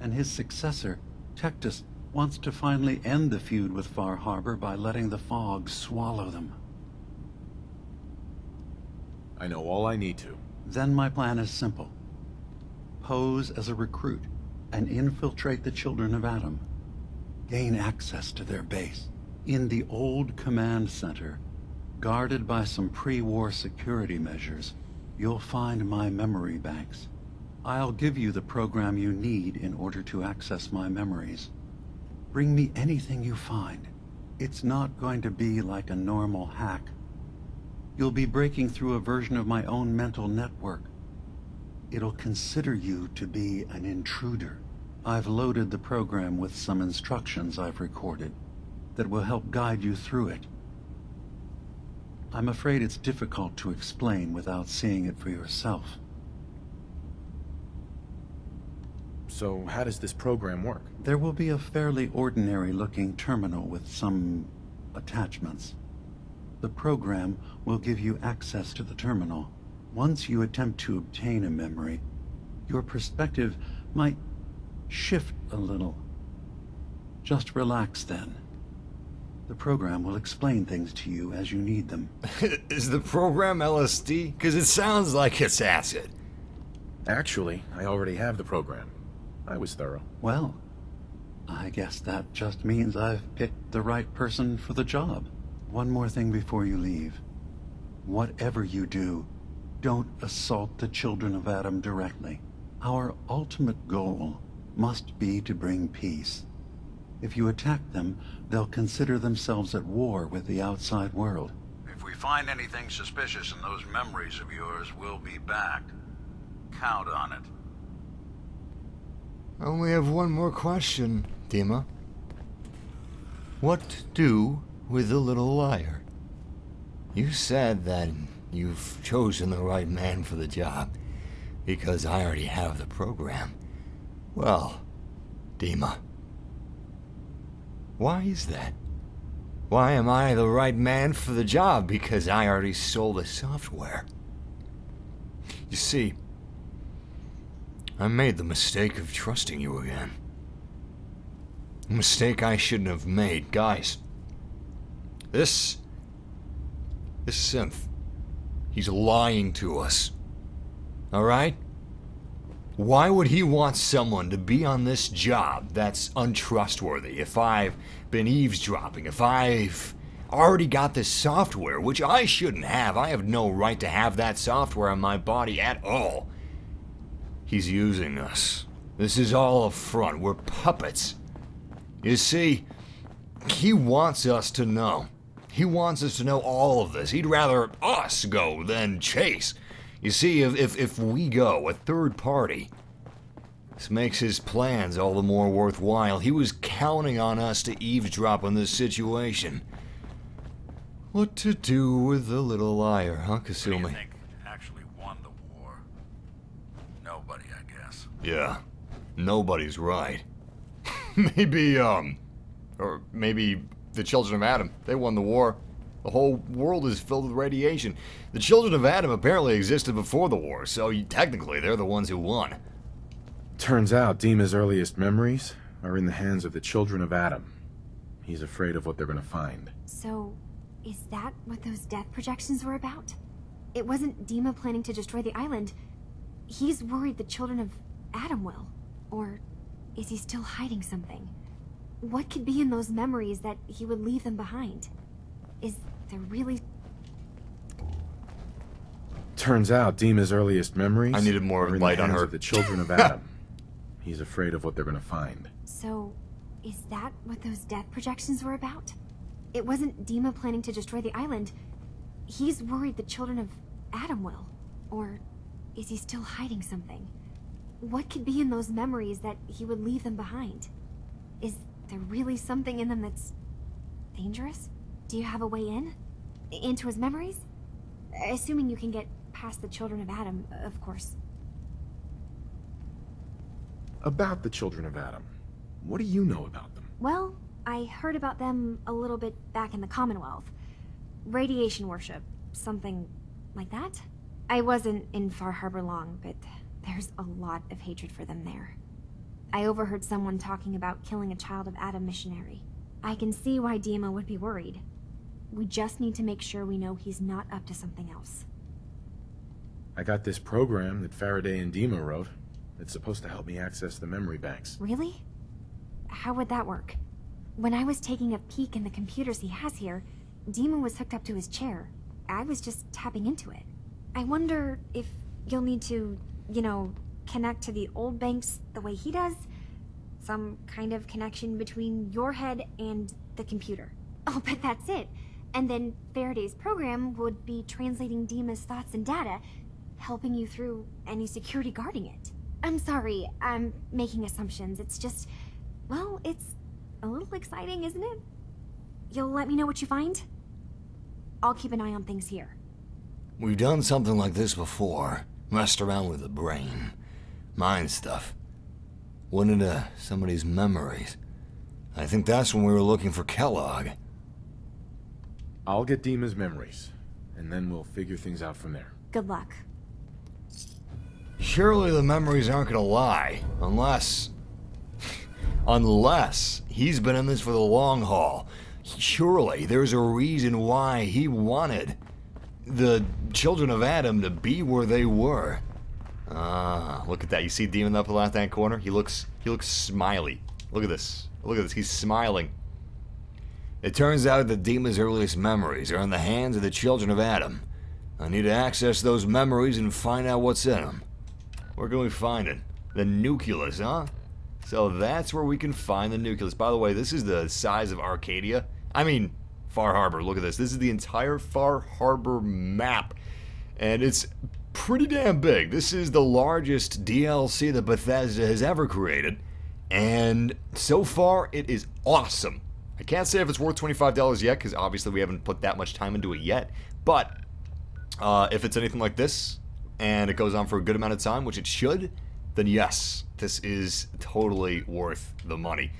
and his successor, Tectus, wants to finally end the feud with Far Harbor by letting the fog swallow them. I know all I need to. Then my plan is simple. Pose as a recruit and infiltrate the children of Adam. Gain access to their base. In the old command center, guarded by some pre-war security measures, you'll find my memory banks. I'll give you the program you need in order to access my memories. Bring me anything you find. It's not going to be like a normal hack. You'll be breaking through a version of my own mental network. It'll consider you to be an intruder. I've loaded the program with some instructions I've recorded that will help guide you through it. I'm afraid it's difficult to explain without seeing it for yourself. So how does this program work? There will be a fairly ordinary-looking terminal with some attachments. The program will give you access to the terminal. Once you attempt to obtain a memory, your perspective might shift a little. Just relax then. The program will explain things to you as you need them. Is the program LSD? Because it sounds like it's acid. Actually, I already have the program. I was thorough. Well, I guess that just means I've picked the right person for the job. One more thing before you leave. Whatever you do, don't assault the children of Adam directly. Our ultimate goal must be to bring peace. If you attack them, they'll consider themselves at war with the outside world. If we find anything suspicious in those memories of yours, we'll be back. Count on it. I only have one more question, Dima. What to do with the little liar? You said that you've chosen the right man for the job because I already have the program. Well, Dima, why is that? Why am I the right man for the job? Because I already stole the software. You see, I made the mistake of trusting you again. A mistake I shouldn't have made. Guys, this synth, he's lying to us. Alright? Why would he want someone to be on this job that's untrustworthy? If I've been eavesdropping, if I've already got this software, which I shouldn't have, I have no right to have that software on my body at all. He's using us. This is all a front. We're puppets. You see, he wants us to know. He wants us to know all of this. He'd rather us go than Chase. You see, if we go, a third party, this makes his plans all the more worthwhile. He was counting on us to eavesdrop on this situation. What to do with the little liar, huh, Kasumi? Who do you think actually won the war? Nobody, I guess. Yeah, nobody's right. Maybe the children of Adam, they won the war. The whole world is filled with radiation. The children of Adam apparently existed before the war, so technically they're the ones who won. Turns out Dima's earliest memories are in the hands of the children of Adam. He's afraid of what they're gonna find. So, is that what those death projections were about? It wasn't Dima planning to destroy the island. He's worried the children of Adam will. Or is he still hiding something? What could be in those memories that he would leave them behind? Is there really... Turns out Dima's earliest memories I needed more are in light the on hands her. of the children of Adam. He's afraid of what they're gonna find. So, is that what those death projections were about? It wasn't Dima planning to destroy the island. He's worried the children of Adam will. Or is he still hiding something? What could be in those memories that he would leave them behind? Is there really something in them that's dangerous? Do you have a way in? Into his memories? Assuming you can get past the children of Adam, of course. About the children of Adam, what do you know about them? Well, I heard about them a little bit back in the Commonwealth. Radiation worship, something like that. I wasn't in Far Harbor long, but there's a lot of hatred for them there. I overheard someone talking about killing a child of Adam missionary. I can see why Dima would be worried. We just need to make sure we know he's not up to something else. I got this program that Faraday and Dima wrote. It's supposed to help me access the memory banks. Really? How would that work? When I was taking a peek in the computers he has here, Dima was hooked up to his chair. I was just tapping into it. I wonder if you'll need to, connect to the old banks the way he does? Some kind of connection between your head and the computer. Oh, but that's it. And then Faraday's program would be translating Dima's thoughts and data, helping you through any security guarding it. I'm sorry, I'm making assumptions. It's just, well, it's a little exciting, isn't it? You'll let me know what you find? I'll keep an eye on things here. We've done something like this before. Messed around with the brain. Mind stuff. Went into somebody's memories. I think that's when we were looking for Kellogg. I'll get Dima's memories, and then we'll figure things out from there. Good luck. Surely the memories aren't gonna lie. Unless he's been in this for the long haul. Surely there's a reason why he wanted the children of Adam to be where they were. Look at that. You see Dima up in the left-hand corner? He looks smiley. Look at this. Look at this. He's smiling. It turns out that Dima's earliest memories are in the hands of the children of Adam. I need to access those memories and find out what's in them. Where can we find it? The nucleus, huh? So that's where we can find the nucleus. By the way, this is the size of Acadia. I mean, Far Harbor. Look at this. This is the entire Far Harbor map. And it's pretty damn big. This is the largest DLC that Bethesda has ever created. And so far, it is awesome. I can't say if it's worth $25 yet, because obviously we haven't put that much time into it yet. But if it's anything like this, and it goes on for a good amount of time, which it should, then yes, this is totally worth the money.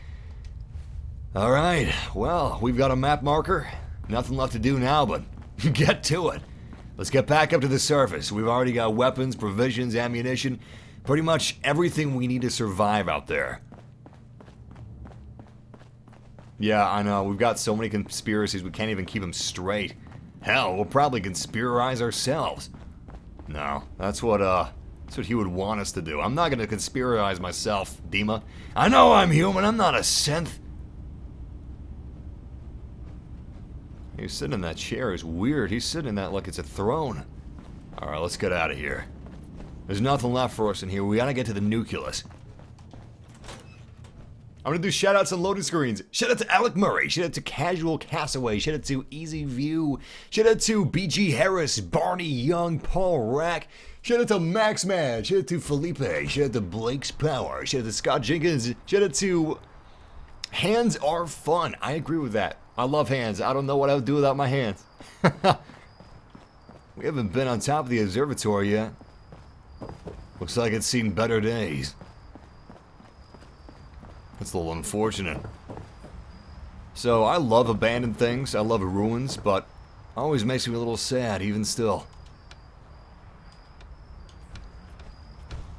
Alright, well, we've got a map marker. Nothing left to do now but get to it. Let's get back up to the surface. We've already got weapons, provisions, ammunition, pretty much everything we need to survive out there. Yeah, I know, we've got so many conspiracies we can't even keep them straight. Hell, we'll probably conspirize ourselves. No, that's what he would want us to do. I'm not gonna conspirize myself, Dima. I know I'm human, I'm not a synth. He's sitting in that chair is weird. He's sitting in that like it's a throne. Alright, let's get out of here. There's nothing left for us in here. We gotta get to the nucleus. I'm gonna do shoutouts and loading screens. Shout out to Alec Murray. Shout out to Casual Castaway. Shout out to Easy View. Shout out to BG Harris, Barney Young, Paul Rack. Shout out to Max Man. Shout out to Felipe. Shout out to Blake's Power. Shout out to Scott Jenkins. Shout out to Hands Are Fun. I agree with that. I love hands. I don't know what I would do without my hands. We haven't been on top of the observatory yet. Looks like it's seen better days. That's a little unfortunate. So, I love abandoned things. I love ruins, but Always makes me a little sad, even still.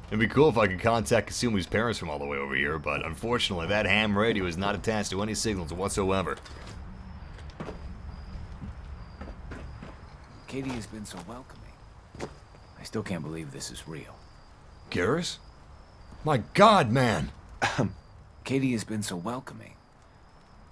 It'd be cool if I could contact Kasumi's parents from all the way over here, but unfortunately that ham radio is not attached to any signals whatsoever. Acadia has been so welcoming. I still can't believe this is real. Garrus? My God, man! Acadia has been so welcoming.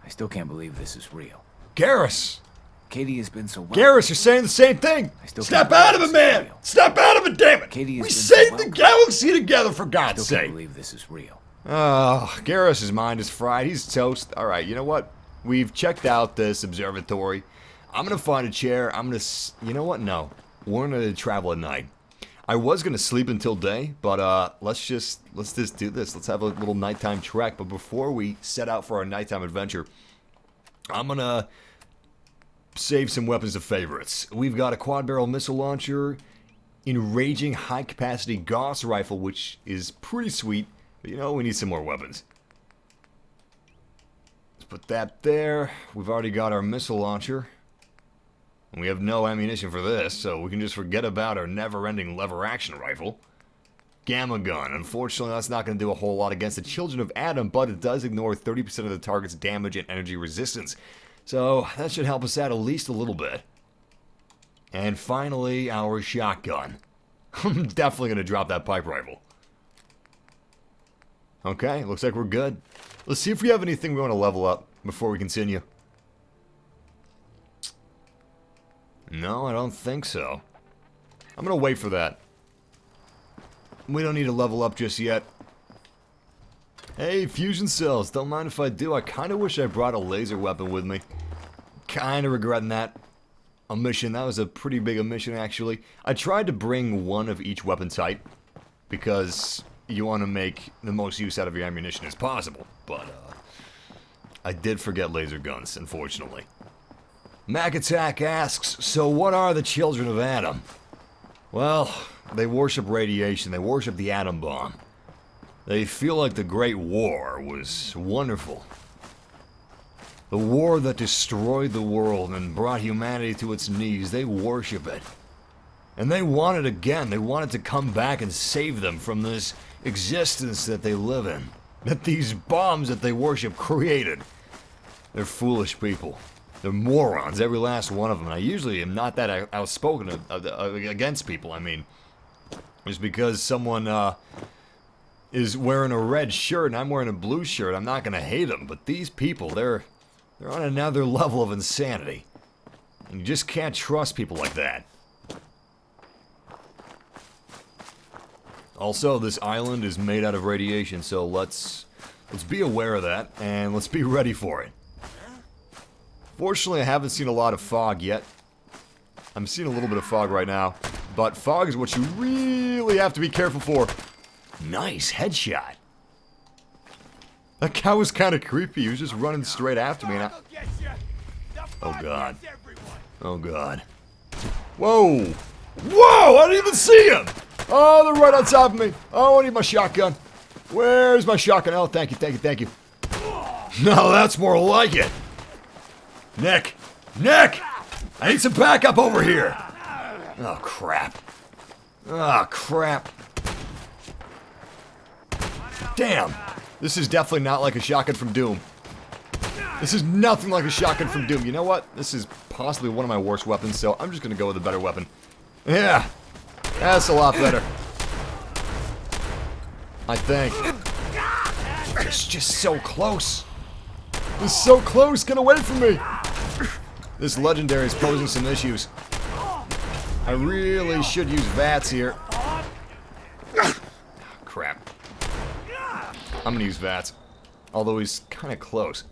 I still can't believe this is real. Garrus! Acadia has been so welcoming. Garrus, you're saying the same thing! Snap out of it, man! Snap out of it, damn it! We saved the galaxy together, for God's Still sake! can't believe this is real. Oh, Garrus's mind is fried. He's toast. Alright, you know what? We've checked out this observatory. I'm gonna find a chair. I'm gonna... You know what? No. We're gonna travel at night. I was gonna sleep until day, but let's just do this. Let's have a little nighttime trek. But before we set out for our nighttime adventure, I'm gonna save some weapons of favorites. We've got a quad-barrel missile launcher, enraging high-capacity Gauss rifle, which is pretty sweet. But you know, we need some more weapons. Let's put that there. We've already got our missile launcher. We have no ammunition for this, so we can just forget about our never-ending lever-action rifle. Gamma gun. Unfortunately, that's not going to do a whole lot against the children of Adam, but it does ignore 30% of the target's damage and energy resistance. So, that should help us out at least a little bit. And finally, our shotgun. I'm definitely going to drop that pipe rifle. Okay, looks like we're good. Let's see if we have anything we want to level up before we continue. No, I don't think so. I'm gonna wait for that. We don't need to level up just yet. Hey, fusion cells, don't mind if I do. I kinda wish I brought a laser weapon with me. Kinda regretting that omission. That was a pretty big omission, actually. I tried to bring one of each weapon type, because you want to make the most use out of your ammunition as possible. But, I did forget laser guns, unfortunately. Mac Attack asks, so what are the children of Adam? Well, they worship radiation. They worship the atom bomb. They feel like the Great War was wonderful. The war that destroyed the world and brought humanity to its knees. They worship it. And they want it again. They want it to come back and save them from this existence that they live in. That these bombs that they worship created. They're foolish people. They're morons, every last one of them. And I usually am not that outspoken against people. I mean, just because someone is wearing a red shirt and I'm wearing a blue shirt, I'm not going to hate them. But these people, they're on another level of insanity. And you just can't trust people like that. Also, this island is made out of radiation, so let's be aware of that, and let's be ready for it. Fortunately, I haven't seen a lot of fog yet. I'm seeing a little bit of fog right now. But fog is what you really have to be careful for. Nice headshot. That guy was kind of creepy. He was just running straight after me. And oh, God. Oh, God. Whoa. Whoa! I didn't even see him! Oh, they're right on top of me. Oh, I need my shotgun. Where's my shotgun? Oh, thank you, thank you, thank you. No, that's more like it. Nick! Nick! I need some backup over here! Oh, crap. Oh, crap. Damn. This is definitely not like a shotgun from Doom. This is nothing like a shotgun from Doom. You know what? This is possibly one of my worst weapons, so I'm just gonna go with a better weapon. Yeah. That's a lot better. I think. It's just so close. It's so close. Get away from me. This legendary is posing some issues. I really should use VATS here. Crap. I'm gonna use VATS. Although he's kind of close.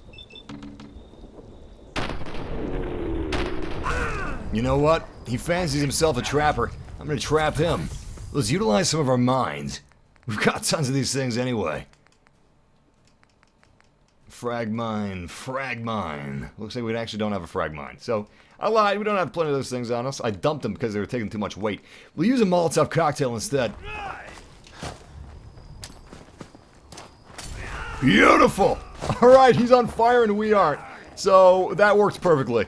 You know what? He fancies himself a trapper. I'm gonna trap him. Let's utilize some of our minds. We've got tons of these things anyway. Frag mine, frag mine. Looks like we actually don't have a frag mine. So, I lied, we don't have plenty of those things on us. I dumped them because they were taking too much weight. We'll use a Molotov cocktail instead. Beautiful! Alright, he's on fire and we aren't. So, that works perfectly.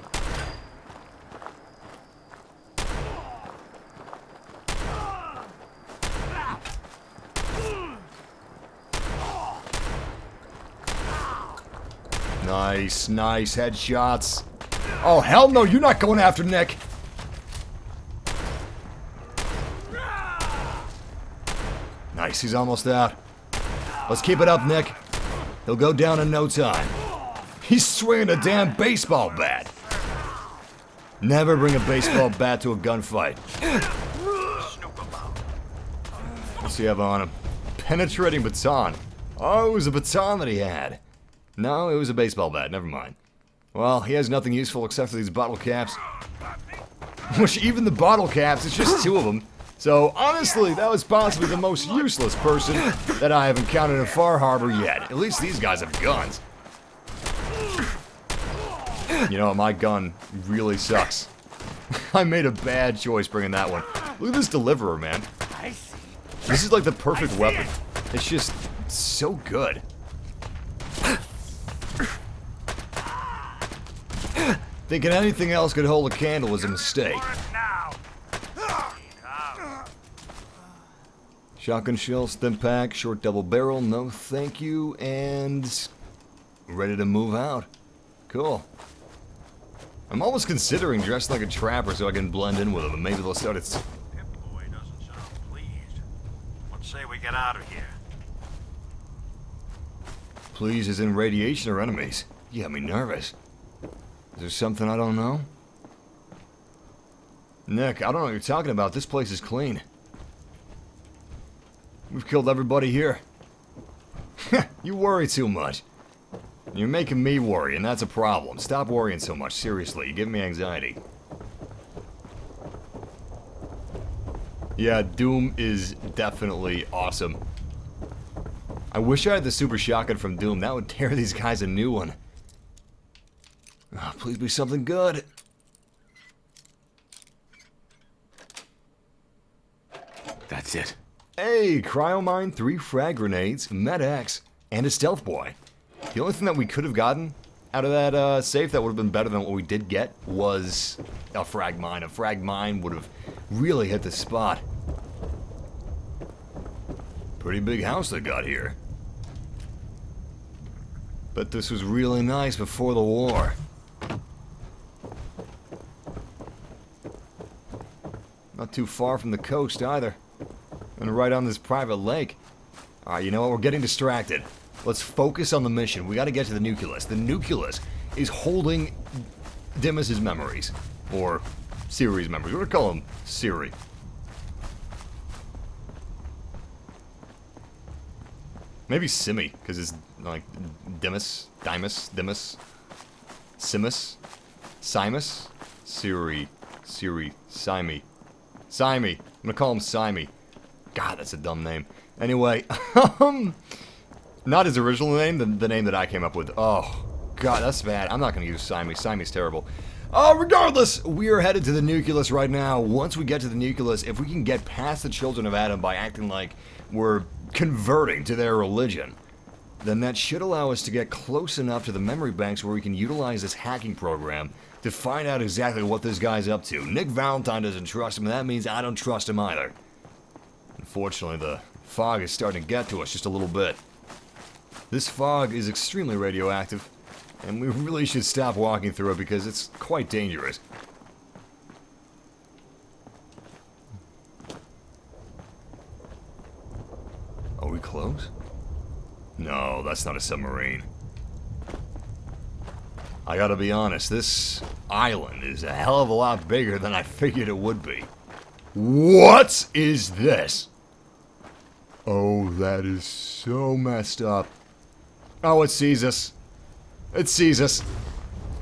Nice, nice headshots. Oh, hell no, you're not going after Nick. Nice, he's almost out. Let's keep it up, Nick. He'll go down in no time. He's swinging a damn baseball bat. Never bring a baseball bat to a gunfight. What's he have on him? Penetrating baton. Oh, it was a baton that he had. No, it was a baseball bat. Never mind. Well, he has nothing useful except for these bottle caps. Which, even the bottle caps, it's just 2 of them. So, honestly, that was possibly the most useless person that I have encountered in Far Harbor yet. At least these guys have guns. You know, my gun really sucks. I made a bad choice bringing that one. Look at this deliverer, man. This is like the perfect weapon. It's just so good. Thinking anything else could hold a candle was a mistake. Shotgun shells, thin pack, short double barrel, no thank you, and ready to move out. Cool. I'm almost considering dressing like a trapper so I can blend in with them, and maybe they'll start it. Boy doesn't sound pleased. What say we get out of here? Please is in radiation or enemies. You got me nervous. Is there something I don't know? Nick, I don't know what you're talking about. This place is clean. We've killed everybody here. You worry too much. You're making me worry, and that's a problem. Stop worrying so much. Seriously, you're giving me anxiety. Yeah, Doom is definitely awesome. I wish I had the super shotgun from Doom. That would tear these guys a new one. Oh, please be something good. That's it. Hey, Cryomine, 3 frag grenades, Med X, and a stealth boy. The only thing that we could have gotten out of that safe that would have been better than what we did get was a frag mine. A frag mine would have really hit the spot. Pretty big house they got here. But this was really nice before the war. Not too far from the coast either. And right on this private lake. Alright, you know what? We're getting distracted. Let's focus on the mission. We gotta get to the nucleus. The nucleus is holding Dimas' memories. Or Siri's memories. We're gonna call him Siri. Maybe Simi, because it's like Dimas, Simus, Siri, Simi. I'm gonna call him Simi. God, that's a dumb name. Anyway, not his original name, the name that I came up with. Oh, God, that's bad. I'm not gonna use Simi. Simi's terrible. Regardless, we are headed to the nucleus right now. Once we get to the nucleus, if we can get past the children of Adam by acting like we're converting to their religion, then that should allow us to get close enough to the memory banks where we can utilize this hacking program to find out exactly what this guy's up to. Nick Valentine doesn't trust him, and that means I don't trust him either. Unfortunately, the fog is starting to get to us just a little bit. This fog is extremely radioactive, and we really should stop walking through it because it's quite dangerous. Are we close? No, that's not a submarine. I gotta be honest, this island is a hell of a lot bigger than I figured it would be. What is this? Oh, that is so messed up. Oh, it sees us. It sees us.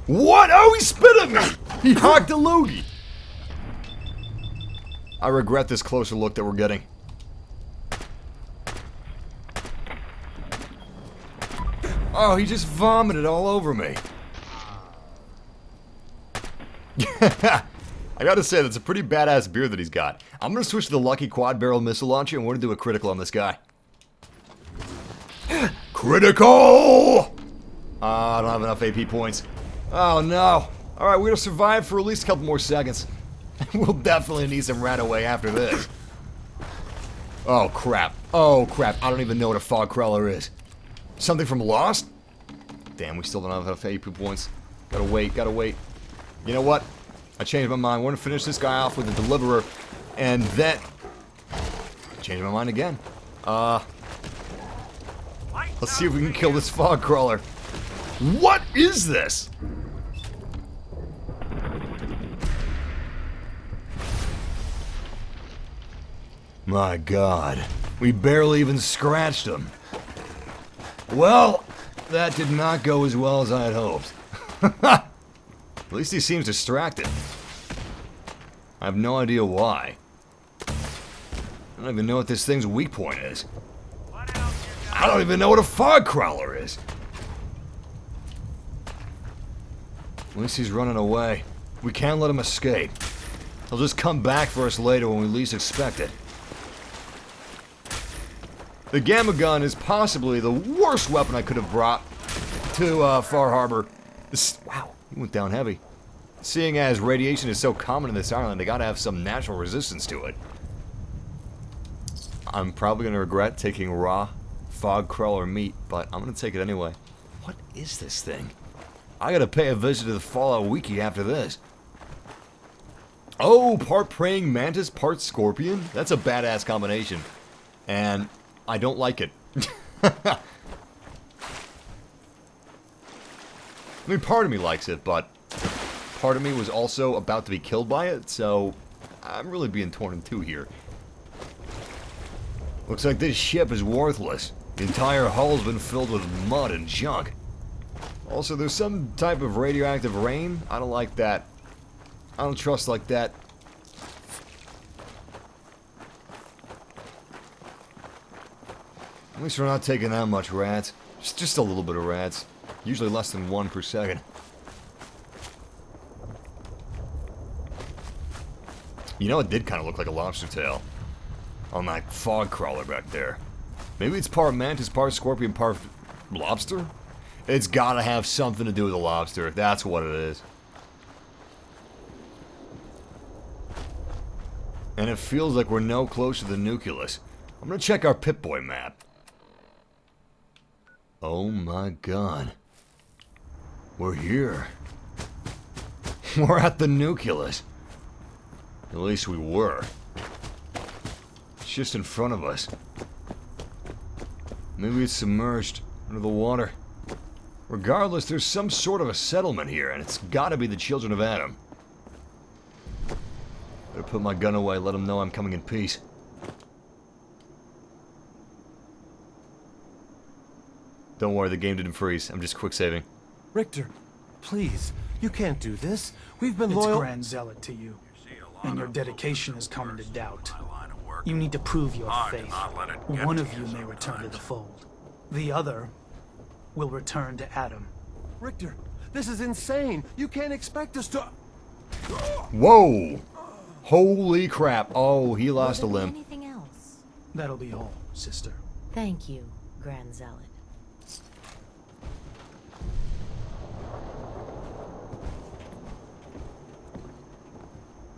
What? Oh, he spit at me! He hocked a loogie! I regret this closer look that we're getting. Oh, he just vomited all over me. I gotta say, that's a pretty badass beard that he's got. I'm gonna switch to the Lucky Quad Barrel Missile Launcher and we're gonna do a critical on this guy. Critical! I don't have enough AP points. Oh no. Alright, we're gonna survive for at least a couple more seconds. We'll definitely need some Ranaway after this. Oh crap. Oh crap. I don't even know what a fog crawler is. Something from Lost? Damn, we still don't have enough AP points. Gotta wait, gotta wait. You know what? I changed my mind. We're gonna finish this guy off with the deliverer, and then change my mind again. Let's see if we can kill this fog crawler. What is this? My God, we barely even scratched him. Well, that did not go as well as I had hoped. At least he seems distracted. I have no idea why. I don't even know what this thing's weak point is. I don't even know what a fog crawler is. At least he's running away. We can't let him escape. He'll just come back for us later when we least expect it. The gamma gun is possibly the worst weapon I could have brought to Far Harbor. Wow, he went down heavy. Seeing as radiation is so common in this island, they gotta have some natural resistance to it. I'm probably gonna regret taking raw fog crawler meat, but I'm gonna take it anyway. What is this thing? I gotta pay a visit to the Fallout Wiki after this. Oh, part praying mantis, part scorpion? That's a badass combination. And I don't like it. I mean, part of me likes it, but part of me was also about to be killed by it, so I'm really being torn in two here. Looks like this ship is worthless. The entire hull's been filled with mud and junk. Also, there's some type of radioactive rain. I don't like that. I don't trust like that. At least we're not taking that much rats. Just a little bit of rats. Usually less than 1 per second. You know, it did kind of look like a lobster tail on that fog crawler back there. Maybe it's part mantis, part scorpion, part lobster? It's gotta have something to do with a lobster. That's what it is. And it feels like we're no closer to the nucleus. I'm gonna check our Pip-Boy map. Oh my God. We're here. We're at the nucleus. At least we were. It's just in front of us. Maybe it's submerged under the water. Regardless, there's some sort of a settlement here, and it's gotta be the children of Adam. Better put my gun away, let them know I'm coming in peace. Don't worry, the game didn't freeze. I'm just quick saving. Richter, please, you can't do this. We've been It's loyal. Grand Zealot to you, and your dedication has come into doubt. You need to prove your faith. One of you may return to the fold. The other will return to Adam. Richter, this is insane. You can't expect us to... Whoa! Holy crap. Oh, he lost a limb. Anything else? That'll be all, sister. Thank you, Grand Zealot.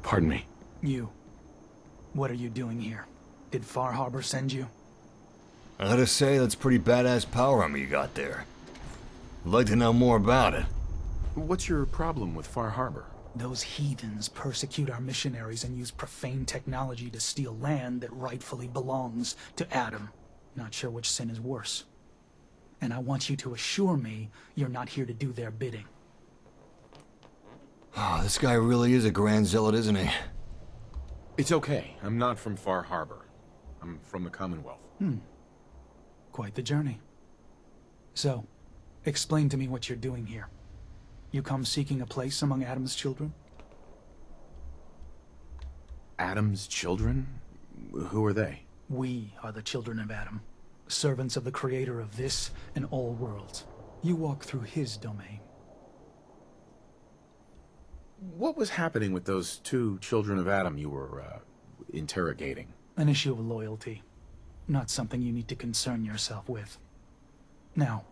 Pardon me. You. What are you doing here? Did Far Harbor send you? I gotta say, that's pretty badass power armor you got there. I'd like to know more about it. What's your problem with Far Harbor? Those heathens persecute our missionaries and use profane technology to steal land that rightfully belongs to Adam. Not sure which sin is worse. And I want you to assure me you're not here to do their bidding. Oh, this guy really is a Grand Zealot, isn't he? It's okay. I'm not from Far Harbor. I'm from the Commonwealth. Quite the journey. So, explain to me what you're doing here. You come seeking a place among Adam's children? Adam's children? Who are they? We are the children of Adam, servants of the creator of this and all worlds. You walk through his domain. What was happening with those two children of Adam you were, interrogating? An issue of loyalty. Not something you need to concern yourself with. Now,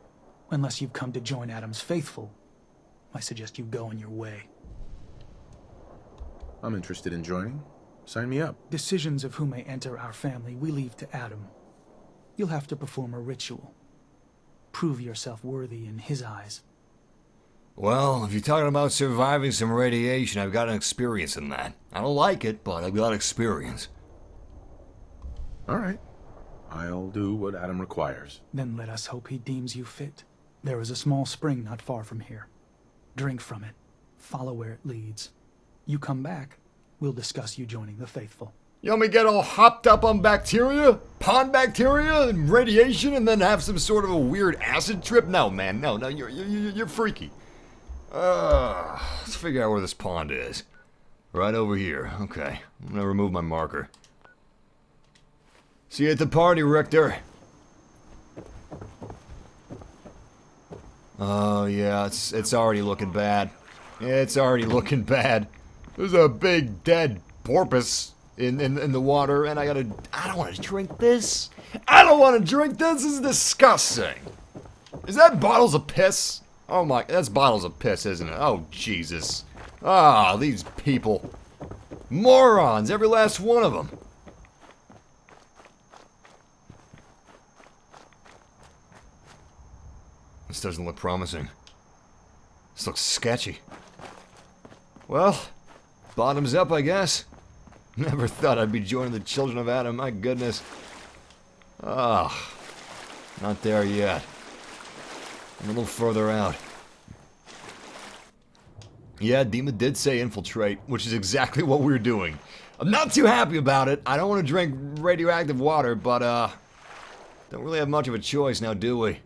unless you've come to join Adam's faithful, I suggest you go on your way. I'm interested in joining. Sign me up. Decisions of who may enter our family we leave to Adam. You'll have to perform a ritual. prove yourself worthy in his eyes. Well, if you're talking about surviving some radiation, I've got an experience in that. I don't like it, but I've got experience. Alright. I'll do what Adam requires. Then let us hope he deems you fit. There is a small spring not far from here. Drink from it. Follow where it leads. You come back, we'll discuss you joining the faithful. You want me to get all hopped up on bacteria? Pond bacteria and radiation and then have some sort of a weird acid trip? No, man, no, you're freaky. Let's figure out where this pond is. Right over here. Okay, I'm gonna remove my marker. See you at the party, Richter. Oh yeah, it's already looking bad. It's already looking bad. There's a big dead porpoise in the water, and I don't want to drink this. I don't want to drink this. This is disgusting. Is that bottles of piss? Oh my, that's bottles of piss, isn't it? Oh Jesus. Ah, these people. Morons, every last one of them. This doesn't look promising. This looks sketchy. Well, bottoms up, I guess. Never thought I'd be joining the children of Adam, my goodness. Ah, not there yet. A little further out. Yeah, Dima did say infiltrate, which is exactly what we're doing. I'm not too happy about it. I don't want to drink radioactive water, but, don't really have much of a choice now, do we?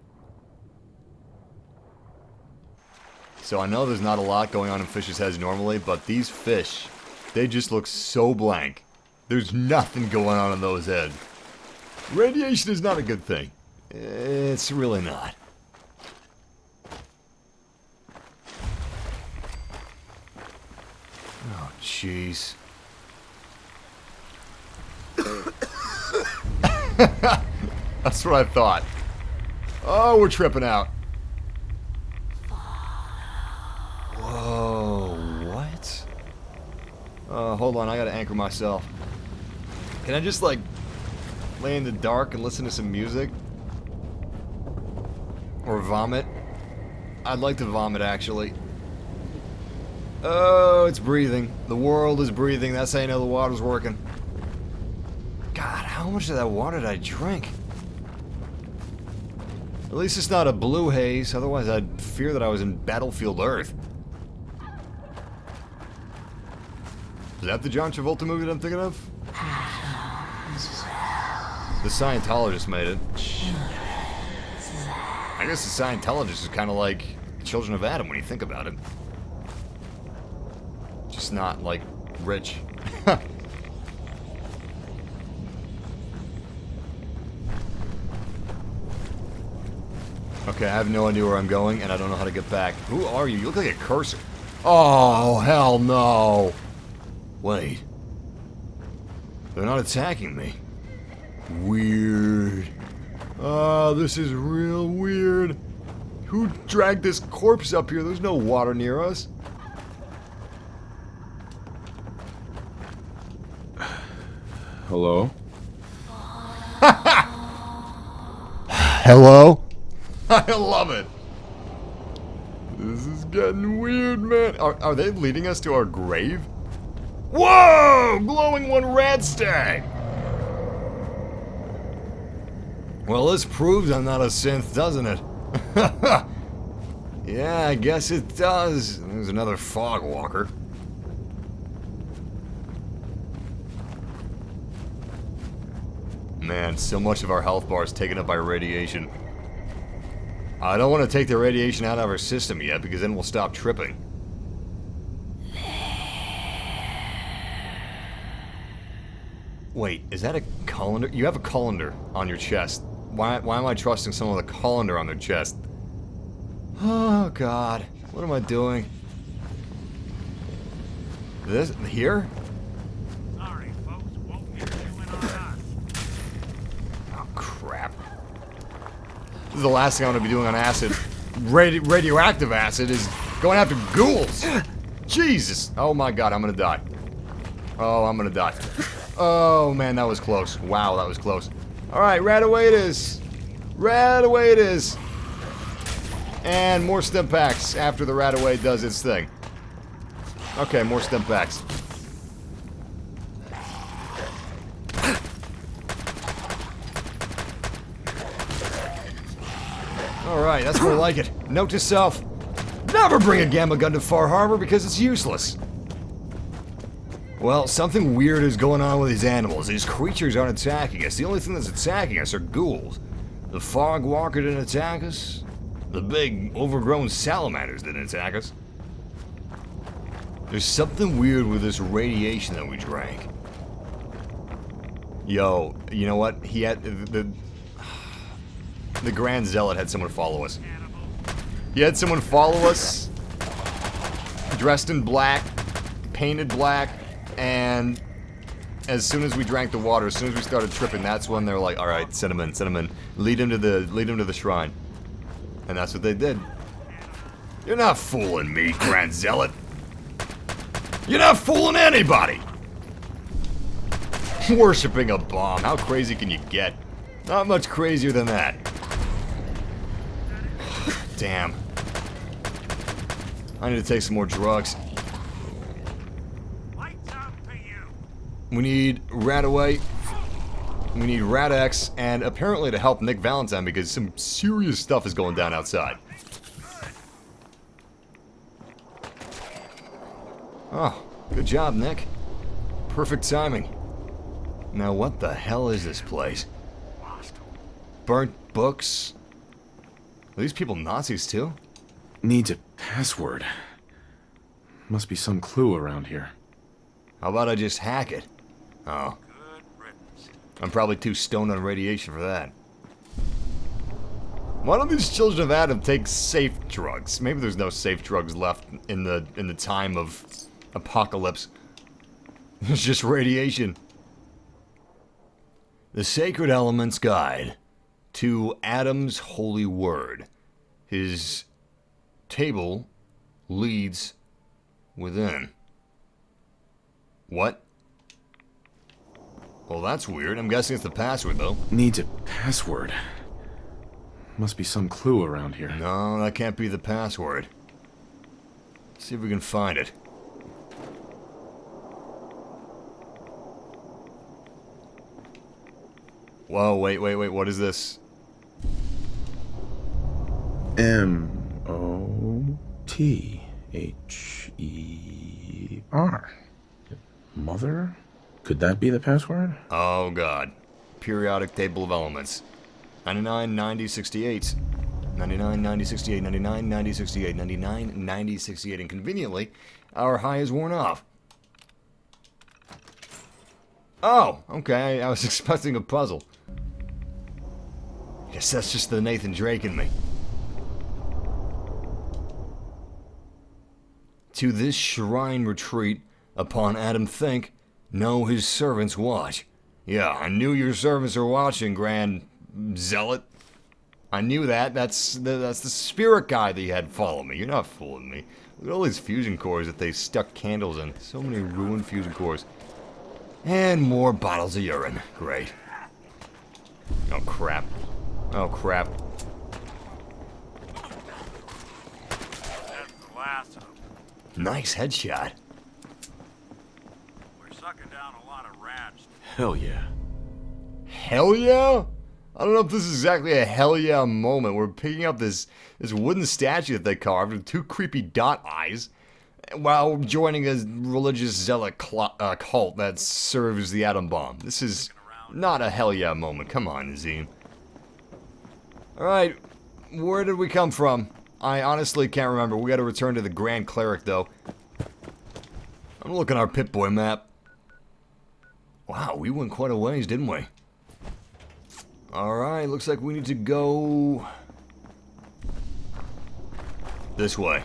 So I know there's not a lot going on in fish's heads normally, but these fish, they just look so blank. There's nothing going on in those heads. Radiation is not a good thing. It's really not. Oh, jeez. That's what I thought. Oh, we're tripping out. Whoa, what? Hold on, I gotta anchor myself. Can I just, like, lay in the dark and listen to some music? Or vomit? I'd like to vomit, actually. Oh, it's breathing. The world is breathing. That's how you know the water's working. God, how much of that water did I drink? At least it's not a blue haze, otherwise I'd fear that I was in Battlefield Earth. Is that the John Travolta movie that I'm thinking of? The Scientologist made it. I guess the Scientologist is kind of like the Children of Adam when you think about it. Just not, like, rich. Okay, I have no idea where I'm going, and I don't know how to get back. Who are you? You look like a cursor. Oh, hell no! Wait. They're not attacking me. Weird. Oh, this is real weird. Who dragged this corpse up here? There's no water near us. Hello? Hello? I love it. This is getting weird, man. Are they leading us to our grave? Whoa! Glowing one rad stag! Well, this proves I'm not a synth, doesn't it? Yeah, I guess it does. There's another fog walker. Man, so much of our health bar is taken up by radiation. I don't want to take the radiation out of our system yet, because then we'll stop tripping. Wait, is that a colander? You have a colander on your chest. Why am I trusting someone with a colander on their chest? Oh, God. What am I doing? This? Here? Sorry, folks. Won't get you in on us. Oh, crap. This is the last thing I want to be doing on acid. Radioactive acid is going after ghouls. Jesus. Oh, my God. I'm going to die. Oh, I'm going to die. Oh, man, that was close. Wow, that was close. Alright, right away it is. Right away it is. And more stim packs after the Radaway does its thing. Okay, more stim packs. Alright, that's more like it. Note to self. Never bring a gamma gun to Far Harbor because it's useless. Well, something weird is going on with these animals. These creatures aren't attacking us. The only thing that's attacking us are ghouls. The fog walker didn't attack us. The big, overgrown salamanders didn't attack us. There's something weird with this radiation that we drank. Yo, you know what? He had the Grand Zealot had someone follow us. He had someone follow us, dressed in black, painted black, and as soon as we drank the water, as soon as we started tripping, that's when they're like, "All right, send him in, lead him to the shrine," and that's what they did. You're not fooling me, Grand Zealot. You're not fooling anybody. Worshipping a bomb. How crazy can you get? Not much crazier than that. Damn. I need to take some more drugs. We need Radaway. We need Rad-X, and apparently to help Nick Valentine because some serious stuff is going down outside. Oh, good job, Nick. Perfect timing. Now what the hell is this place? Burnt books? Are these people Nazis too? Needs a password. Must be some clue around here. How about I just hack it? Oh. I'm probably too stoned on radiation for that. Why don't these children of Adam take safe drugs? Maybe there's no safe drugs left in the time of apocalypse. It's just radiation. The Sacred Elements Guide to Adam's Holy Word. His table leads within. What? Well, that's weird. I'm guessing it's the password, though. Needs a password. Must be some clue around here. No, that can't be the password. Let's see if we can find it. Whoa, wait, what is this? M-O-T-H-E-R. Mother? Could that be the password? Oh, God. Periodic table of elements. 99, 90, 68. 99, 90, 68, 99, 90, 68, 99, 90, 68. And conveniently, our high is worn off. Oh, okay. I was expecting a puzzle. Guess that's just the Nathan Drake in me. To this shrine retreat, upon Adam think, know his servants watch. Yeah, I knew your servants are watching, Grand Zealot. I knew that. That's the spirit guy that you had follow me. You're not fooling me. Look at all these fusion cores that they stuck candles in. So many ruined fusion cores. And more bottles of urine. Great. Oh, crap. Oh, crap. That's the last of them. Nice headshot. We're sucking down a lot of rats. Hell yeah. Hell yeah? I don't know if this is exactly a hell yeah moment. We're picking up this wooden statue that they carved with two creepy dot eyes while joining a religious zealot cult that serves the atom bomb. This is not a hell yeah moment. Come on, Azim. Alright, where did we come from? I honestly can't remember. We gotta return to the Grand Cleric, though. I'm looking at our Pip-Boy map. Wow, we went quite a ways, didn't we? Alright, looks like we need to go this way.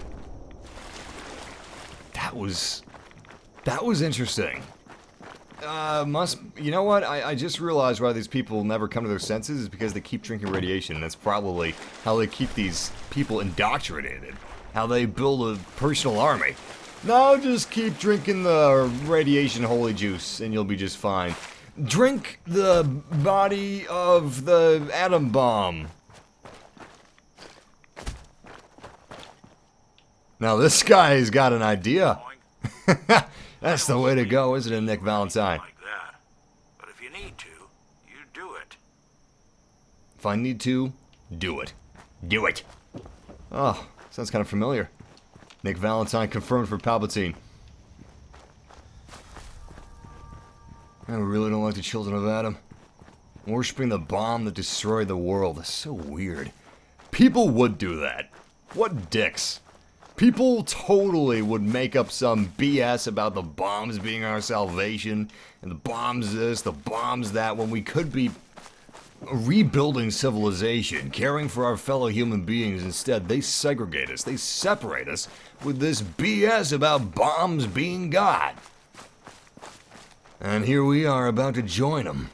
That was interesting. You know what? I just realized why these people never come to their senses is because they keep drinking radiation. That's probably how they keep these people indoctrinated. How they build a personal army. No, just keep drinking the radiation holy juice and you'll be just fine. Drink the body of the atom bomb. Now this guy's got an idea. That's the way to go, isn't it, Nick Valentine? Like that. But if you need to, you do it. If I need to, do it. Do it. Oh, sounds kind of familiar. Nick Valentine confirmed for Palpatine. I really don't like the children of Adam. Worshipping the bomb that destroyed the world. That's so weird. People would do that. What dicks. People totally would make up some BS about the bombs being our salvation, and the bombs this, the bombs that, when we could be rebuilding civilization, caring for our fellow human beings. Instead, they segregate us, they separate us with this BS about bombs being God. And here we are about to join them.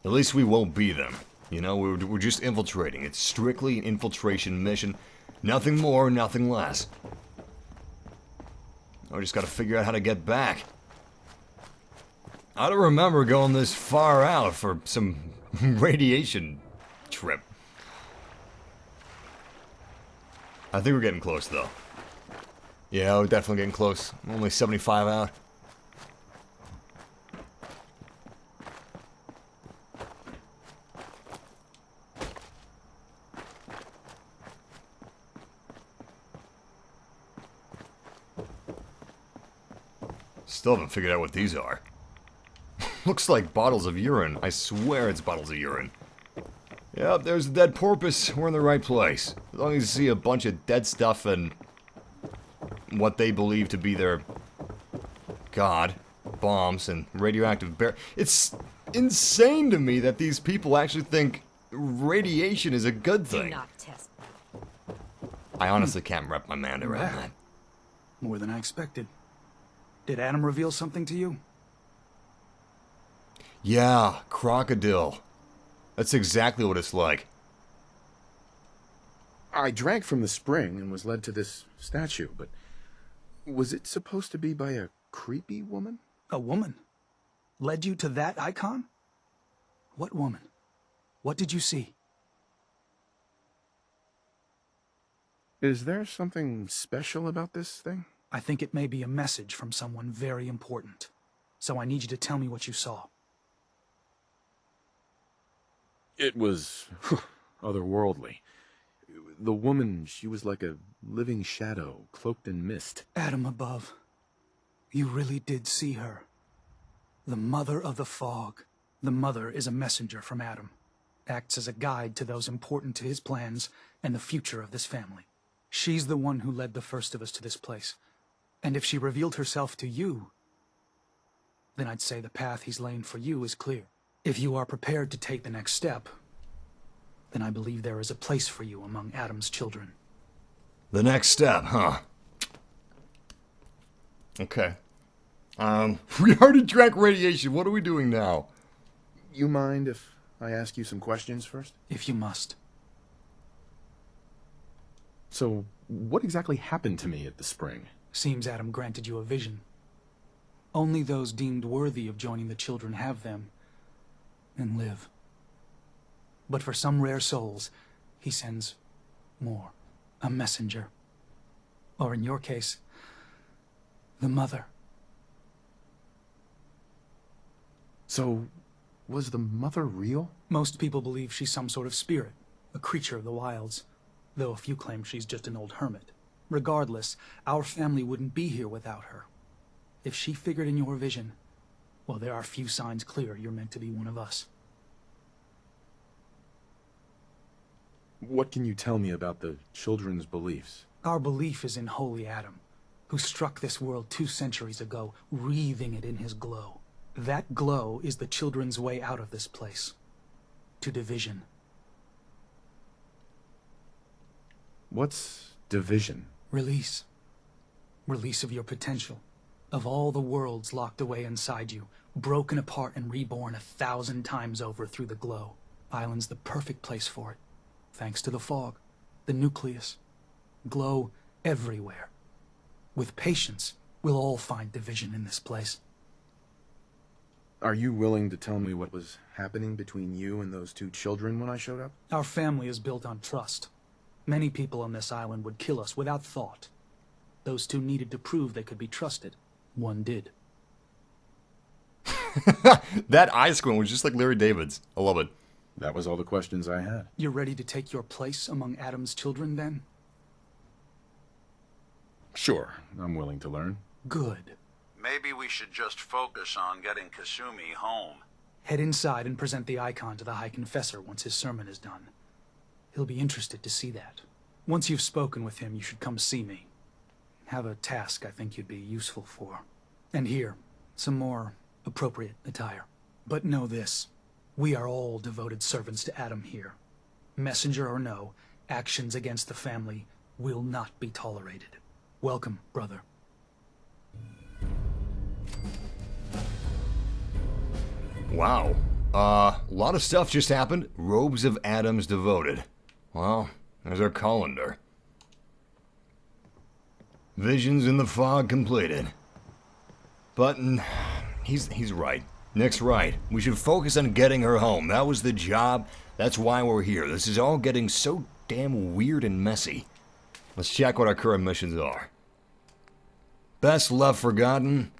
At least we won't be them. You know, we're just infiltrating. It's strictly an infiltration mission. Nothing more, nothing less. I just gotta figure out how to get back. I don't remember going this far out for some radiation trip. I think we're getting close, though. Yeah, we're definitely getting close. I'm only 75 out. Still haven't figured out what these are. Looks like bottles of urine. I swear it's bottles of urine. Yep, there's the dead porpoise. We're in the right place. As long as you see a bunch of dead stuff and what they believe to be their god, bombs, and radioactive bear. It's insane to me that these people actually think radiation is a good thing. Do not test. I honestly can't wrap my mind around that. More than I expected. Did Adam reveal something to you? Yeah, crocodile. That's exactly what it's like. I drank from the spring and was led to this statue, but was it supposed to be by a creepy woman? A woman? Led you to that icon? What woman? What did you see? Is there something special about this thing? I think it may be a message from someone very important. So I need you to tell me what you saw. It was otherworldly. The woman, she was like a living shadow, cloaked in mist. Adam above. You really did see her. The Mother of the Fog. The Mother is a messenger from Adam. Acts as a guide to those important to his plans and the future of this family. She's the one who led the first of us to this place. And if she revealed herself to you, then I'd say the path he's laying for you is clear. If you are prepared to take the next step, then I believe there is a place for you among Adam's children. The next step, huh? Okay. We already drank radiation. What are we doing now? You mind if I ask you some questions first? If you must. So, what exactly happened to me at the spring? Seems Adam granted you a vision. Only those deemed worthy of joining the children have them and live. But for some rare souls, he sends more. A messenger. Or in your case, the Mother. So, was the Mother real? Most people believe she's some sort of spirit, a creature of the wilds, though a few claim she's just an old hermit. Regardless, our family wouldn't be here without her. If she figured in your vision, well, there are few signs clear you're meant to be one of us. What can you tell me about the children's beliefs? Our belief is in Holy Adam, who struck this world 2 centuries ago, wreathing it in his glow. That glow is the children's way out of this place. To division. What's division? Release. Release of your potential. Of all the worlds locked away inside you, broken apart and reborn 1,000 times over through the glow. Island's the perfect place for it. Thanks to the fog, the nucleus. Glow everywhere. With patience, we'll all find division in this place. Are you willing to tell me what was happening between you and those 2 children when I showed up? Our family is built on trust. Many people on this island would kill us without thought. Those two needed to prove they could be trusted. One did. That eye squint was just like Larry David's. I love it. That was all the questions I had. You're ready to take your place among Adam's children, then? Sure, I'm willing to learn. Good. Maybe we should just focus on getting Kasumi home. Head inside and present the icon to the High Confessor once his sermon is done. He'll be interested to see that. Once you've spoken with him, you should come see me. Have a task I think you'd be useful for. And here, some more appropriate attire. But know this, we are all devoted servants to Adam here. Messenger or no, actions against the family will not be tolerated. Welcome, brother. Wow. A lot of stuff just happened. Robes of Adam's devoted. Well, there's our colander. Visions in the fog completed. Button, he's right. Nick's right. We should focus on getting her home. That was the job. That's why we're here. This is all getting so damn weird and messy. Let's check what our current missions are. Best left forgotten.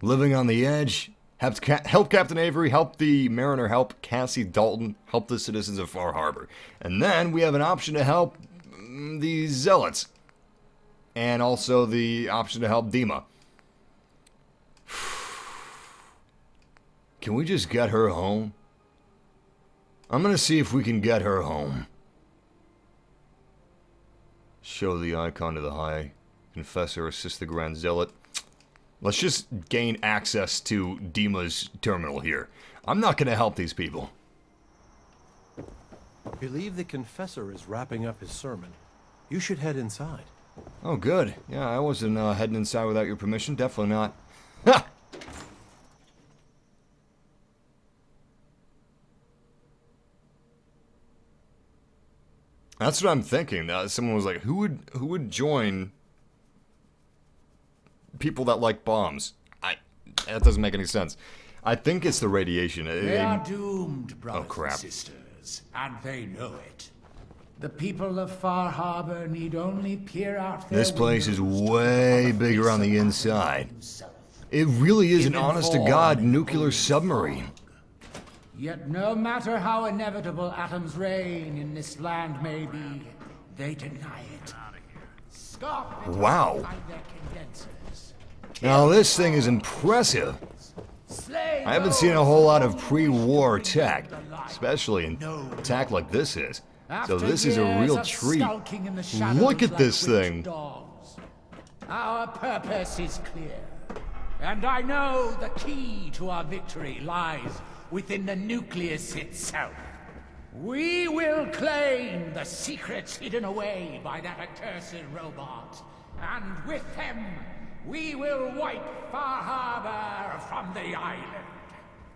Living on the edge. Help Captain Avery, help the Mariner, help Cassie Dalton, help the citizens of Far Harbor. And then we have an option to help the Zealots. And also the option to help Dima. Can we just get her home? I'm gonna see if we can get her home. Show the icon to the High Confessor, assist the Grand Zealot. Let's just gain access to Dima's terminal here. I'm not going to help these people. I believe the confessor is wrapping up his sermon. You should head inside. Oh, good. Yeah, I wasn't heading inside without your permission. Definitely not. Ha! That's what I'm thinking. Someone was like, who would join people that like bombs? That doesn't make any sense. I think it's the radiation. They are doomed, brothers crap. and sisters, and they know it. The people of Far Harbor need only peer out their This place is windows way bigger on the inside. It really is an honest-to-God nuclear submarine. Yet no matter how inevitable Atom's reign in this land may be, they deny it. Scoff it Wow. by their condensers. Now this thing is impressive. I haven't seen a whole lot of pre-war tech, especially in tech like this is. So this is a real treat. Look at this thing. Our purpose is clear, and I know the key to our victory lies within the nucleus itself. We will claim the secrets hidden away by that accursed robot, and with them, we will wipe Far Harbor from the island.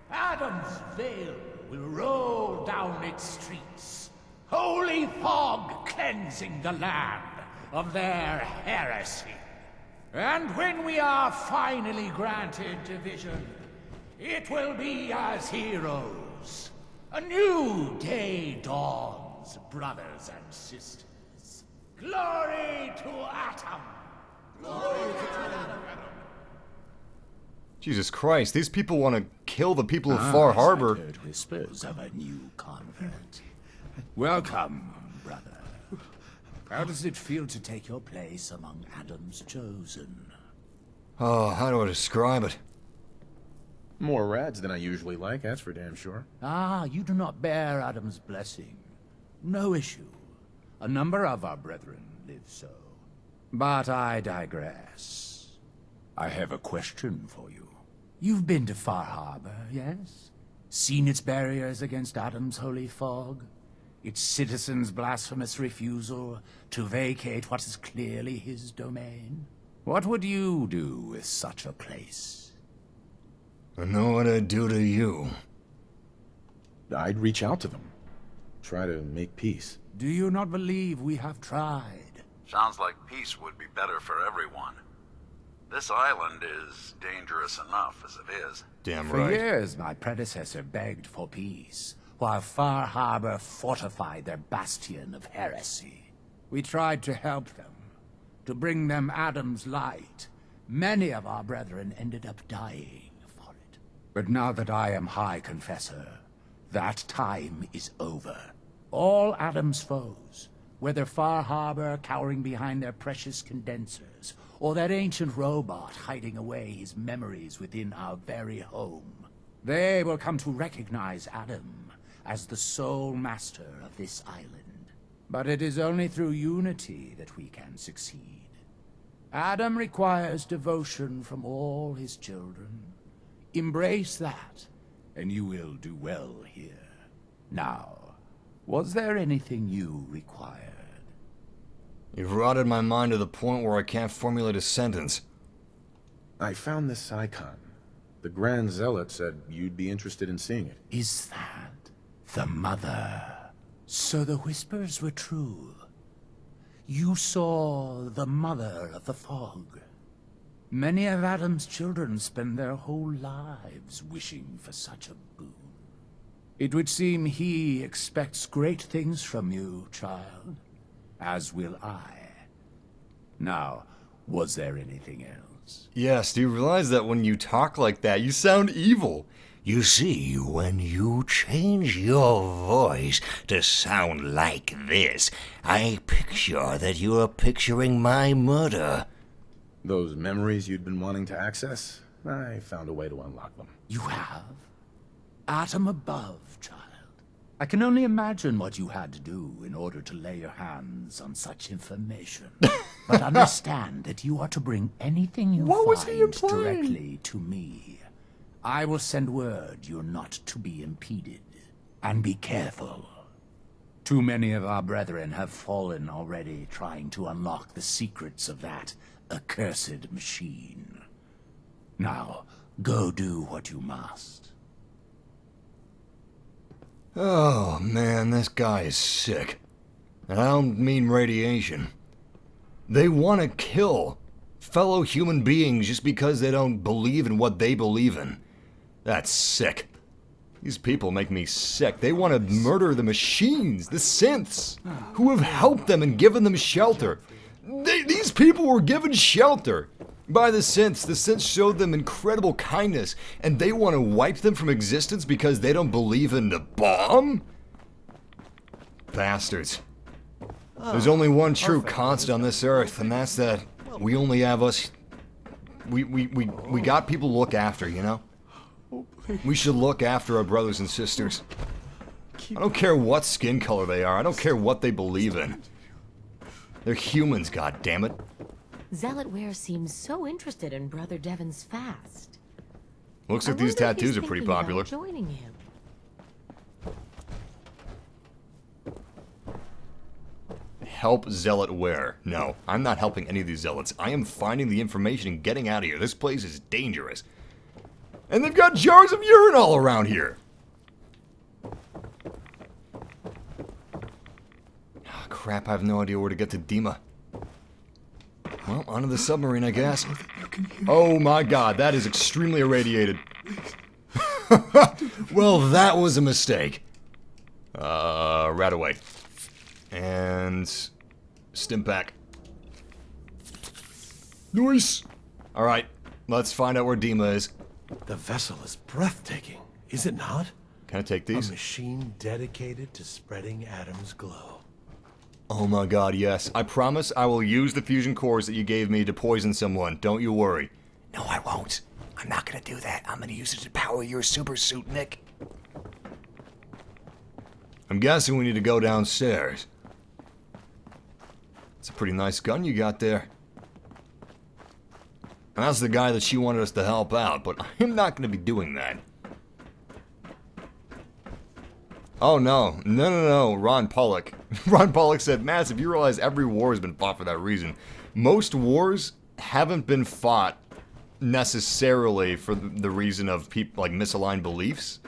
Adam's veil will roll down its streets, holy fog cleansing the land of their heresy. And when we are finally granted division, it will be as heroes. A new day dawns, brothers and sisters. Glory to Atom! Glory to Atom! Jesus Christ, these people want to kill the people of Far Harbor. I've heard whispers of a new convert. Welcome, brother. How does it feel to take your place among Adam's chosen? Oh, how do I describe it? More rads than I usually like, that's for damn sure. Ah, you do not bear Adam's blessing. No issue. A number of our brethren live so. But I digress. I have a question for you. You've been to Far Harbor, yes? Seen its barriers against Adam's holy fog? Its citizens' blasphemous refusal to vacate what is clearly his domain? What would you do with such a place? I know what I'd do to you. I'd reach out to them. Try to make peace. Do you not believe we have tried? Sounds like peace would be better for everyone. This island is dangerous enough as it is. Damn For right. years, my predecessor begged for peace, while Far Harbor fortified their bastion of heresy. We tried to help them, to bring them Adam's light. Many of our brethren ended up dying for it. But now that I am High Confessor, that time is over. All Adam's foes, whether Far Harbor cowering behind their precious condensers, or that ancient robot hiding away his memories within our very home, they will come to recognize Adam as the sole master of this island. But it is only through unity that we can succeed. Adam requires devotion from all his children. Embrace that, and you will do well here. Now, was there anything you required? You've rotted my mind to the point where I can't formulate a sentence. I found this icon. The Grand Zealot said you'd be interested in seeing it. Is that the Mother? So the whispers were true. You saw the Mother of the Fog. Many of Adam's children spend their whole lives wishing for such a boon. It would seem he expects great things from you, child. As will I. Now, was there anything else? Yes, do you realize that when you talk like that, you sound evil? You see, when you change your voice to sound like this, I picture that you are picturing my murder. Those memories you'd been wanting to access? I found a way to unlock them. You have? Atom above, child. I can only imagine what you had to do in order to lay your hands on such information. But understand that you are to bring anything you find directly to me. I will send word you're not to be impeded. And be careful. Too many of our brethren have fallen already trying to unlock the secrets of that accursed machine. Now, go do what you must. Oh man, this guy is sick. And I don't mean radiation. They want to kill fellow human beings just because they don't believe in what they believe in. That's sick. These people make me sick. They want to murder the machines, the synths, who have helped them and given them shelter. These people were given shelter by the synths. The synths showed them incredible kindness, and they want to wipe them from existence because they don't believe in the bomb? Bastards. There's only one true constant on this earth, and that's that we only have us. We got people to look after, you know? We should look after our brothers and sisters. I don't care what skin color they are. I don't care what they believe in. They're humans, goddammit. Zealot Ware seems so interested in Brother Devon's fast. Looks like these tattoos are pretty popular. Joining him. Help Zealot Ware. No, I'm not helping any of these zealots. I am finding the information and getting out of here. This place is dangerous. And they've got jars of urine all around here. Oh, crap, I have no idea where to get to Dima. Well, onto the submarine, I guess. Oh my god, that is extremely irradiated. Well, that was a mistake. Right away. And stim pack. Nice. Alright, let's find out where Dima is. The vessel is breathtaking, is it not? Can I take these? A machine dedicated to spreading Adam's glow. Oh my god, yes. I promise I will use the fusion cores that you gave me to poison someone. Don't you worry. No, I won't. I'm not gonna do that. I'm gonna use it to power your super suit, Nick. I'm guessing we need to go downstairs. It's a pretty nice gun you got there. And that's the guy that she wanted us to help out, but I'm not going to be doing that. Oh no, Ron Pollock. Ron Pollock said, Mass, if you realize every war has been fought for that reason. Most wars haven't been fought necessarily for the reason of people like misaligned beliefs.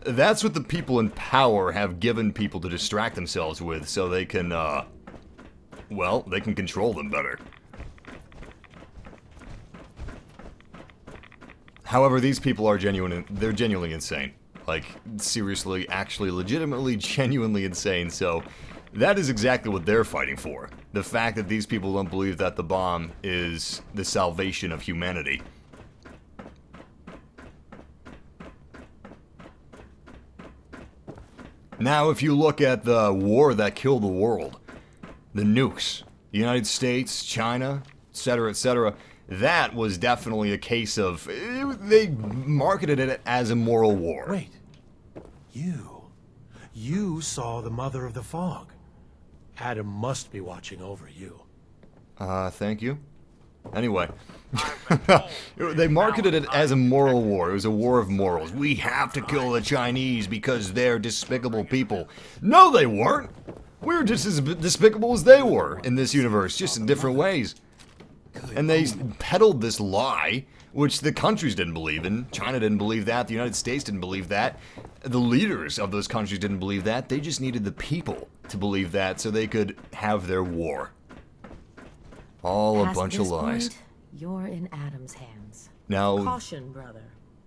That's what the people in power have given people to distract themselves with, so they can, well, they can control them better. However, these people are they're genuinely insane. Like, seriously, actually, legitimately, genuinely insane, so That is exactly what they're fighting for. The fact that these people don't believe that the bomb is the salvation of humanity. Now, if you look at the war that killed the world, the nukes, the United States, China, etc., that was definitely a case of... they marketed it as a moral war. Wait. You saw the Mother of the Fog. Adam must be watching over you. Thank you. Anyway, they marketed it as a moral war. It was a war of morals. We have to kill the Chinese because they're despicable people. No, they weren't. We were just as despicable as they were in this universe, just in different ways. And they peddled this lie, which the countries didn't believe in. China didn't believe that. The United States didn't believe that. The leaders of those countries didn't believe that. They just needed the people to believe that so they could have their war. All a Past bunch of this lies. point, you're in Adam's hands. Now... Caution, brother.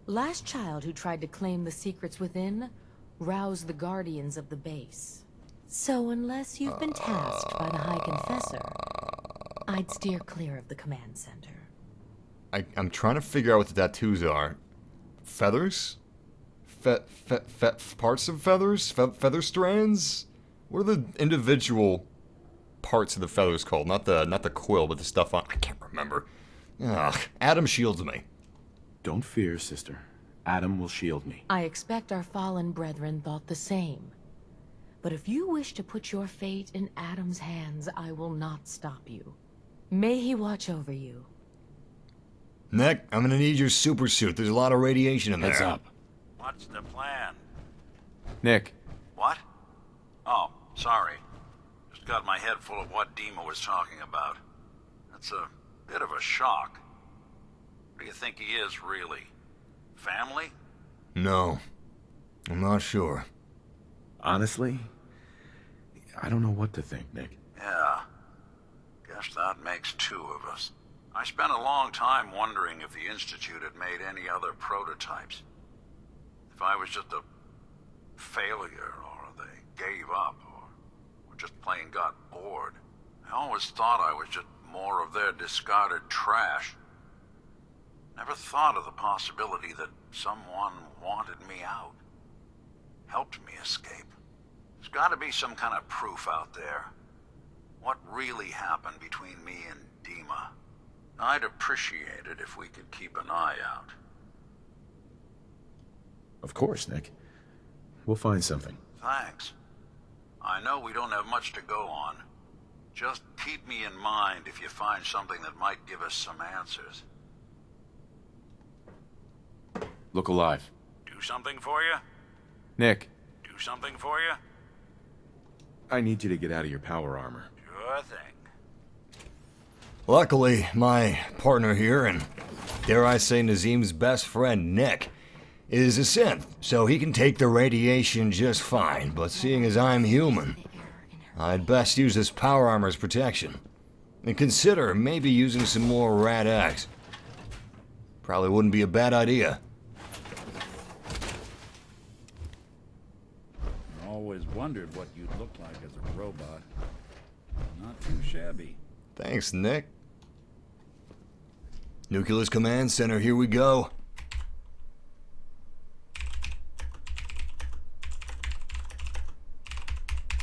Last child who tried to claim the secrets within roused the guardians of the base. So unless you've been tasked by the High Confessor, I'd steer clear of the command center. I'm trying to figure out what the tattoos are. Feathers? Parts of feathers? Feather strands? What are the individual parts of the feathers called? Not the quill, but the stuff on... I can't remember. Ugh. Adam shields me. Don't fear, sister. Adam will shield me. I expect our fallen brethren thought the same. But if you wish to put your fate in Adam's hands, I will not stop you. May he watch over you. Nick, I'm gonna need your super suit. There's a lot of radiation in there. Heads up. What's the plan? Nick. What? Oh, sorry. Just got my head full of what Dima was talking about. That's a bit of a shock. What do you think he is, really? Family? No. I'm not sure. Honestly, I don't know what to think, Nick. Yeah. Guess that makes two of us. I spent a long time wondering if the Institute had made any other prototypes. If I was just a failure, or they gave up, or just plain got bored. I always thought I was just more of their discarded trash. Never thought of the possibility that someone wanted me out. Helped me escape. There's gotta be some kind of proof out there. What really happened between me and Dima? I'd appreciate it if we could keep an eye out. Of course, Nick. We'll find something. Thanks. I know we don't have much to go on. Just keep me in mind if you find something that might give us some answers. Look alive. Do something for you? Nick, Do something for you? I need you to get out of your power armor. Sure thing. Luckily, my partner here, and dare I say Nazim's best friend, Nick, is a synth, so he can take the radiation just fine, but seeing as I'm human, I'd best use this power armor as protection. And consider maybe using some more Rad X. Probably wouldn't be a bad idea. Always wondered what you'd look like as a robot. Not too shabby. Thanks, Nick. Nucleus Command Center, here we go.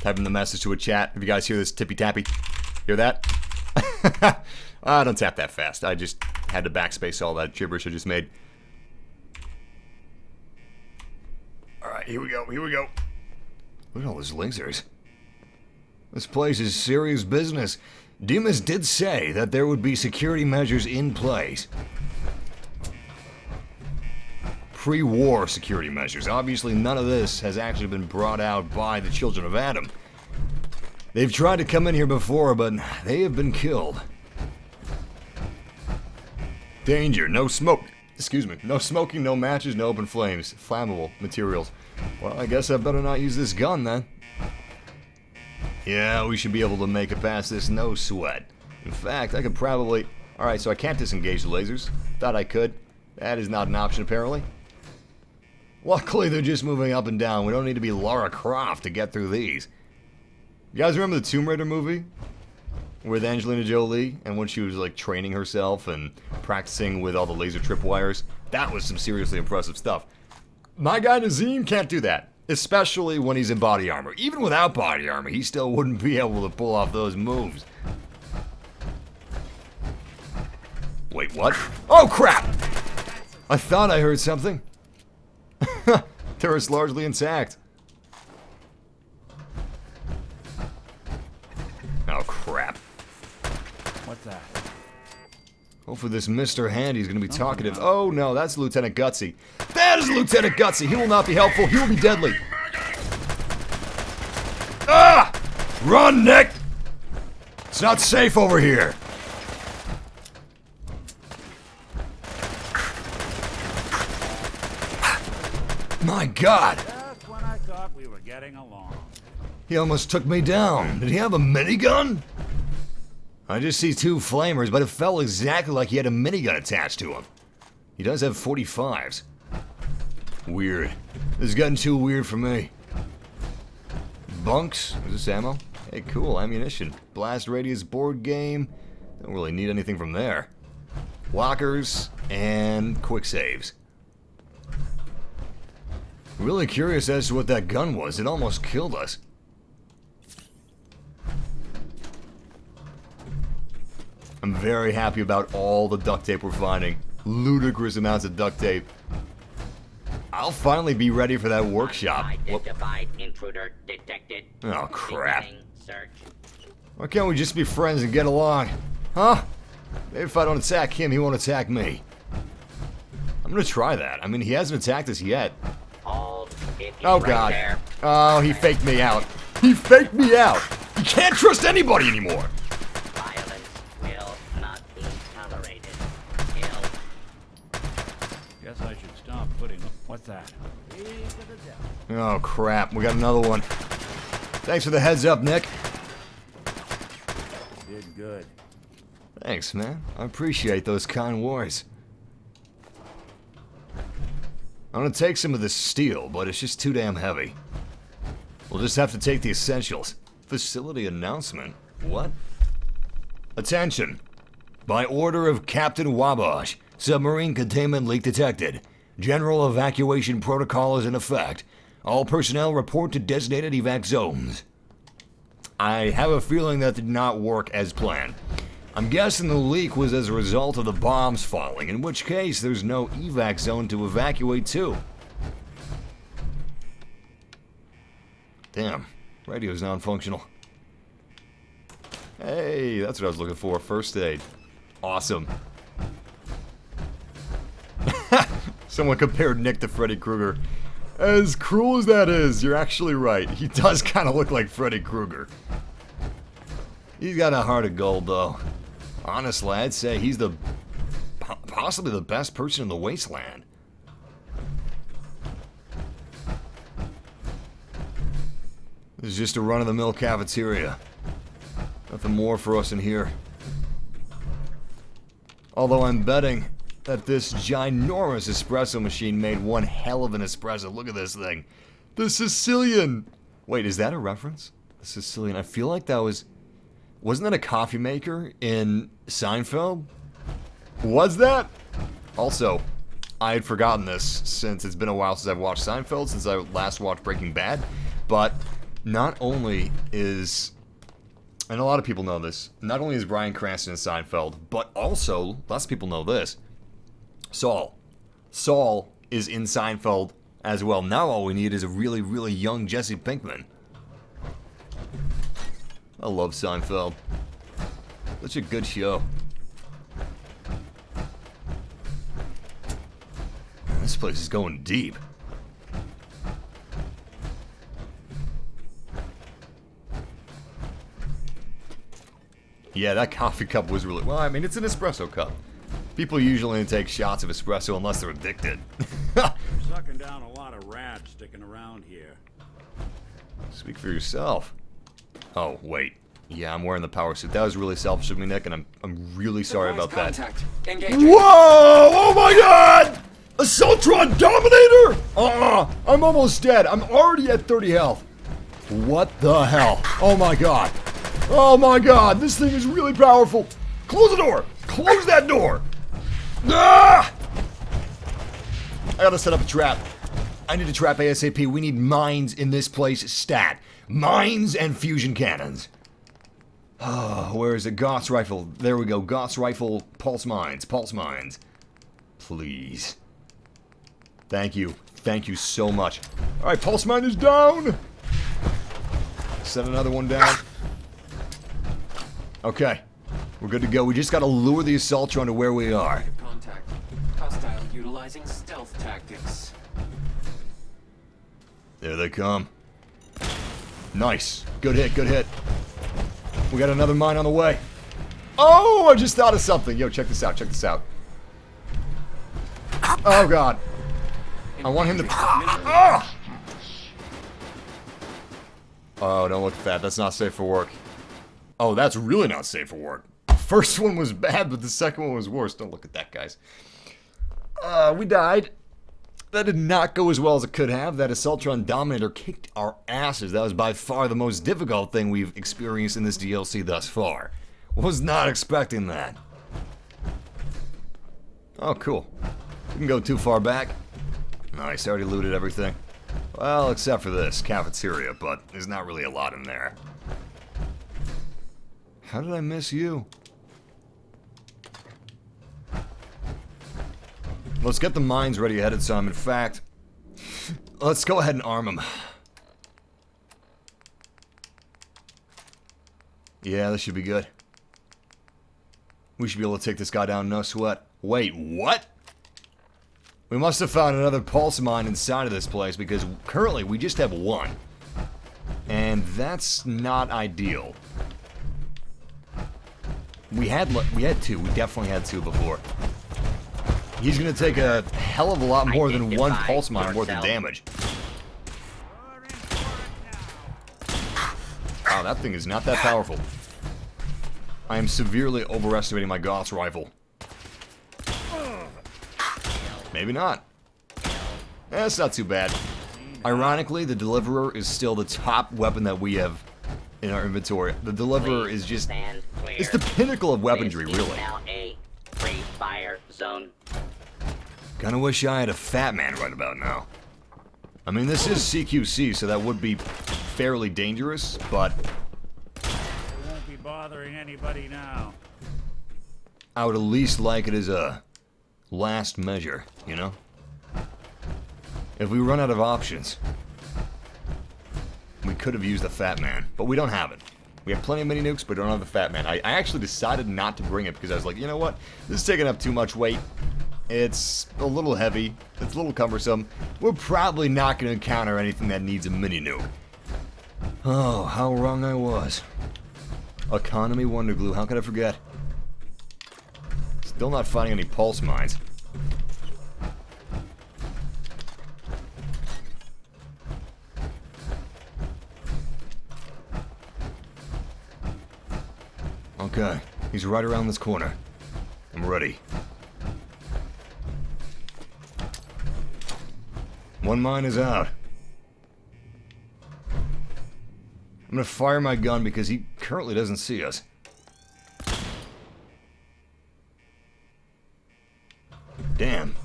Typing the message to a chat. If you guys hear this tippy-tappy, hear that? Don't tap that fast. I just had to backspace all that gibberish I just made. Alright, here we go, here we go. Look at all those lasers. This place is serious business. Dimas did say that there would be security measures in place. Pre-war security measures. Obviously, none of this has actually been brought out by the Children of Adam. They've tried to come in here before, but they have been killed. Danger, no smoke. Excuse me. No smoking, no matches, no open flames. Flammable materials. Well, I guess I better not use this gun then. Yeah, we should be able to make it past this, no sweat. In fact, I could probably... Alright, so I can't disengage the lasers. Thought I could. That is not an option, apparently. Luckily, they're just moving up and down. We don't need to be Lara Croft to get through these. You guys remember the Tomb Raider movie? With Angelina Jolie, and when she was like training herself and practicing with all the laser tripwires? That was some seriously impressive stuff. My guy Nazim can't do that. Especially when he's in body armor. Even without body armor, he still wouldn't be able to pull off those moves. Wait, what? Oh, crap! I thought I heard something. Turret's largely intact. Oh, crap. What's that? Hopefully this Mr. Handy's gonna be talkative. Oh, no, that's Lieutenant Gutsy. That is Lieutenant Gutsy! He will not be helpful. He will be deadly. Ah! Run, Nick! It's not safe over here. My God! Just when I thought we were getting along. He almost took me down. Did he have a minigun? I just see two flamers, but it felt exactly like he had a minigun attached to him. He does have 45s. Weird. This is getting too weird for me. Bunks? Is this ammo? Hey, cool, ammunition. Blast radius board game. Don't really need anything from there. Lockers and quick saves. Really curious as to what that gun was. It almost killed us. I'm very happy about all the duct tape we're finding. Ludicrous amounts of duct tape. I'll finally be ready for that workshop. Unidentified intruder detected. Oh, crap. Beginning search. Why can't we just be friends and get along? Huh? Maybe if I don't attack him, he won't attack me. I'm gonna try that. I mean, he hasn't attacked us yet. Oh, God. There. Oh, he faked me out. He faked me out. You can't trust anybody anymore. Violence will not be tolerated. Guess I should stop putting. What's that? Oh, crap. We got another one. Thanks for the heads up, Nick. Did good. Thanks, man. I appreciate those kind words. I'm gonna take some of this steel, but it's just too damn heavy. We'll just have to take the essentials. Facility announcement? What? Attention! By order of Captain Wabash, submarine containment leak detected. General evacuation protocol is in effect. All personnel report to designated evac zones. I have a feeling that did not work as planned. I'm guessing the leak was as a result of the bombs falling, in which case there's no evac zone to evacuate to. Damn, radio's non-functional. Hey, that's what I was looking for, first aid. Awesome. Someone compared Nick to Freddy Krueger. As cruel as that is, you're actually right. He does kind of look like Freddy Krueger. He's got a heart of gold, though. Honestly, I'd say he's possibly the best person in the wasteland. This is just a run-of-the-mill cafeteria. Nothing more for us in here. Although I'm betting that this ginormous espresso machine made one hell of an espresso. Look at this thing. The Sicilian! Wait, is that a reference? The Sicilian. I feel like that was... Wasn't that a coffee maker in Seinfeld? Was that? Also, I had forgotten this since it's been a while since I've watched Seinfeld, since I last watched Breaking Bad. But not only is, and a lot of people know this, not only is Bryan Cranston in Seinfeld, but also, lots of people know this, Saul. Saul is in Seinfeld as well. Now all we need is a really, really young Jesse Pinkman. I love Seinfeld. Such a good show. This place is going deep. Yeah, that coffee cup was really... Well, I mean, it's an espresso cup. People usually only take shots of espresso unless they're addicted. You're sucking down a lot of rats sticking around here. Speak for yourself. Oh, wait. Yeah, I'm wearing the power suit. That was really selfish of me, Nick, and I'm really sorry about that. Whoa! Oh my god! Assaultron Dominator! I'm almost dead. I'm already at 30 health. What the hell? Oh my god. Oh my god, this thing is really powerful. Close the door. Close that door. Ah! I gotta set up a trap. I need a trap ASAP. We need mines in this place stat. Mines and fusion cannons. Oh, where is it? Gauss rifle. There we go. Gauss rifle. Pulse mines. Pulse mines. Please. Thank you. Thank you so much. Alright, pulse mine is down. Set another one down. Okay. We're good to go. We just gotta lure the Assaultron to where we are. Contact. Hostile utilizing stealth tactics. There they come. Nice. Good hit, good hit. We got another mine on the way. Oh, I just thought of something. Yo, check this out, check this out. Oh, God. I want him to... Oh! Oh, don't look at that. That's not safe for work. Oh, that's really not safe for work. First one was bad, but the second one was worse. Don't look at that, guys. We died. That did not go as well as it could have. That Assaultron Dominator kicked our asses. That was by far the most difficult thing we've experienced in this DLC thus far. Was not expecting that. Oh, cool. Didn't go too far back. Nice, already looted everything. Well, except for this cafeteria, but there's not really a lot in there. How did I miss you? Let's get the mines ready ahead of time. In fact, let's go ahead and arm them. Yeah, this should be good. We should be able to take this guy down, no sweat. Wait, what? We must have found another pulse mine inside of this place because currently we just have one. And that's not ideal. We had two. We definitely had two before. He's gonna take a hell of a lot more than one pulse mine worth of damage. Wow, that thing is not that powerful. I am severely overestimating my Gauss rifle. Maybe not. That's not too bad. Ironically, the Deliverer is still the top weapon that we have in our inventory. The Deliverer is just... it's the pinnacle of weaponry, really. Now a free fire zone. Kinda wish I had a Fat Man right about now. I mean, this is CQC, so that would be fairly dangerous, but... It won't be bothering anybody now. I would at least like it as a last measure, you know? If we run out of options, we could have used the Fat Man, but we don't have it. We have plenty of mini nukes, but we don't have the Fat Man. I actually decided not to bring it because I was like, you know what? This is taking up too much weight. It's a little heavy. It's a little cumbersome. We're probably not going to encounter anything that needs a mini nuke. Oh, how wrong I was. Economy Wonder Glue. How could I forget? Still not finding any pulse mines. Okay, he's right around this corner. I'm ready. One mine is out. I'm gonna fire my gun because he currently doesn't see us. Damn.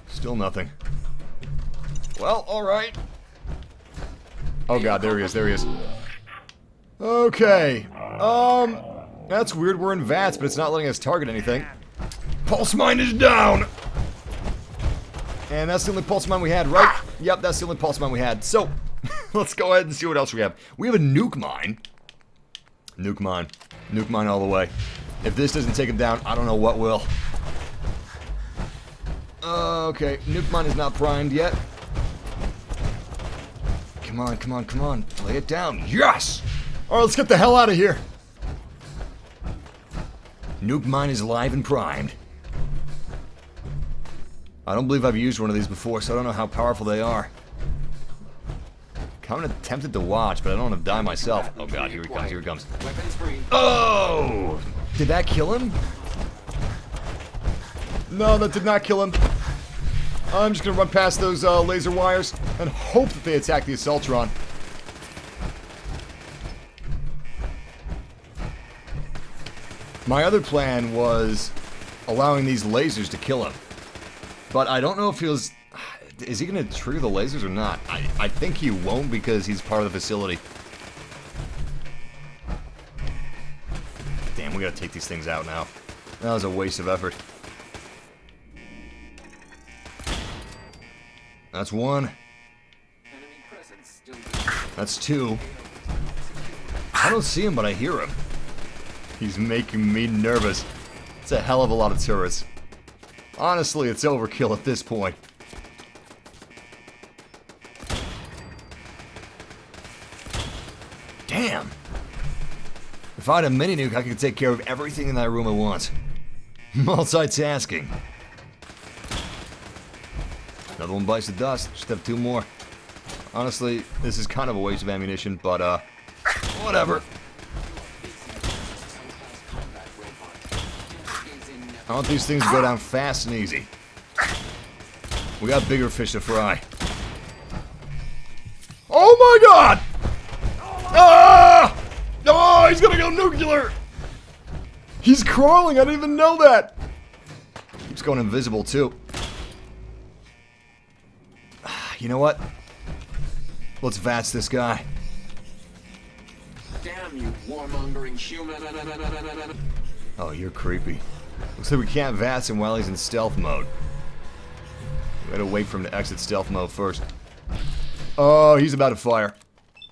Still nothing. Well, alright. Oh god, there he is, there he is. Okay. That's weird, we're in VATS, but it's not letting us target anything. Pulse mine is down! And that's the only pulse mine we had, right? Yep, that's the only pulse mine we had. So, let's go ahead and see what else we have. We have a nuke mine. Nuke mine. Nuke mine all the way. If this doesn't take him down, I don't know what will. Okay, nuke mine is not primed yet. Come on, come on, come on. Lay it down. Yes! Alright, let's get the hell out of here. Nuke mine is live and primed. I don't believe I've used one of these before, so I don't know how powerful they are. Kind of tempted to watch, but I don't want to die myself. Oh god, here he comes, here he comes. Oh! Did that kill him? No, that did not kill him. I'm just gonna run past those laser wires and hope that they attack the Assaultron. My other plan was allowing these lasers to kill him. But I don't know if he was... Is he going to trigger the lasers or not? I think he won't because he's part of the facility. Damn, we gotta take these things out now. That was a waste of effort. That's one. That's two. I don't see him, but I hear him. He's making me nervous. It's a hell of a lot of turrets. Honestly, it's overkill at this point. Damn! If I had a mini-nuke, I could take care of everything in that room at once. Multitasking. Another one bites the dust. Just have two more. Honestly, this is kind of a waste of ammunition, but, whatever. I want these things to go down fast and easy. We got bigger fish to fry. Oh my god! Ah! Oh, he's gonna go nuclear! He's crawling, I didn't even know that! He's going invisible, too. You know what? Let's VATS this guy. Damn you, warmongering human. Oh, you're creepy. Looks like we can't VATS him while he's in stealth mode. We gotta wait for him to exit stealth mode first. Oh, he's about to fire.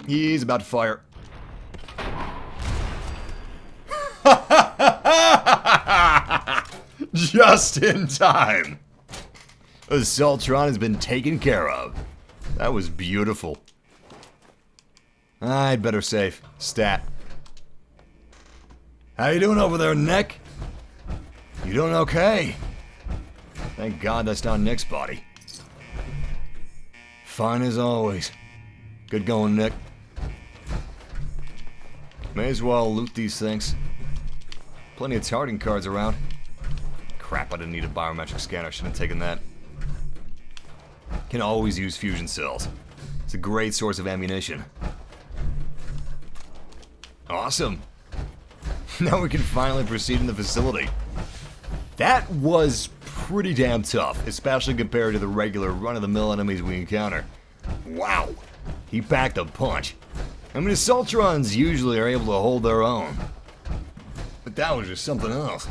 He's about to fire. Just in time. Assaultron has been taken care of. That was beautiful. I'd better save. Stat. How you doing over there, Nick? You doing okay? Thank God that's not Nick's body. Fine as always. Good going, Nick. May as well loot these things. Plenty of targeting cards around. Crap, I didn't need a biometric scanner. Should have taken that. Can always use fusion cells. It's a great source of ammunition. Awesome. Now we can finally proceed in the facility. That was pretty damn tough, especially compared to the regular run-of-the-mill enemies we encounter. Wow. He packed a punch. I mean, Assaultrons usually are able to hold their own. But that was just something else.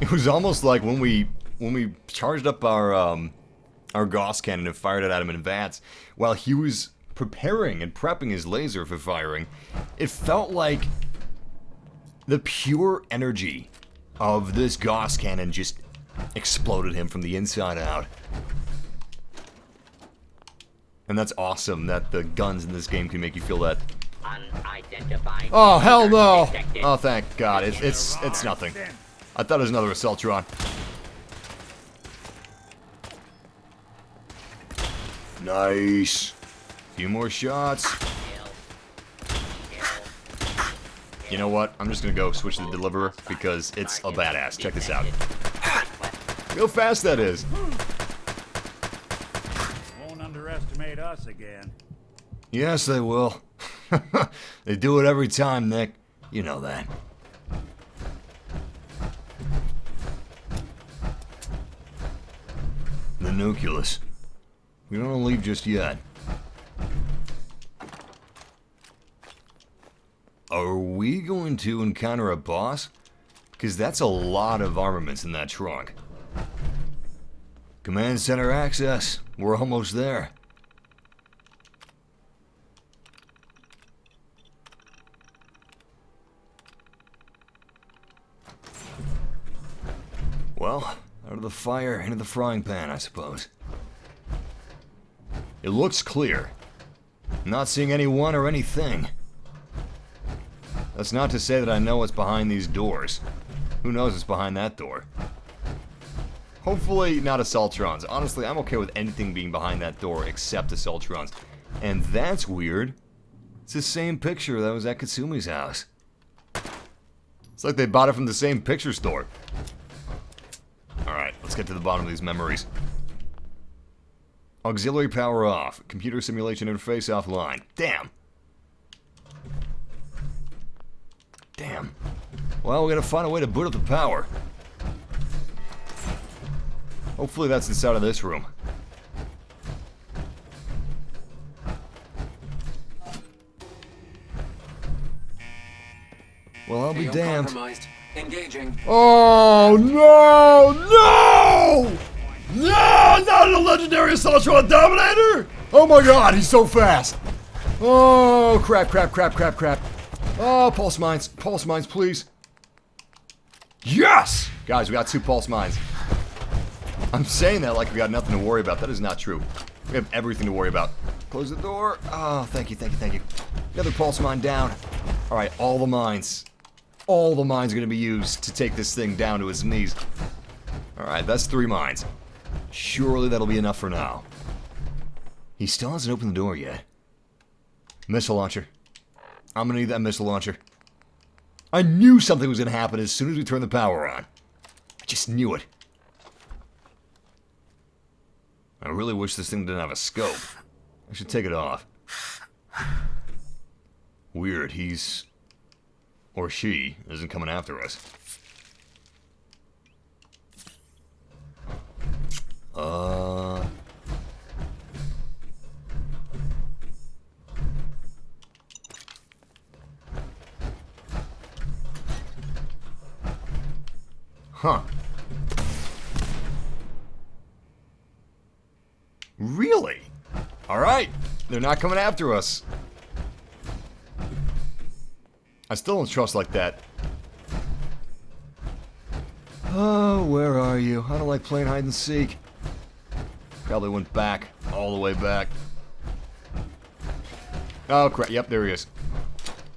It was almost like when we charged up our Gauss cannon and fired it at him in VATS, while he was preparing and prepping his laser for firing, it felt like the pure energy of this Gauss cannon just exploded him from the inside out. And that's awesome that the guns in this game can make you feel that. Oh, hell no! Oh, thank God. It's nothing. I thought it was another Assaultron. Nice. Few more shots. You know what? I'm just gonna go switch to the Deliverer because it's a badass. Check this out. Look how fast that is. Won't underestimate us again. Yes, they will. They do it every time, Nick. You know that. The nucleus. We don't want to leave just yet. Are we going to encounter a boss? Because that's a lot of armaments in that trunk. Command center access. We're almost there. Well, out of the fire into the frying pan, I suppose. It looks clear. Not seeing anyone or anything. That's not to say that I know what's behind these doors. Who knows what's behind that door? Hopefully not Assaultrons. Honestly, I'm okay with anything being behind that door except Assaultrons. And that's weird. It's the same picture that was at Kasumi's house. It's like they bought it from the same picture store. Alright, let's get to the bottom of these memories. Auxiliary power off. Computer simulation interface offline. Damn. Damn. Well, we gotta find a way to boot up the power. Hopefully that's inside of this room. Well, I'll be damned. Engaging. Oh, no! No! No! Not a legendary Assaultron Dominator! Oh my god, he's so fast! Oh, crap, crap, crap, crap, crap. Oh, pulse mines, please. Yes! Guys, we got 2 pulse mines. I'm saying that like we got nothing to worry about. That is not true. We have everything to worry about. Close the door. Oh, thank you, thank you, thank you. Another pulse mine down. Alright, all the mines. All the mines are going to be used to take this thing down to its knees. Alright, that's 3 mines. Surely that'll be enough for now. He still hasn't opened the door yet. Missile launcher. I'm going to need that missile launcher. I knew something was going to happen as soon as we turned the power on. I just knew it. I really wish this thing didn't have a scope. I should take it off. Weird, he's... or she isn't coming after us. Huh. Really? Alright. They're not coming after us. I still don't trust like that. Oh, where are you? I don't like playing hide and seek. Probably went back. All the way back. Oh, crap. Yep, there he is.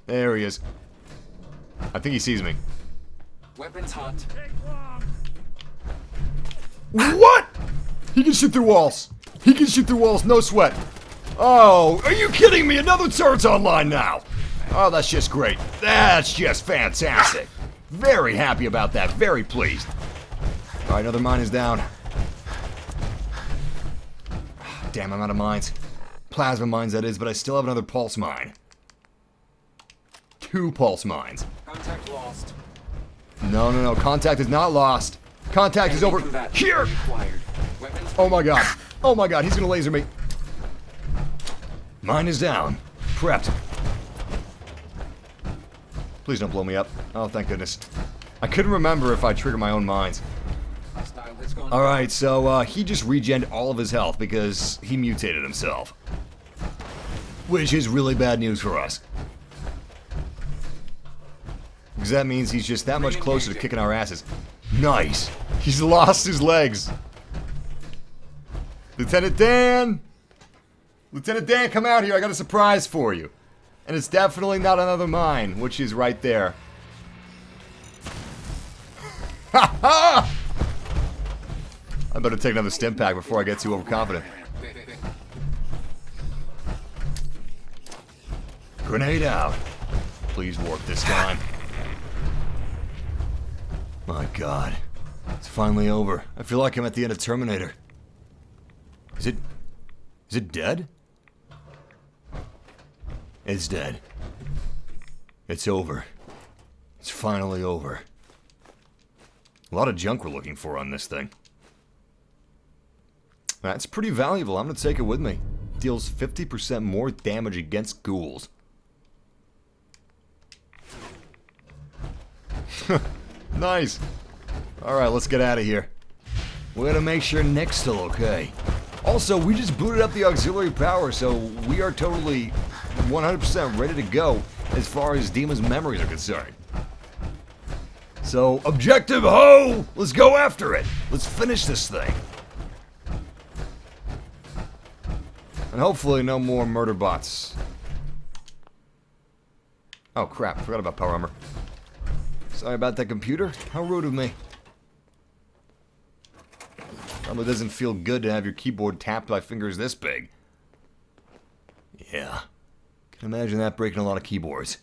There he is. I think he sees me. Weapons hot. What? He can shoot through walls. He can shoot through walls, no sweat. Oh, are you kidding me? Another turret's online now. Oh, that's just great. That's just fantastic. Very happy about that. Very pleased. Alright, another mine is down. Damn, I'm out of mines. Plasma mines, that is, but I still have another pulse mine. 2 pulse mines. Contact lost. No, no, no. Contact is not lost. Contact is over here. Oh my god. Oh my god, he's gonna laser me. Mine is down. Prepped. Please don't blow me up. Oh, thank goodness. I couldn't remember if I trigger my own mines. Alright, so he just regened all of his health because he mutated himself. Which is really bad news for us. Because that means he's just that much closer to kicking our asses. Nice! He's lost his legs! Lieutenant Dan! Lieutenant Dan, come out here, I got a surprise for you. And it's definitely not another mine, which is right there. Ha ha! I better take another stim pack before I get too overconfident. Grenade out. Please work this time. My god. It's finally over. I feel like I'm at the end of Terminator. Is it dead? It's dead. It's over. It's finally over. A lot of junk we're looking for on this thing. That's pretty valuable. I'm going to take it with me. Deals 50% more damage against ghouls. Nice. Alright, let's get out of here. We're going to make sure Nick's still okay. Also, we just booted up the auxiliary power, so we are totally 100% ready to go as far as Dima's memories are concerned. So, objective ho! Let's go after it! Let's finish this thing. And hopefully no more murder bots. Oh crap, forgot about power armor. Sorry about that, computer. How rude of me. Probably doesn't feel good to have your keyboard tapped by fingers this big. Yeah. Can imagine that breaking a lot of keyboards.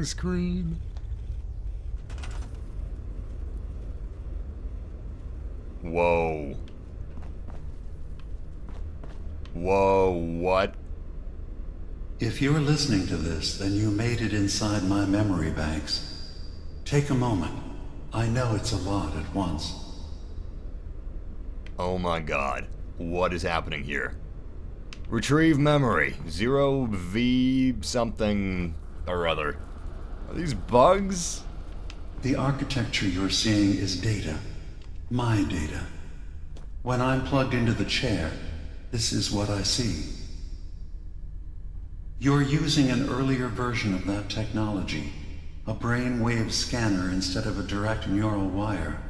loading screen. Whoa. Whoa, what? If you're listening to this, then you made it inside my memory banks. Take a moment. I know it's a lot at once. Oh my god. What is happening here? Retrieve memory. 0V something or other. Are these bugs? The architecture you're seeing is data. My data. When I'm plugged into the chair, this is what I see. You're using an earlier version of that technology, a brainwave scanner instead of a direct neural wire.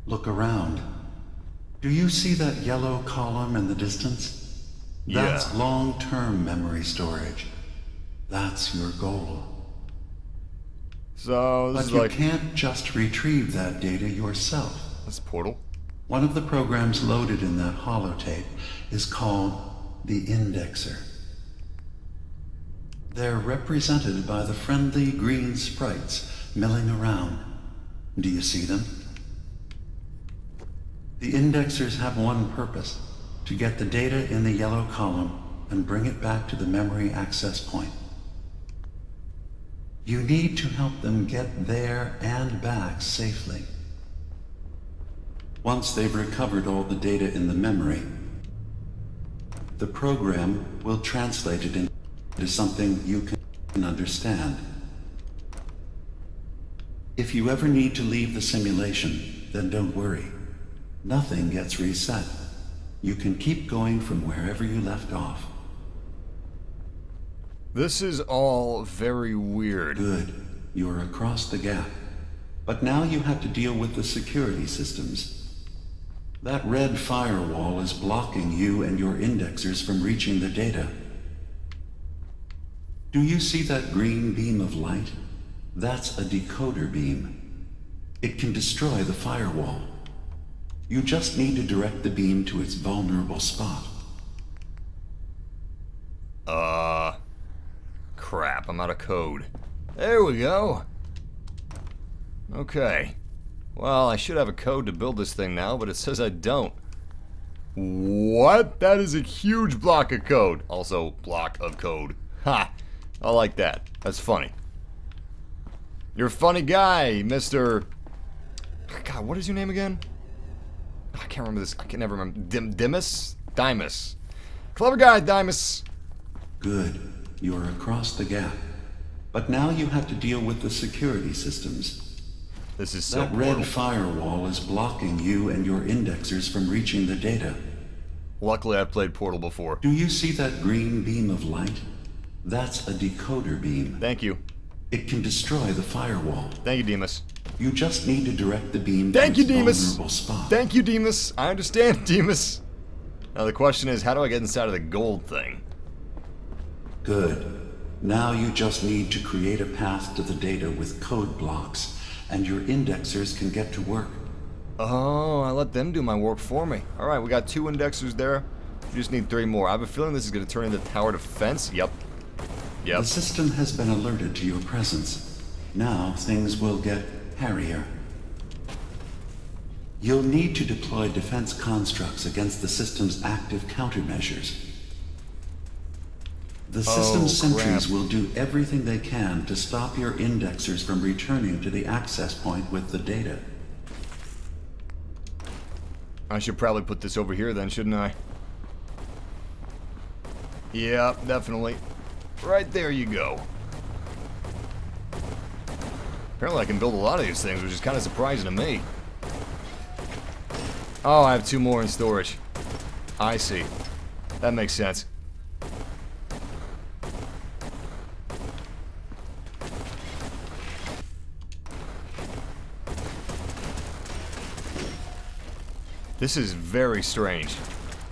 Look around. Do you see that yellow column in the distance? That's Yeah. long-term memory storage. That's your goal. So, this But is you like... can't just retrieve that data yourself. This portal? One of the programs loaded in that holotape is called the Indexer. They're represented by the friendly green sprites milling around. Do you see them? The Indexers have one purpose: to get the data in the yellow column and bring it back to the memory access point. You need to help them get there and back safely. Once they've recovered all the data in the memory, the program will translate it into something you can understand. If you ever need to leave the simulation, then don't worry. Nothing gets reset. You can keep going from wherever you left off. This is all very weird. Good. You're across the gap. But now you have to deal with the security systems. That red firewall is blocking you and your indexers from reaching the data. Do you see that green beam of light? That's a decoder beam. It can destroy the firewall. You just need to direct the beam to its vulnerable spot. Crap, I'm out of code. There we go. Okay. Well, I should have a code to build this thing now, but it says I don't. What? That is a huge block of code. Also, block of code. Ha! I like that. That's funny. You're a funny guy, Mr... God, what is your name again? I can't remember this. I can never remember. Dimas? Dimas. Clever guy, Dimas. Good. You're across the gap. But now you have to deal with the security systems. This is so That red firewall is blocking you and your indexers from reaching the data. Luckily, I've played Portal before. Do you see that green beam of light? That's a decoder beam. Thank you. It can destroy the firewall. Thank you, Demas. You just need to direct the beam Thank to you, its Demas. vulnerable spot. Thank you, Demas. I understand, Demas. Now the question is, how do I get inside of the gold thing? Good. Now you just need to create a path to the data with code blocks, and your indexers can get to work. Oh, I let them do my work for me. Alright, we got 2 indexers there. We just need 3 more. I have a feeling this is going to turn into tower defense. Yep. The system has been alerted to your presence. Now things will get hairier. You'll need to deploy defense constructs against the system's active countermeasures. The system's sentries will do everything they can to stop your indexers from returning to the access point with the data. I should probably put this over here then, shouldn't I? Yeah, definitely. Right there you go. Apparently I can build a lot of these things, which is kind of surprising to me. Oh, I have 2 more in storage. I see. That makes sense. This is very strange.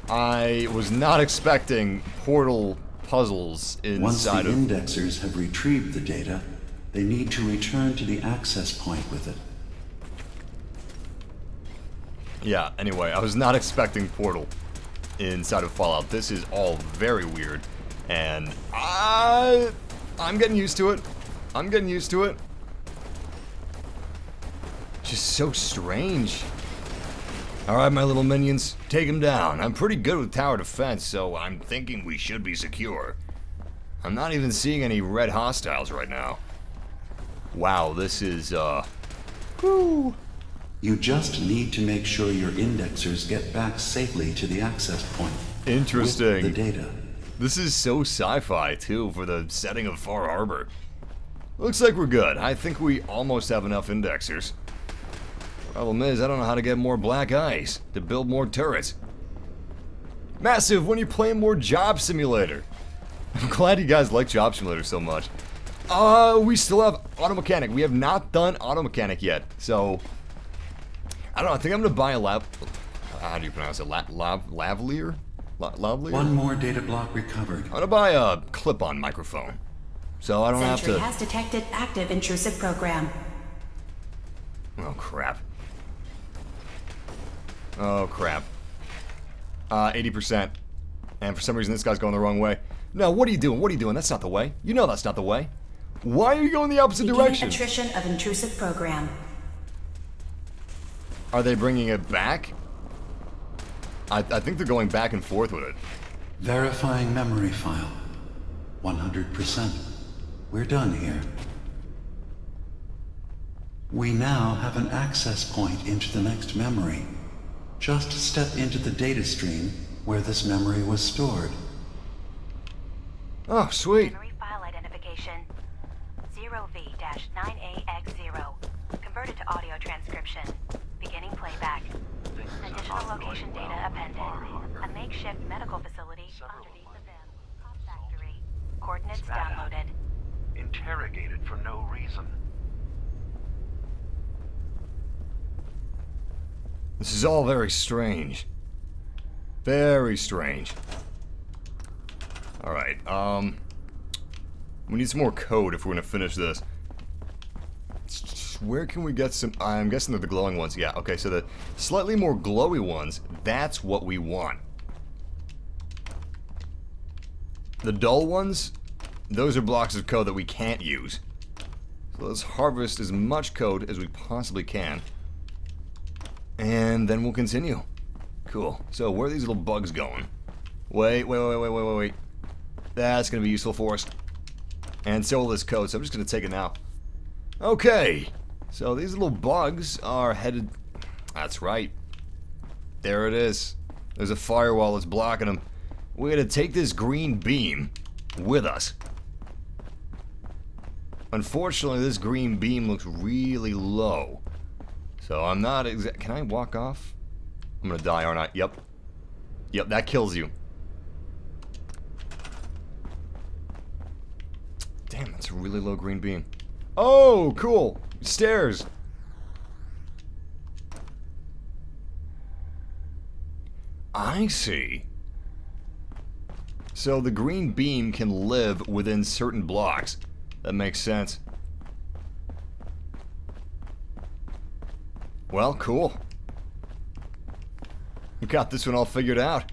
I was not expecting portal puzzles Once the inside of... indexers have retrieved the data, they need to return to the access point with it. Yeah, anyway, I was not expecting Portal inside of Fallout. This is all very weird, and I'm getting used to it. I'm getting used to it. Just so strange. Alright, my little minions, take him down. I'm pretty good with tower defense, so I'm thinking we should be secure. I'm not even seeing any red hostiles right now. Wow, this is, whew. You just need to make sure your indexers get back safely to the access point. Interesting. With the data. This is so sci-fi, too, for the setting of Far Harbor. Looks like we're good. I think we almost have enough indexers. Problem is, I don't know how to get more black eyes to build more turrets. Massive, when you play more Job Simulator? I'm glad you guys like Job Simulator so much. We still have Auto Mechanic. We have not done Auto Mechanic yet, so I don't know. I think I'm gonna buy a how do you pronounce it? Lavalier? Lavalier? One more data block recovered. I'm gonna buy a clip-on microphone, so I don't have to. Sentry has detected active intrusive program. Oh crap. Oh crap. 80%. And for some reason this guy's going the wrong way. No, what are you doing? What are you doing? That's not the way. You know that's not the way. Why are you going the opposite direction? Attrition of intrusive program. Are they bringing it back? I think they're going back and forth with it. Verifying memory file. 100%. We're done here. We now have an access point into the next memory. Just step into the data stream where this memory was stored. Oh, sweet. Memory file identification 0V-9AX0. Converted to audio transcription. Beginning playback. Additional location data appended. A makeshift medical facility underneath the Cop factory. Coordinates downloaded. Interrogated for no reason. This is all very strange. Very strange. Alright, we need some more code if we're gonna finish this. Where can we get some... I'm guessing they're the glowing ones. Yeah, okay, so the slightly more glowy ones, that's what we want. The dull ones, those are blocks of code that we can't use. So let's harvest as much code as we possibly can. And then we'll continue. Cool. So where are these little bugs going? Wait. That's gonna be useful for us. And so will this code, so I'm just gonna take it now. Okay. So these little bugs are headed... That's right. There it is. There's a firewall that's blocking them. We're gonna take this green beam with us. Unfortunately, this green beam looks really low. So I'm not Can I walk off? I'm gonna die, aren't I? Yep. Yep, that kills you. Damn, that's a really low green beam. Oh, cool. Stairs. I see. So the green beam can live within certain blocks. That makes sense. Well, cool. We got this one all figured out.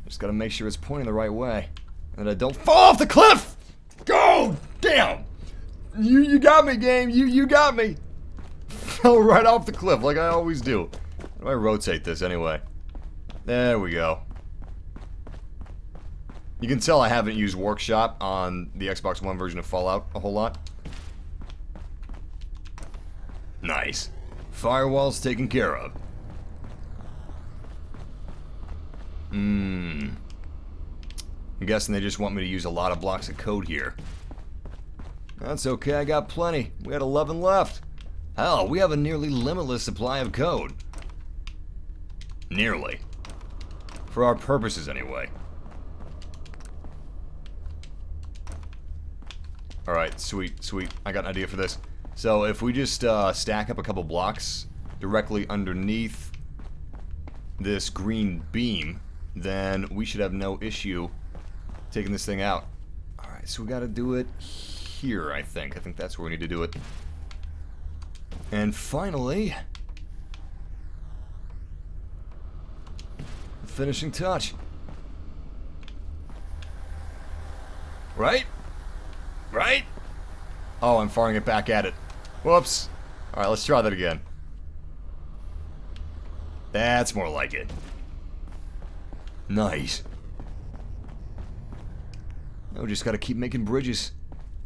Just gotta make sure it's pointing the right way. And that I don't fall off the cliff! Go! Damn! You got me, game. You got me. Fell right off the cliff like I always do. How do I rotate this anyway? There we go. You can tell I haven't used Workshop on the Xbox One version of Fallout a whole lot. Nice. Firewall's taken care of. I'm guessing they just want me to use a lot of blocks of code here. That's okay, I got plenty. We had 11 left. Hell, we have a nearly limitless supply of code. Nearly. For our purposes, anyway. Alright, sweet, sweet. I got an idea for this. So, if we just stack up a couple blocks directly underneath this green beam, then we should have no issue taking this thing out. Alright, so we gotta do it here, I think. I think that's where we need to do it. And finally, the finishing touch. Right? Right? Oh, I'm firing it back at it. Whoops. Alright, let's try that again. That's more like it. Nice. Now we just gotta keep making bridges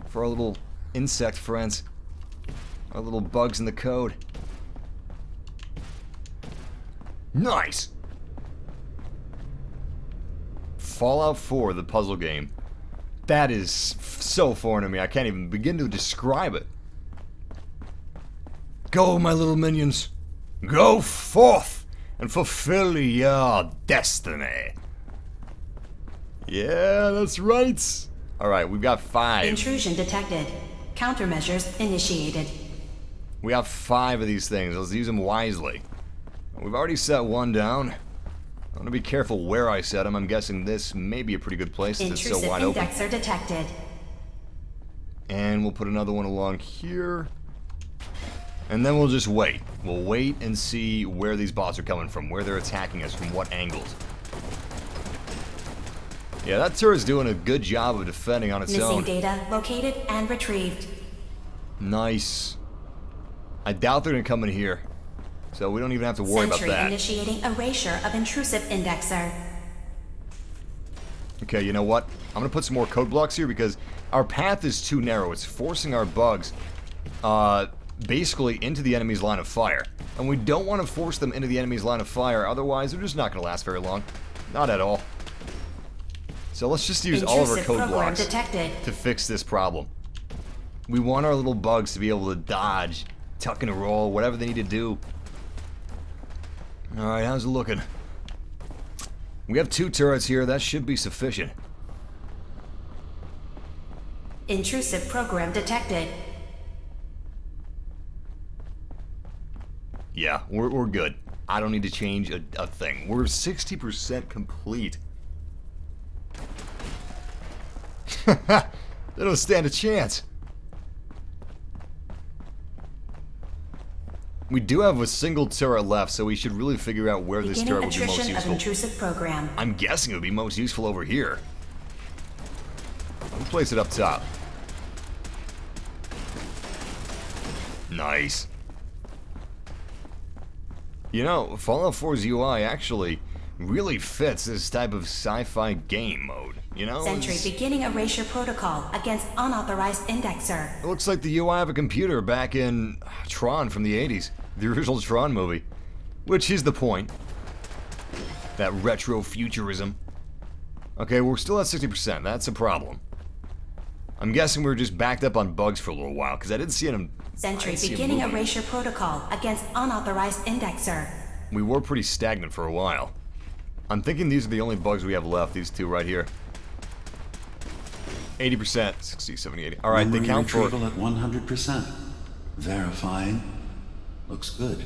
for our little insect friends. Our little bugs in the code. Nice! Fallout 4, the puzzle game. That is so foreign to me, I can't even begin to describe it. Go, my little minions. Go forth and fulfill your destiny. Yeah, that's right. Alright, we've got 5. Intrusion detected. Countermeasures initiated. We have 5 of these things. Let's use them wisely. We've already set one down. I want to be careful where I set them. I'm guessing this may be a pretty good place since it's so wide open. Intrusive indexer detected. And we'll put another one along here. And then we'll just wait. We'll wait and see where these bots are coming from, where they're attacking us, from what angles. Yeah, that turret's doing a good job of defending on its own. Missing data located and retrieved. Nice. I doubt they're gonna come in here, so we don't even have to worry about that. Initiating erasure of intrusive indexer. Okay, you know what? I'm gonna put some more code blocks here because our path is too narrow. It's forcing our bugs, basically into the enemy's line of fire. And we don't want to force them into the enemy's line of fire, otherwise they're just not gonna last very long. Not at all. So let's just use all of our code blocks to fix this problem. We want our little bugs to be able to dodge, tuck and roll, whatever they need to do. Alright, how's it looking? We have 2 turrets here, that should be sufficient. Intrusive program detected. Yeah, we're good. I don't need to change a thing. We're 60% complete. They don't stand a chance. We do have a single turret left, so we should really figure out where this turret would be most useful. Of intrusive program. I'm guessing it would be most useful over here. We'll place it up top. Nice. You know, Fallout 4's UI actually really fits this type of sci-fi game mode, you know? Sentry beginning erasure protocol against unauthorized indexer. It looks like the UI of a computer back in Tron from the 80s, the original Tron movie. Which is the point. That retro futurism. Okay, we're still at 60%, that's a problem. I'm guessing we're just backed up on bugs for a little while, because I didn't see them. Sentry beginning erasure protocol against unauthorized indexer. We were pretty stagnant for a while. I'm thinking these are the only bugs we have left, these 2 right here. 80%, 60, 70, 80. Alright, they count for... retrieval at 100%. Verifying. Looks good.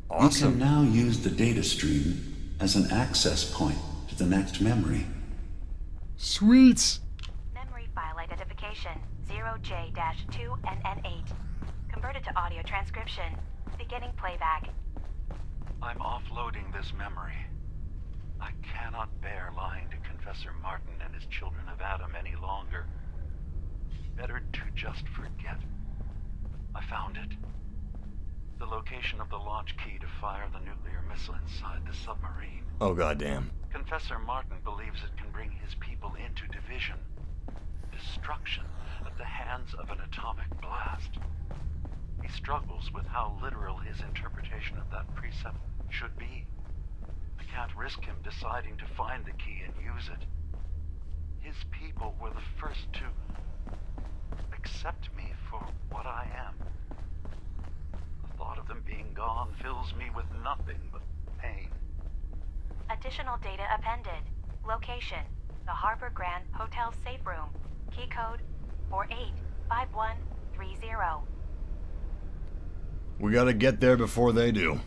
Awesome. You can now use the data stream as an access point to the next memory. Sweet! Memory file identification 0J-2NN8. Converted to audio transcription. Beginning playback. I'm offloading this memory. I cannot bear lying to Confessor Martin and his children of Adam any longer. Better to just forget. I found it. The location of the launch key to fire the nuclear missile inside the submarine. Oh, goddamn. Confessor Martin believes it can bring his people into division. Destruction at the hands of an atomic blast. He struggles with how literal his interpretation of that precept should be. I can't risk him deciding to find the key and use it. His people were the first to accept me for what I am. The thought of them being gone fills me with nothing but pain. Additional data appended. Location: the Harbor Grand Hotel safe room. Key code 485130. We gotta get there before they do.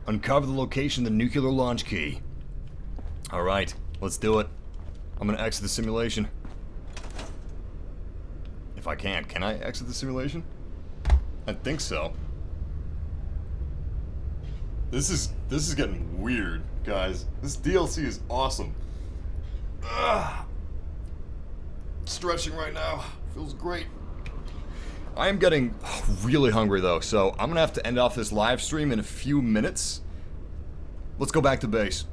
Uncover the location of the nuclear launch key. Alright, let's do it. I'm gonna exit the simulation. If I can. Can I exit the simulation? I think so. This is getting weird, guys. This DLC is awesome. Ugh. stretching right now. Feels great. I am getting really hungry though, so I'm gonna have to end off this live stream in a few minutes. Let's go back to base.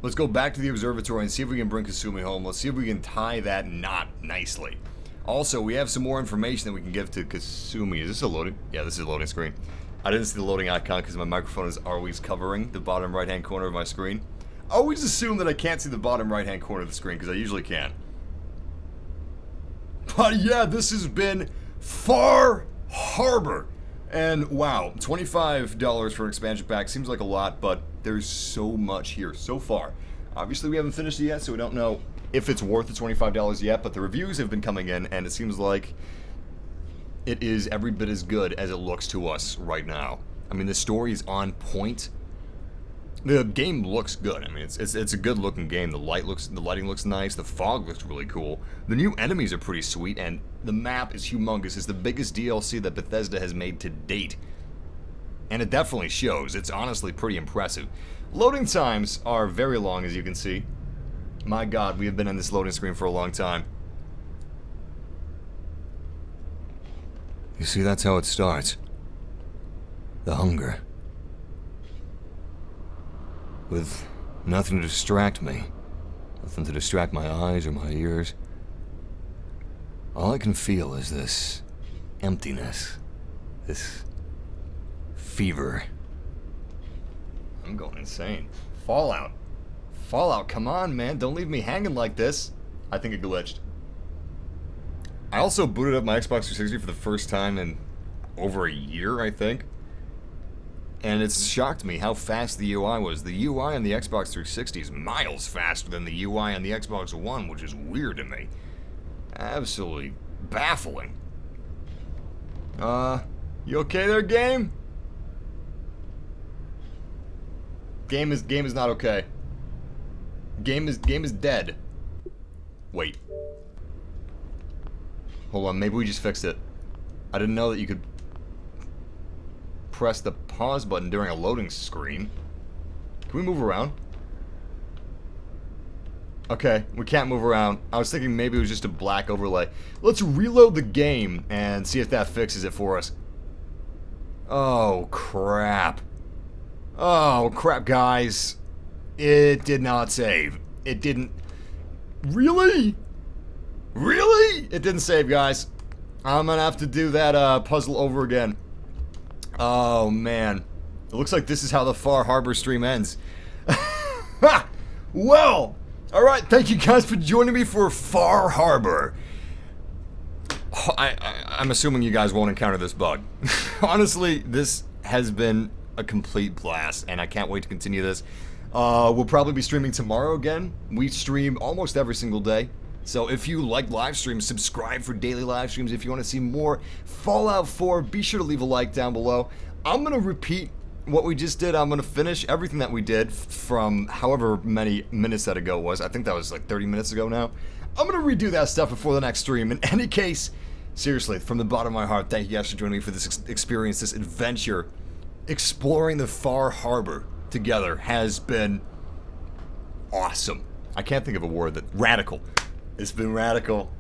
Let's go back to the observatory and see if we can bring Kasumi home. Let's see if we can tie that knot nicely. Also, we have some more information that we can give to Kasumi. Is this a loading? Yeah, this is a loading screen. I didn't see the loading icon because my microphone is always covering the bottom right-hand corner of my screen. I always assume that I can't see the bottom right-hand corner of the screen because I usually can. But yeah, this has been Far Harbor. And wow, $25 for an expansion pack seems like a lot, but there's so much here so far. Obviously, we haven't finished it yet, so we don't know if it's worth the $25 yet, but the reviews have been coming in, and it seems like it is every bit as good as it looks to us right now. I mean, the story is on point. The game looks good. I mean, it's a good looking game. The lighting looks nice. The fog looks really cool. The new enemies are pretty sweet, and the map is humongous. It's the biggest DLC that Bethesda has made to date, and it definitely shows. It's honestly pretty impressive. Loading times are very long, as you can see. My God, we have been on this loading screen for a long time. You see, that's how it starts. The hunger. With nothing to distract me. Nothing to distract my eyes or my ears. All I can feel is this emptiness. This fever. I'm going insane. Fallout. Fallout, come on, man. Don't leave me hanging like this. I think it glitched. I also booted up my Xbox 360 for the first time in over a year, I think. And it's shocked me how fast the UI was. The UI on the Xbox 360 is miles faster than the UI on the Xbox One, which is weird to me. Absolutely baffling. You okay there, game? Game is not okay. Game is dead. Wait. Hold on, maybe we just fixed it. I didn't know that you could press the pause button during a loading screen. Can we move around? Okay, we can't move around. I was thinking maybe it was just a black overlay. Let's reload the game and see if that fixes it for us. Oh, crap. Oh, crap, guys. It did not save. It didn't... Really? Really? It didn't save, guys. I'm gonna have to do that puzzle over again. Oh, man. It looks like this is how the Far Harbor stream ends. Well, alright, thank you guys for joining me for Far Harbor. I'm assuming you guys won't encounter this bug. Honestly, this has been a complete blast, and I can't wait to continue this. We'll probably be streaming tomorrow again. We stream almost every single day. So if you like live streams, subscribe for daily live streams. If you want to see more Fallout 4, be sure to leave a like down below. I'm going to repeat what we just did. I'm going to finish everything that we did from however many minutes that ago was. I think that was like 30 minutes ago now. I'm going to redo that stuff before the next stream. In any case, seriously, from the bottom of my heart, thank you guys for joining me for this experience, this adventure. Exploring the Far Harbor together has been awesome. I can't think of a word that... Radical. It's been radical.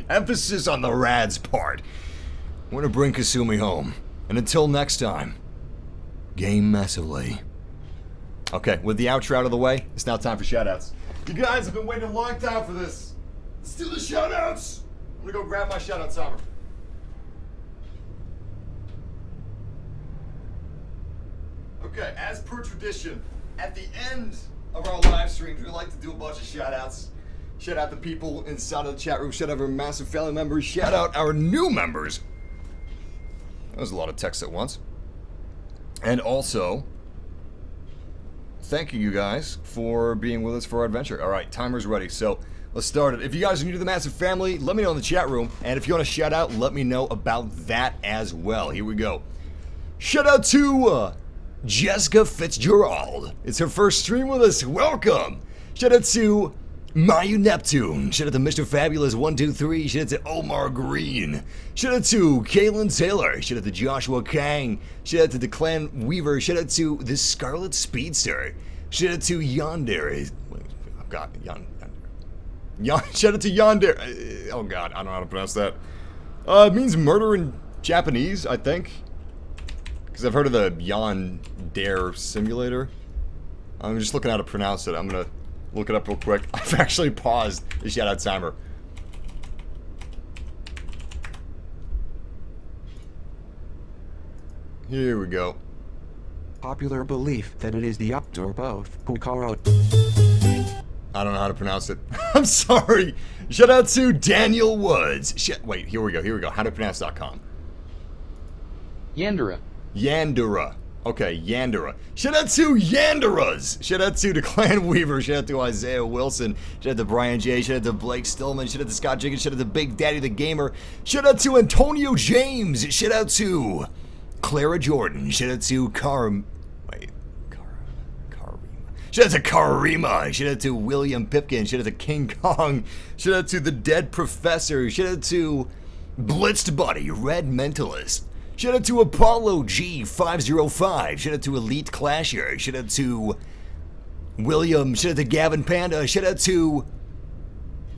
Emphasis on the rads part. We're gonna bring Kasumi home. And until next time, game massively. Okay, with the outro out of the way, it's now time for shoutouts. You guys have been waiting a long time for this. Let's do the shoutouts. I'm gonna go grab my shoutout timer. Okay, as per tradition, at the end of our live streams, we like to do a bunch of shoutouts. Shout out the people inside of the chat room. Shout out our massive family members. Shout out our new members. That was a lot of text at once. And also, thank you guys for being with us for our adventure. All right, timer's ready. So let's start it. If you guys are new to the massive family, let me know in the chat room. And if you want to shout out, let me know about that as well. Here we go. Shout out to Jessica Fitzgerald. It's her first stream with us. Welcome. Shout out to Mayu Neptune. Shout out to Mr. Fabulous 123. Shout out to Omar Green. Shout out to Kaylin Taylor. Shout out to Joshua Kang. Shout out to Declan Weaver. Shout out to the Scarlet Speedster. Shout out to Yonder. I've got Yonder. Shout out to Yonder. Oh god, I don't know how to pronounce that. It means murder in Japanese, I think. Because I've heard of the Yandere simulator. I'm just looking how to pronounce it. I'm gonna look it up real quick. I've actually paused the shout out timer. Here we go. Popular belief that it is the up or both. Pukaro. I don't know how to pronounce it. I'm sorry. Shout out to Daniel Woods. Wait, here we go. Howtopronounce.com. Yandera. Yandera. Okay, Yandera. Shout out to Yanderas. Shout out to the Clan Weaver. Shout out to Isaiah Wilson. Shout out to Brian J. Shout out to Blake Stillman. Shout out to Scott Jenkins. Shout out to Big Daddy the Gamer. Shout out to Antonio James. Shout out to Clara Jordan. Shout out to Shout out to Karima. Shout out to William Pipkin. Shout out to King Kong. Shout out to the Dead Professor. Shout out to Blitzed Buddy, Red Mentalist. Shout out to Apollo G505. Shout out to Elite Clasher. Shout out to William. Shout out to Gavin Panda. Shout out to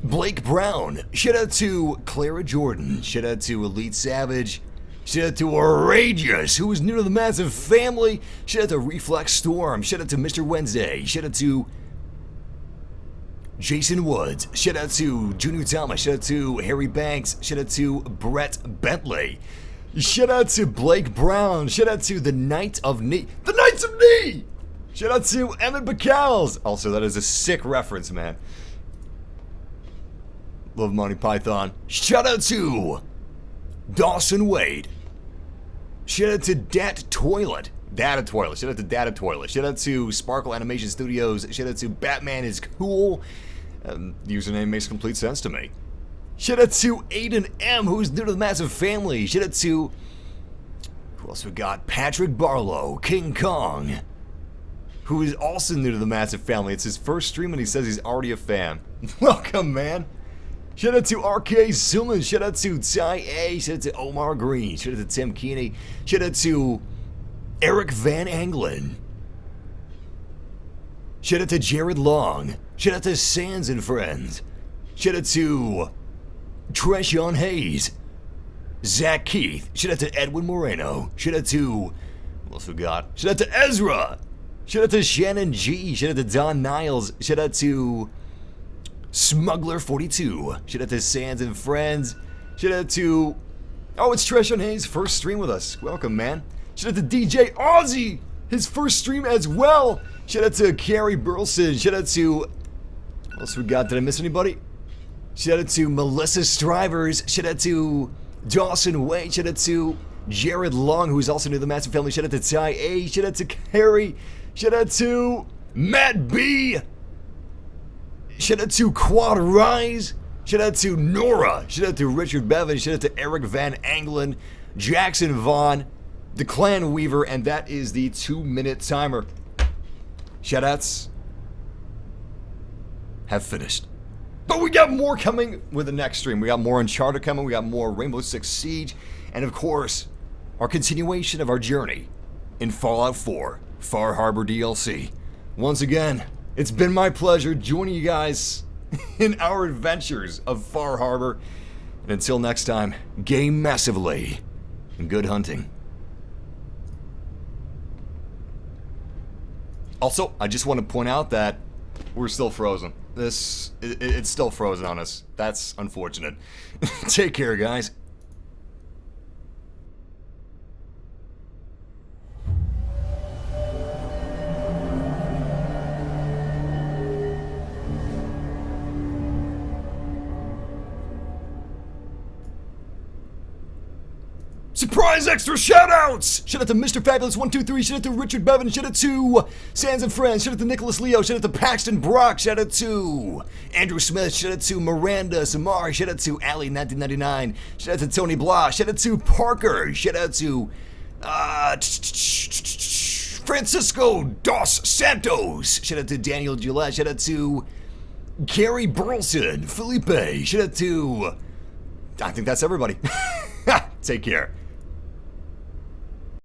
Blake Brown. Shout out to Clara Jordan. Shout out to Elite Savage. Shout out to Outrageous, who is new to the Massive family. Shout out to Reflex Storm. Shout out to Mr. Wednesday. Shout out to Jason Woods. Shout out to Junior Thomas. Shout out to Harry Banks. Shout out to Brett Bentley. Shout out to Blake Brown. Shout out to the Knight of Knee. The Knights of Knee! Shout out to Emmett Bacals. Also, that is a sick reference, man. Love Monty Python. Shout out to Dawson Wade. Shout out to Data Toilet. Shout out to Data Toilet. Shout out to Sparkle Animation Studios. Shout out to Batman is Cool. The username makes complete sense to me. Shout out to Aiden M, who's new to the Massive family. Shout out to, who else we got? Patrick Barlow, King Kong, who is also new to the Massive family. It's his first stream and he says he's already a fan. Welcome, man. Shout out to RK Zuman. Shout out to Ty A. Shout out to Omar Green. Shout out to Tim Keeney. Shout out to Eric Van Anglin. Shout out to Jared Long. Shout out to Sands and Friends. Shout out to Treshawn Hayes. Zach Keith. Shout out to Edwin Moreno. Shout out to, what else we got? Shout out to Ezra. Shout out to Shannon G. Shout out to Don Niles. Shout out to Smuggler42. Shout out to Sands and Friends. Shout out to, oh, it's Treshawn Hayes' first stream with us. Welcome, man. Shout out to DJ Aussie, his first stream as well. Shout out to Carrie Burleson. Shout out to, what else we got? Did I miss anybody? Shout out to Melissa Strivers. Shout out to Dawson Wade. Shout out to Jared Long, who's also new to the Massive family. Shout out to Ty A. Shout out to Carrie. Shout out to Matt B. Shout out to Quad Rise. Shout out to Nora. Shout out to Richard Bevan. Shout out to Eric Van Anglin, Jackson Vaughn, the Clan Weaver, and that is the 2-minute timer. Shoutouts have finished. But we got more coming with the next stream. We got more Uncharted coming. We got more Rainbow Six Siege. And of course, our continuation of our journey in Fallout 4 Far Harbor DLC. Once again, it's been my pleasure joining you guys in our adventures of Far Harbor. And until next time, game massively and good hunting. Also, I just want to point out that we're still frozen. It's still frozen on us. That's unfortunate. Take care, guys. Surprise extra shoutouts! Shout out to Mr. Fabulous 123, shout out to Richard Bevan, shout out to Sands and Friends, shout out to Nicholas Leo, shout out to Paxton Brock, shout out to Andrew Smith, shout out to Miranda Samari, shout out to Ali1999, shout out to Tony Blah, shout out to Parker, shout out to Francisco Dos Santos, shout out to Daniel Gillette, shout out to Gary Burleson, Felipe, shout out to, I think that's everybody. Take care.